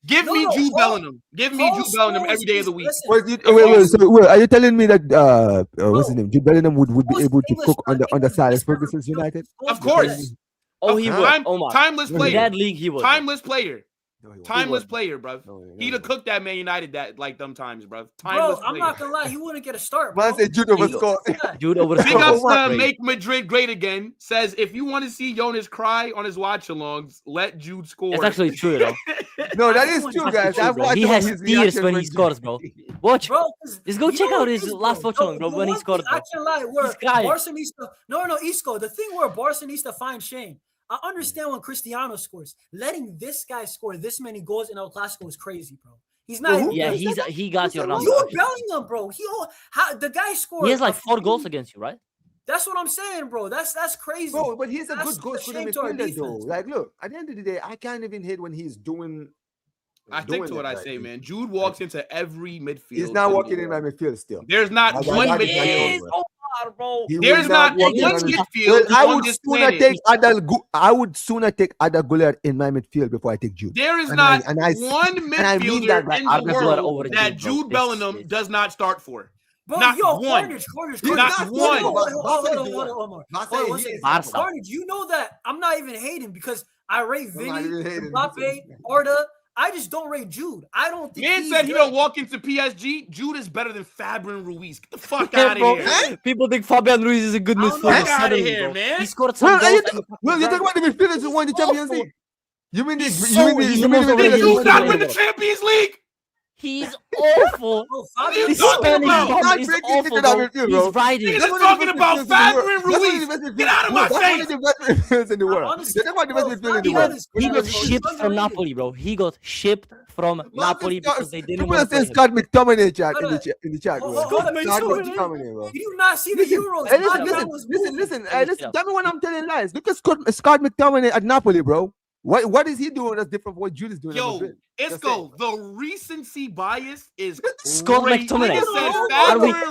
Give me Jude Bellingham. Give me Jude Bellingham every day of the week. Wait, are you telling me that what's his name? Jude Bellingham would be able to cook on the side of Ferguson's United? Of course. Oh, he would. Omar. Timeless player. In that league, he would. Timeless player. Timeless player, bro. He'd have cooked that Man United like them times, bro. Timeless I'm not gonna lie, he wouldn't get a start. Man said Jude over score. Jude over Big ups to Make Madrid Great Again. Says if you want to see Yonis cry on his watch-alongs, let Jude score. It's actually true, though. No, that is true, guys. He has tears when he scores, bro. Watch, bro. Just go check out his last watch-along, bro. When he scored, I can't lie. Where Barca needs to Isko. The thing where Barca needs to find Shane. I understand when Cristiano scores. Letting this guy score this many goals in El Clasico is crazy, bro. He's not. Yeah, he got your number. You're Bellingham, bro. The guy scored. He has like 4 goals against you, right? That's what I'm saying, bro. That's crazy. Bro, but he's a good goal scorer midfielder, though. Like, look, at the end of the day, I can't even hate when he's doing. I stick to what I say, man. Jude walks into every midfield. He's not walking in my midfield still. There's not one midfield. Bro. There's not one midfield. I would sooner take Ada Guler in my midfield before I take Jude. There is not one midfielder in the world that Jude Bellingham does not start for. Bro, not one. Carnage. Not one. Hold on. Carnage, you know that I'm not even hating because I rate Vinny, Mbappe, Arda. I just don't rate Jude. I don't think Man said he don't walk into PSG. Jude is better than Fabian Ruiz. Get the fuck out of here. People think Fabian Ruiz is a good midfielder. Get out of here, man. He scored some goals. Well, you're talking about the midfielders who won the Champions League. You mean this? Did Jude not win the Champions League? He's awful. This Spanish bomb is awful, bro. He's riding. He's talking about Fabian Ruiz. Get out of my face. He got shipped from Napoli, bro. He got shipped from Napoli because they didn't want to play him. Scott McTominay in the chat, bro. Scott McTominay, bro. You do not see the Euros. Listen. Tell me when I'm telling lies. Look at Scott McTominay at Napoli, bro. What is he doing that's different from what Jude is doing? Yo, Isko, the recency bias is Scott McTominay.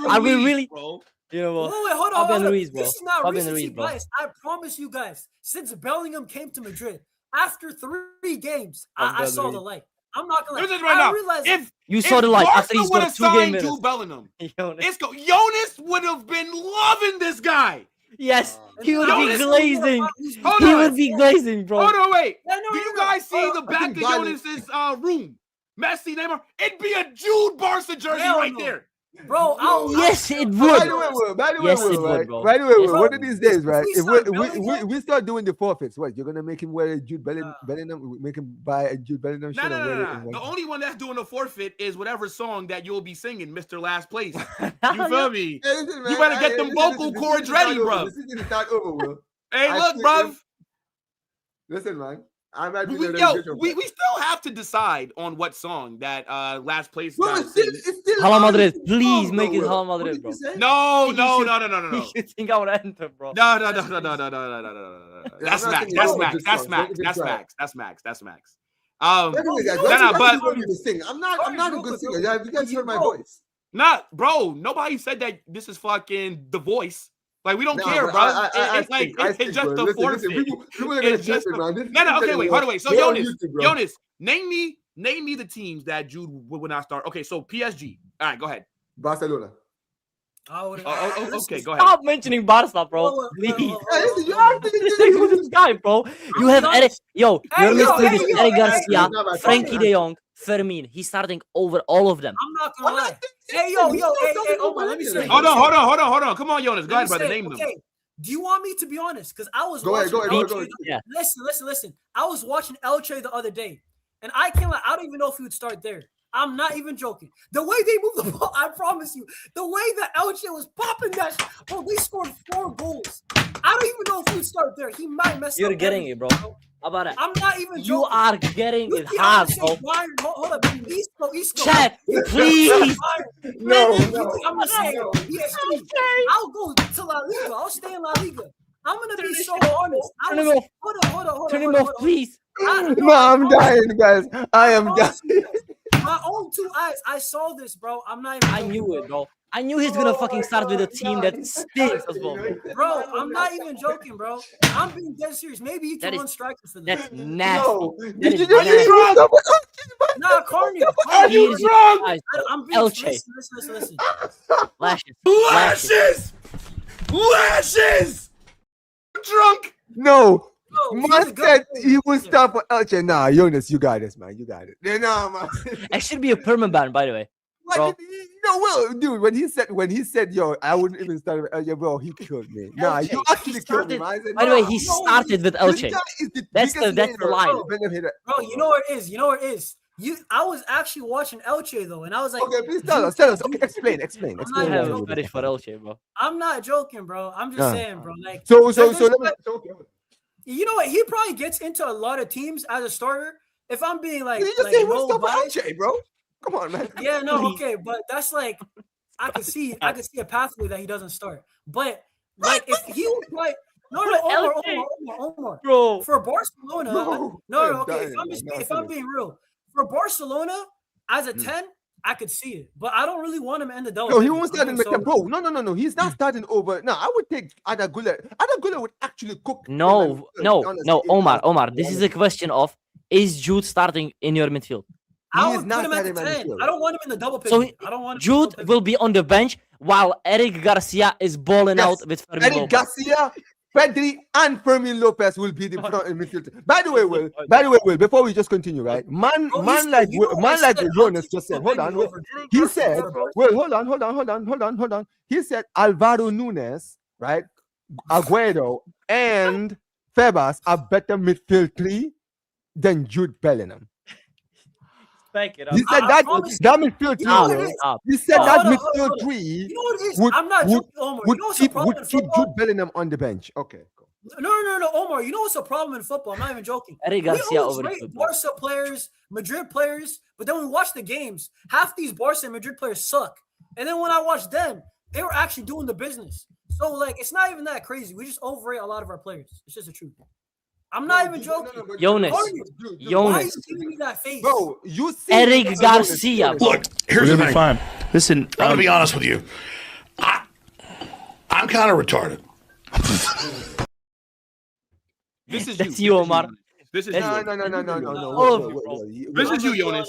Are we really? Bro. You know what? Wait, hold on. This is not recency bias. I promise you guys, since Bellingham came to Madrid, after 3 games, I saw the light. I'm not gonna lie. I realize if you saw the light after he scored 2 game minutes. Jude Bellingham, Yonis would have been loving this guy. Yes, he would be glazing. He would be glazing, bro. Hold on, wait. Do you guys see the back of Yonis's room? Messi, Neymar. It'd be a Jude Barca jersey right there. Bro, yes, it would. By the way, one of these days, right? If we start doing the forfeits, what you're gonna make him wear a Jude Bellingham, make him buy a Jude Bellingham shirt? No. The only one that's doing the forfeit is whatever song that you'll be singing, Mr. Last Place. You feel me? Hey, listen, man, you better get them vocal cords ready, bro. Hey, look, bro. Listen, man. We still have to decide on what song that Last Place. Real Madrid, please make it Real Madrid, bro. No. You think I would enter, bro? No. That's Max. But I'm not a good singer. You guys heard my voice. Bro. Nobody said that this is fucking The Voice. Like, we don't care, bro. It's just the forfeit. Okay, wait, hold on, wait. So, Yonis, name me the teams that Jude would not start. Okay, so PSG. All right, go ahead. Barcelona. Okay, go ahead. Stop mentioning Barca, bro. Please. This guy, bro. You have Eric. You're listening to Eric Garcia, Frankie De Jong, Fermin. He's starting over all of them. I'm not gonna lie. Hey, Omar, let me say. Hold on. Come on, Yonis. Go ahead, brother. Name them. Do you want me to be honest? Because I was go ahead. Yeah. Listen. I was watching Elche the other day, and I can't lie. I don't even know if he would start there. I'm not even joking. The way they moved the ball, I promise you. The way that Elche was popping that, bro, we scored 4 goals. I don't even know if he would start there. He might mess up. You're getting it, bro. About it. I'm not even You joking. are getting You it think hard, I'm gonna say bro. Bayern? Hold up, Isko. Check, please. No, You think I'm gonna say PSG? I'll go to La Liga. I'll stay in La Liga. I'm gonna be so honest. Turn him off. Hold on. Turn him off, please. No, I'm dying, guys. I am dying. My own 2 eyes. I saw this, bro. I'm not even. I knew it, bro. I knew he's gonna fucking start with a team that stinks as well. Bro, I'm not even joking, bro. I'm being dead serious. Maybe you can run strikers for this. That's nasty. No. That Did is you just nasty. Nah, Carney. Are you drunk? I'm being Elche. listen. Lashes. Lashes! Drunk! No. No, he's Man a good said player. he would stop for Elche. Nah, Yonis, you got this, man. You got it. Nah, man. It should be a permanent ban, by the way. Bro. No, well, dude, when he said, yo, I wouldn't even start with Elche, bro, he killed me. Nah, Elche. you actually killed me, man. I said, By the way, nah. he started with Elche. That's the line. Bro, you know what it is. I was actually watching Elche though, and I was like, Okay, please tell us. Okay, explain. I have a fetish for Elche, bro. I'm not joking, bro. I'm just saying, bro. Like, So let me. you know what? He probably gets into a lot of teams as a starter. If I'm being like, You just like say no what's up for bias, Elche, bro. Come on, man. yeah, no, okay, but that's like, I could see a pathway that he doesn't start. But like, if he would play, Omar, Bro. for Barcelona, no, okay. If I'm being real, for Barcelona as a 10, I could see it, but I don't really want him in the double. No, he won't start in the bro. No. He's not starting over. No, I would take Adagula. Adagula would actually cook. No, Omar. This is a question of, is Jude starting in your midfield? I would put him at the 10. I don't want him in the double pick. So I don't want him Jude will be on the bench while Eric Garcia is balling out with Fermin Eric Lopez. Garcia, Pedri, and Fermin Lopez will be the front midfield. By the way, Will, before we just continue, right? Man like Jonas just said, hold on. He said, well, hold on. He said Alvaro Nunes, right? Aguero and Febas are better midfield three than Jude Bellingham. He said that midfield three. He said that midfield three. You know what it is? I'm not joking, Omar. You know what's the problem in keep football? Jude Bellingham on the bench. Okay, cool. No, Omar. You know what's the problem in football? I'm not even joking. Eric We Garcia always over rate the Barca players, Madrid players, but then we watch the games. Half these Barca and Madrid players suck. And then when I watch them, they were actually doing the business. So, like, it's not even that crazy. We just overrate a lot of our players. It's just the truth. I'm not even joking. Jonas. Why are you giving me that face? Bro, you see Eric Garcia. Look, here's the thing. Fine. Listen, I'm gonna be honest with you. I'm kind of retarded. That's you, Omar. This is No. This is you, Yonis.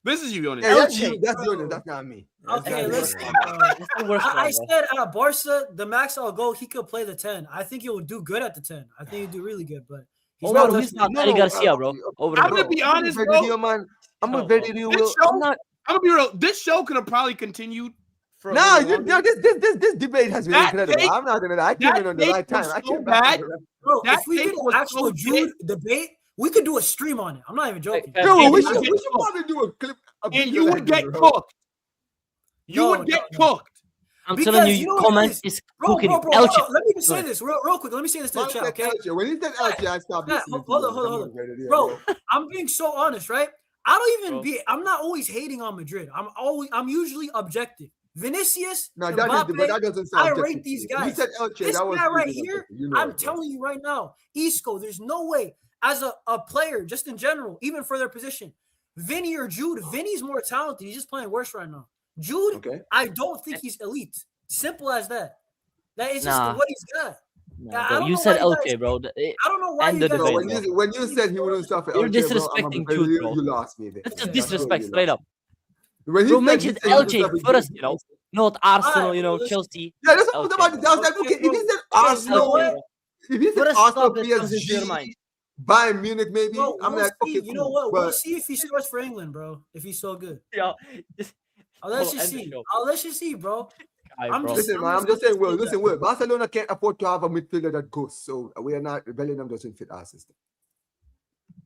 This is you, Yonis. Yeah, that's you. That's Yonis. That's not me. Okay, listen. I said at Barca, the max I'll go, he could play the 10. I think he will do good at the 10. I think he'll do really good, but he's not Eric Garcia, bro. I'm gonna be honest, bro. I'm a very real. I'm gonna be real. This show could have probably continued. This debate has been incredible. I'm not gonna lie. I came in on the right time. I came back. Bro, if we did an actual Jude debate, we could do a stream on it. I'm not even joking. No, we should probably do a clip. And you would get cooked. You would get cooked. I'm telling you, comment is cooking. Bro, let me just say this real quick. Let me say this to the chat, okay? When he said Elche, I stopped listening. Hold on. Bro, I'm being so honest, right? I'm not always hating on Madrid. I'm usually objective. Vinicius, that doesn't sound I rate these guys. You said Elche, this that was guy right here, I'm telling you right now, Isko, there's no way as a player, just in general, even for their position, Vinny or Jude, Vinny's more talented. He's just playing worse right now. Jude, I don't think he's elite. Simple as that. That is just what he's got. Nah, you said Elche, bro. I don't know why you guys. When you said he wouldn't stop at Elche, you're disrespecting Jude, bro. You lost me there. That's just disrespect, straight up. Bro mentioned Elche first, not Arsenal, Chelsea. Yeah, that's what about it. I was like, okay, if he said Arsenal, if he said Arsenal, PSG, Bayern Munich, maybe. Bro, I'm like, okay, you know what? We'll see if he scores for England, bro. If he's so good. Yeah. Let's just see, bro. I'm just saying, Will, Barcelona can't afford to have a midfielder that goes. So we are not, Bellingham doesn't fit our system.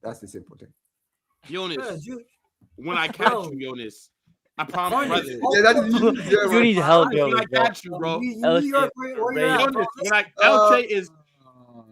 That's the simple thing. Jonas, when I catch you, Jonas, I promise. You need help, When I catch you, bro. Elche is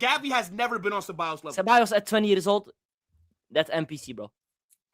Gavi has never been on Ceballos level. Ceballos at 20 years old, that's NPC, bro.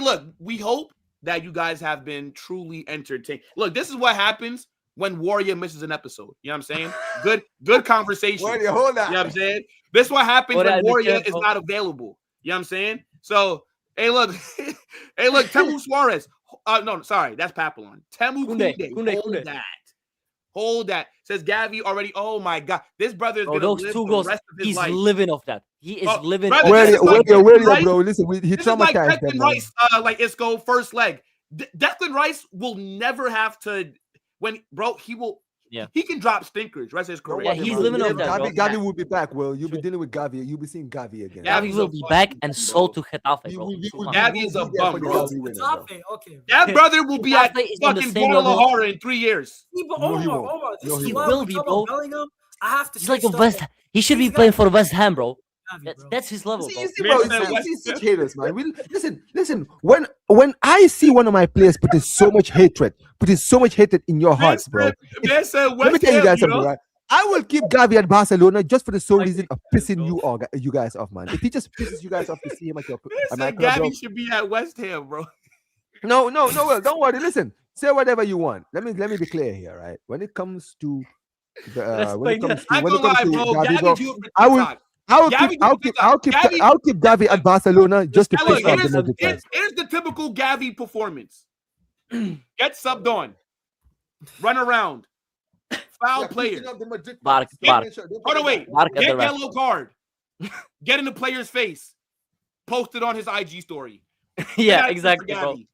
look, we hope that you guys have been truly entertained. Look, this is what happens when Warrior misses an episode. You know what I'm saying? Good conversation. Warrior, hold on. You know what I'm saying? This is what happens Warrior, when Warrior be is careful. not available. You know what I'm saying? So, hey, look, Temu Suarez. No, sorry, that's Papillon. Temu Kunde. Hold that. Says Gavi already. Oh my God, this brother is Bro, gonna those live two the goals. rest of his He's life. living off that. He is living. brother, off this that. is like Where Declan Rice. bro? Listen, he This is like traumatized them, Declan man. Rice, like Isko first leg. Declan Rice will never have to. He will. Yeah. He can drop stinkers rest of his career. Yeah, he's living off that, bro. Gavi will be back, Will. You'll be dealing with Gavi. You'll be seeing Gavi again. Gavi will be back and sold to Getafe, bro. Gavi is a bum, bro. Okay. That brother will be at Getafe is on the fucking same level. Guadalajara in 3 years. Omar, this is He why will we be, talk bro. about Bellingham. I have to He's say like a stuff West. that- He should be He's playing got- for West Ham, bro. Gavi, bro. That's his level, bro. You see, bro, you see such haters, man. Listen. When I see one of my players putting so much hatred in your hearts, bro. Man said Let me West tell you Ham, guys you something, know? right? I will keep Gavi at Barcelona just for the sole reason of pissing you guys off, man. If he just pisses you guys off to see him at Man my said club, bro. Gavi should be at West Ham, bro. No, Will, don't worry. Listen, say whatever you want. Let me be clear here, right? When it comes to I ain't gonna lie, bro. Gavi, bro, Gavi do it for I will TikTok. I'll keep Gavi at Barcelona just to Hey, look, piss off the Madrid fans. here's the typical Gavi performance. Get subbed on. Run around. Foul players. Barca. Hold on, wait. Barca Get the ref. yellow card. Get in the player's face. Post it on his IG story. Yeah, 10 out of 10 exactly, for bro. Gavi.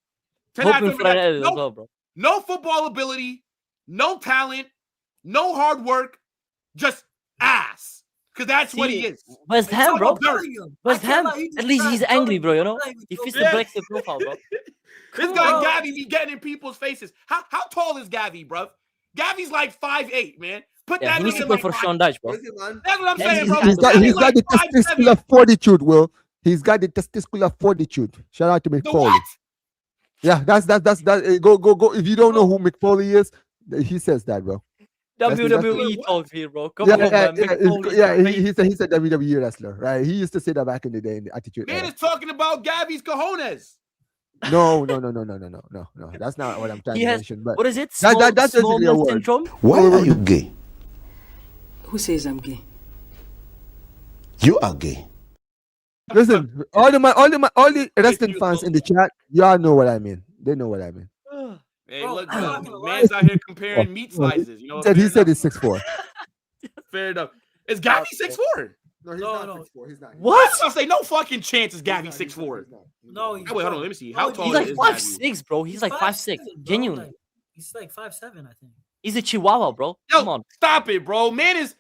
10 out of 10 Hoping for for an Gavi. edit as well, bro. No football ability, no talent, no hard work, just ass. Because that's what he is. West Ham, bro. Bellingham. West I can't Ham. lie, he At just least trash he's angry, bro. You know, Bellingham. he fits Yeah. the Brexit profile, bro. This guy Gavi be getting in people's faces. How tall is Gavi, bro? Gavi's like 5'8", man. Put Yeah, that he needs to nigga play like for 5'8". Sean Dyche, bro. That's what I'm saying, He's bro. He's got Gavi's the like 5'7". testicular fortitude, Will. He's got the testicular fortitude. Shout out to The McFoley. what? Yeah, that's go. If you don't know who McFoley is, he says that, bro. WWE talks here, bro. Come Yeah, on, man. he's a WWE wrestler, right? He used to say that back in the day in the Attitude Man Era. is talking about Gavi's cojones. No. That's not what I'm trying He to has, mention. But what is it? that's Small basically a man word. syndrome? Why are you gay? Who says I'm gay? You are gay. Listen, all the wrestling fans in the chat, y'all know what I mean. They know what I mean. Hey, Bro, look, I'm not gonna lie. man's out here comparing meat slices. You know, He said fair he's 6'4". enough. Fair enough. Is Gavi 6'4"? No, he's No, not no. 6'4". He's not. What? I say no fucking chance is Gavi 6'4". No, Wait, hold on. Let me see. How No, tall He's like is 5'6", bro. He's like 5'6". 5'7", bro. Genuinely. Like, he's like 5'7", I think. He's a Chihuahua, bro. Yo, Come on. stop it, bro. Man is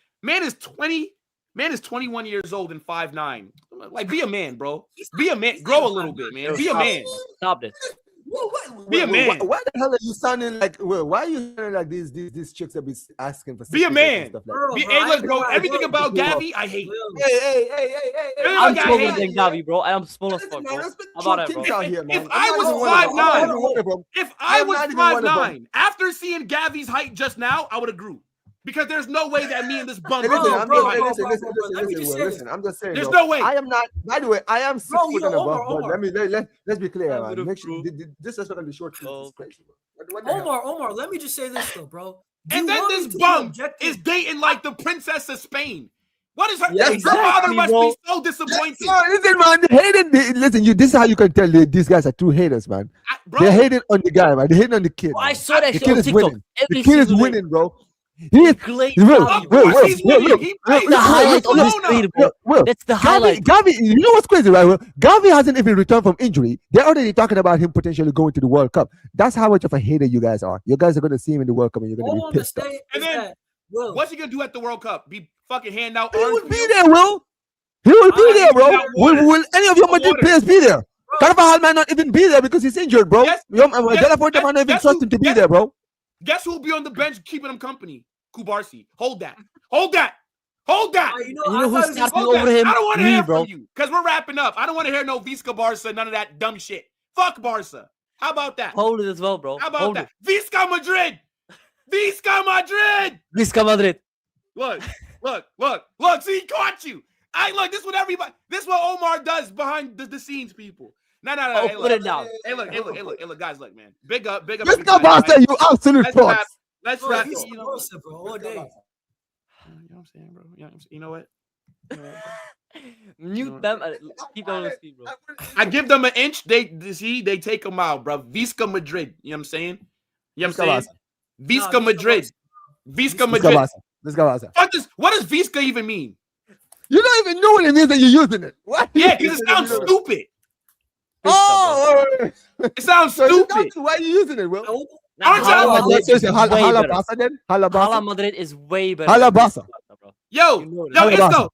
20. Man is 21 years old and 5'9". Like, be a man, bro. Be a man. Grow a little bit, man. Be a man. Stop this. Be a man. Why the hell are you sounding like? Why are you sounding like these chicks that be asking for? Be a sisters and man. stuff like Bro, Be, bro, hey, I look, ain't bro. gonna lie, Everything bro. about Gavi, I hate. Hey. I'm Look, I taller hate than Gavi, bro. I am small as fuck, bro. How about that, bro? If I was 5'9", if I was 5'9", after seeing Gavi's height just now, I would have grew. Because there's no way that me and this bum. Listen, I'm just saying. There's bro. no way. I am not. By the way, I am 6 foot and above. Omar. But let's be clear, I man. would've This is going to be short. Omar, let me just say this though, bro. And then this bum is dating like the princess of Spain. What is her? Yes, her father exactly, must bro. be so disappointed. Listen, man. Listen, this is how you can tell these guys are true haters, man. They're hating on the guy, man. They're hating on the kid. Bro, I saw that the shit kid on is TikTok. winning. Every The kid is single day. winning, bro. He is Great Will, value. That's the highlight of his career, bro. That's the highlight. Gavi, you know what's crazy, right? Will? Gavi hasn't even returned from injury. They're already talking about him potentially going to the World Cup. That's how much of a hater you guys are. You guys are going to see him in the World Cup and you're going to be pissed off. And then, what's he going to do at the World Cup? Be fucking hand out He orange will be peel? there, Will. He will be there, bro. water. Will any of your Madrid players be there? Carvajal might not even be there because he's injured, bro. De La Fuente might not even trust him to be there, bro. Guess who'll be on the bench keeping him company? Kubarsi. Hold that. Hold that. Hold that. You know who's starting over him? I don't want to Me, hear bro. from you because we're wrapping up. I don't want to hear no Visca Barca, none of that dumb shit. Fuck Barca. How about that? Hold it as well, bro. How about Hold that? Visca Madrid. Visca Madrid. it. Visca Madrid. Look. See, he caught you. Look, this is what Omar does behind the scenes, people. No. Oh, Hey, put look. it down. Hey, look, guys, look, man. Big up. Mr. Barca, you absolute fraud. Let's Bro, wrap. he's You know, Barca, bro, all day. you know what I'm saying, bro? You know what? Mute them and keep on the speed, bro. I give them an inch. They take them out, bro. Visca Madrid. You know what I'm saying? You know what I'm saying? Visca Madrid. Visca Madrid. What does Visca even mean? You don't even know what it means that you're using it. What? Yeah, because it sounds stupid. Oh, it sounds stupid. Why are you using it, bro? Hala Hala Madrid is way better. Hala Barca. Yo, Isko.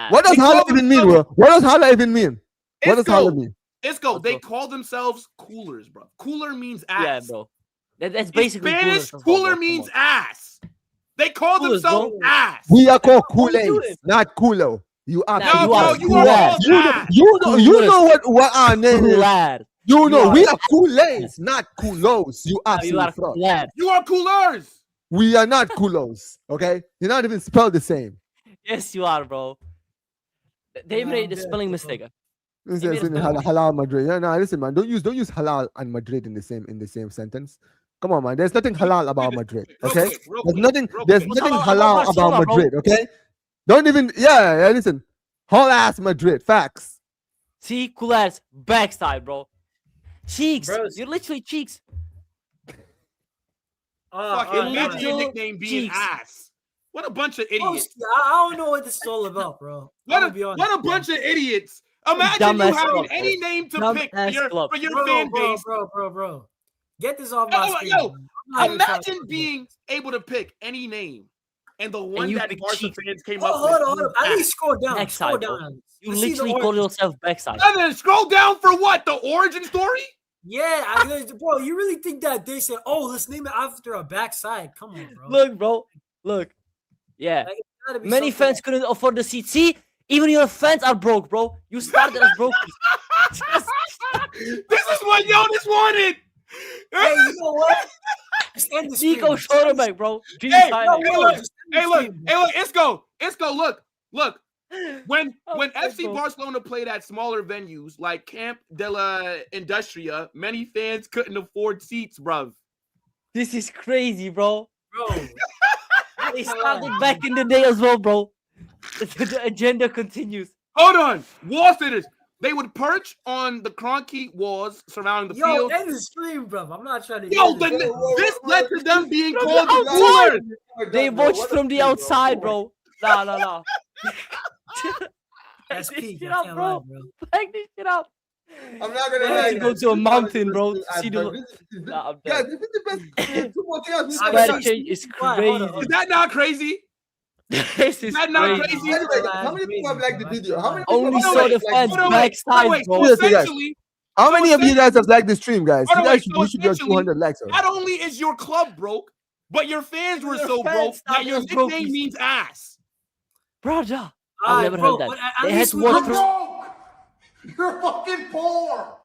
What does Hala even mean, bro? What does Hala even mean? What does Hala mean? Isko, they call themselves coolers, bro. Cooler means ass. Yeah, bro. That's basically Spanish. Cooler means ass. They call themselves ass. We are called Kool-Aids, not Kulo. You are no, bro, you are ass. You know what our name is. You know, we are Kool-Aids, not Kulos. You are fraud. You are coolers. We are not Kulos, okay? You're not even spelled the same. Yes, you are, bro. They made a spelling mistake. Halal Madrid. Yeah, no, listen, man. Don't use halal and Madrid in the same sentence. Come on, man. There's nothing halal about Madrid. Okay? There's nothing halal about Madrid. Okay? Don't even. Yeah. Listen. Whole ass Madrid. Facts. See, cool ass backside, bro. Cheeks. Bros. You're literally cheeks. Imagine your nickname being ass. What a bunch of idiots. I don't know what this is all about, bro. What a bunch of idiots. Imagine you having any name to pick for your fan base. Bro. Get this off my screen. Yo, imagine being able to pick any name. And the one that Barca fans came up with. Hold on. At least scroll down. Backside, you literally call yourself backside. And then scroll down for what? The origin story? Yeah, bro. You really think that they said, "Oh, let's name it after a backside"? Come on, bro. Look, bro. Look. Yeah. Many fans couldn't afford the seat. See, even your fans are broke, bro. You started as broke. This is what Yonis wanted. Hey, you know what? Nico Schotterbeck, bro. Hey, look, Isko, look. When FC Barcelona played at smaller venues like Camp de la Industria, many fans couldn't afford seats, bruv. This is crazy, bro. They started back in the day as well, bro. The agenda continues. Hold on. Wall sitters. They would perch on the concrete walls surrounding the field. Yo, end the stream, bro. I'm not trying to. This led to them being called the coolers. They watched from the outside, bro. Nah. That's peak. Shit up, bro. Back this shit up. I'm not gonna go to a mountain, bro. To see the. Guys, this is the best. It's crazy. Is that not crazy? This is that not crazy? How many people have liked the video? How many only saw the fans backside, bro. How many of you guys have liked the stream, guys? You guys should get 200 likes. Not only is your club broke, but your fans were so broke that your nickname means ass. Brother, I've never heard that. They had to watch You're fucking poor.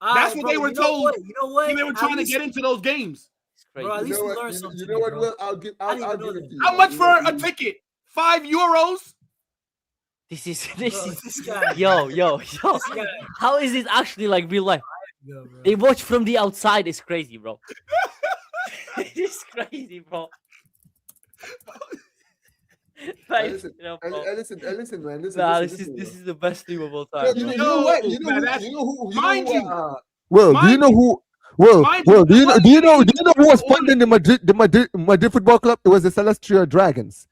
That's what they were told. You know what? They were trying to get into those games. Bro, at least we learned something. You know what? Will I'll give it to you. How much for a ticket? €5? This is yo. How is this actually like real life? They watch from the outside. It's crazy, bro. It's crazy, bro. Listen, man. This is the best stream of all time. You know what? You know who? Will, do you know who was funding the Madrid Football Club? It was the Celestial Dragons.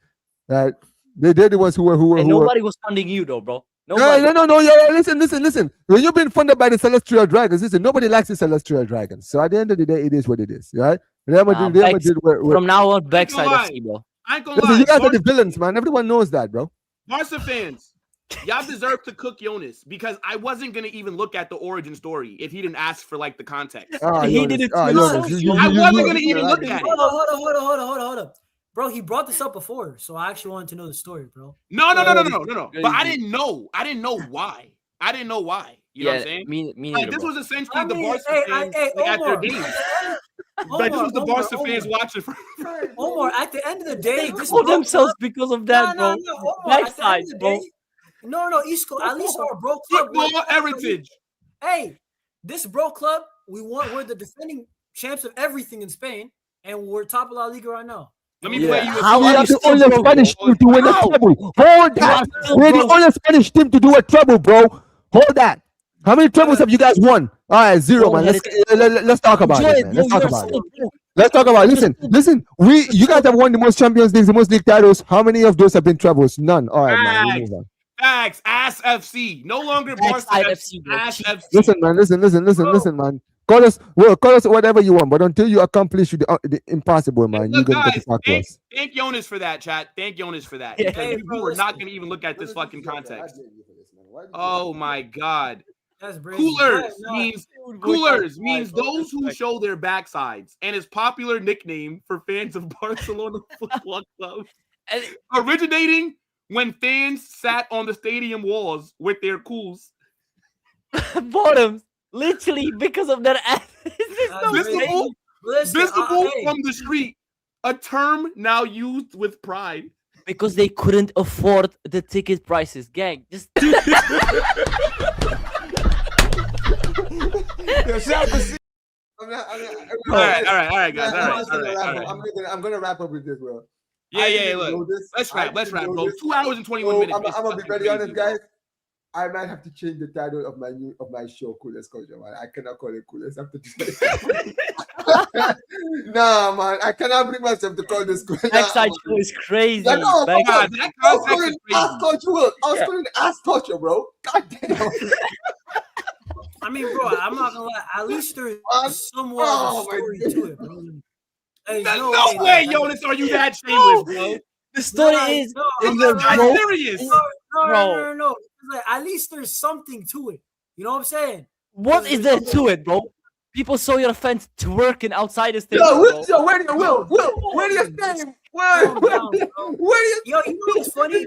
Right? They was who were. Nobody was funding you though, bro. No. Yeah, listen. When you've been funded by the Celestial Dragons, listen, nobody likes the Celestial Dragons. So at the end of the day, it is what it is, right? Real Madrid from now on, backside FC, bro. I ain't gonna listen, lie. You guys are the villains, man. Everyone knows that, bro. Barca fans, y'all deserve to cook Yonis because I wasn't gonna even look at the origin story if he didn't ask for like the context. He didn't. I wasn't gonna even look at it. Hold up. Bro, he brought this up before, so I actually wanted to know the story, bro. No. But I didn't know. I didn't know why. You know what I'm saying? Me like, this was essentially the Barca fans at their game. Like, this was the Barca fans watching. Omar, at the end of the day, they call themselves because of that, bro. Backside, bro. No, Isko. At least our bro club. Football heritage. Hey, this bro club, we're the defending champs of everything in Spain, and we're top of La Liga right now. Let me play you. How we are the only Spanish team to win a treble. Hold that. We're the only Spanish team to do a treble, bro. Hold that. How many trebles have you guys won? All right, 0, man. Let's talk about it, man. Let's talk about it. Let's talk about it. Listen. You guys have won the most Champions Leagues, the most league titles. How many of those have been trebles? None. All right, man. We move on. Facts. Ass FC. No longer Barca FC. Ass FC. Listen, man. Listen, man. Call us whatever you want, but until you accomplish the impossible, man, you're gonna get to talk to us. Thank Yonis for that, chat. Thank Yonis for that. Because we're not gonna even look at this fucking context. Oh my god. Coolers means those who show their backsides, and is popular nickname for fans of Barcelona Football Club, originating when fans sat on the stadium walls with their cools. Bottoms, literally because of their ass. Visible from the street, a term now used with pride. Because they couldn't afford the ticket prices, gang. Just. All right, guys. I'm gonna wrap up with this, bro. Yeah. Look, let's wrap, bro. 2 hours and 21 minutes. I'm gonna be very honest, guys. I might have to change the title of my show, Coolest Culture, man. I cannot call it Coolest after today. Nah, man, I cannot bring myself to call this Coolest. Backside show is crazy. Yeah, no, man, I was calling ass culture. I was calling ass culture, bro. God damn. I mean, bro, I'm not gonna lie. At least there's somewhat of a story to it, bro. Hey, no way, Yonis, are you that shameless, bro? The story is serious. No. Like, at least there's something to it. You know what I'm saying? What is there to it, bro? People saw your fans twerking outside the stadium. Where do you stand? Where do you? Yo, you know what's funny?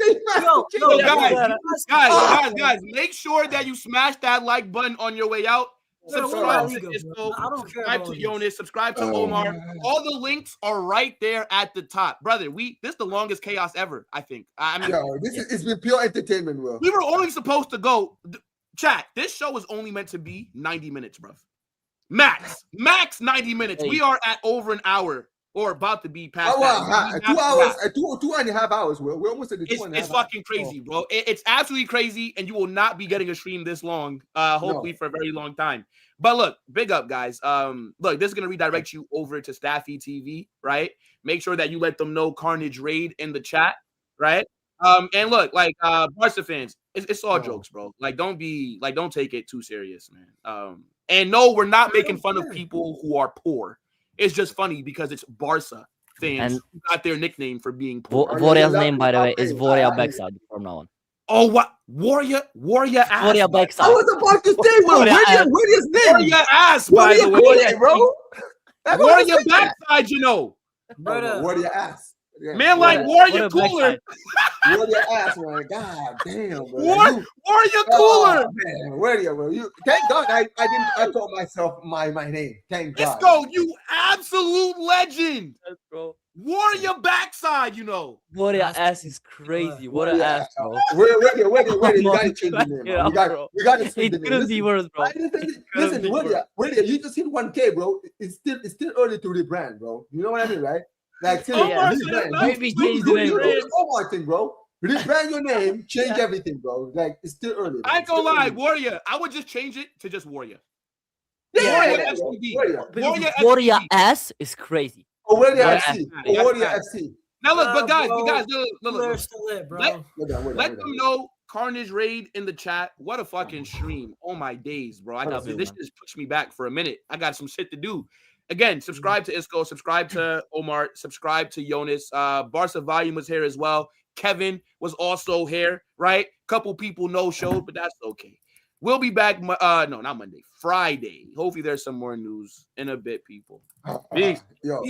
Guys, make sure that you smash that like button on your way out. Subscribe to Isko, subscribe to Yonis, subscribe to Omar. All the links are right there at the top, brother. This is the longest chaos ever, I think. I mean, it's been pure entertainment, Will. We were only supposed to go. Chat. This show was only meant to be 90 minutes, bro. Max 90 minutes. We are at over an hour. Or about to be past 2 hours, 2.5 hours. We're almost at the 2.5 hours. It's fucking crazy, bro. It's absolutely crazy, and you will not be getting a stream this long, hopefully for a very long time. But look, big up, guys. Look, this is gonna redirect you over to Staffy TV, right? Make sure that you let them know Carnage Raid in the chat, right? And look, like Barca fans, it's all jokes, bro. Like, don't take it too serious, man. And no, we're not making fun of people who are poor. It's just funny because it's Barca fans who got their nickname for being poor. Warrior's name, by the way, is Warrior Backside from now on. Oh, what? Warrior ass. Warrior Backside. I was about to say, Warrior's name. Warrior ass, by the way. Bro. Warrior Backside, you know. Warrior ass. Yeah. Man, like Warrior Cooler. Warrior ass, man. God damn, bro. Warrior Cooler. Man, Warrior, bro. Thank God I didn't echo myself my name. Thank God. Let's go, you absolute legend. Yes, bro. Warrior Backside, you know. Warrior ass is crazy. What an ass, bro. Warrior. You gotta change the name. Yeah, you gotta change the name. It couldn't be worse, bro. Listen, Warrior, you just hit 1K, bro. It's still early to rebrand, bro. You know what I mean, right? Like, maybe change the name, bro. One thing, bro. Rebrand your name, change everything, bro. Like, it's still early. Bro. I ain't gonna lie, Warrior. I would just change it to just Warrior. Warrior ass is crazy. Oh, Warrior FC. Warrior FC. Now look, but guys, look. Let them know Carnage Raid in the chat. What a fucking stream. Oh my days, bro. This just pushed me back for a minute. I got some shit to do. Again, subscribe to Isko, subscribe to Omar, subscribe to Yonis. Barca Volume was here as well. Kevin was also here, right? Couple people no-showed, but that's okay. We'll be back, no, not Monday, Friday. Hopefully there's some more news in a bit, people. Peace.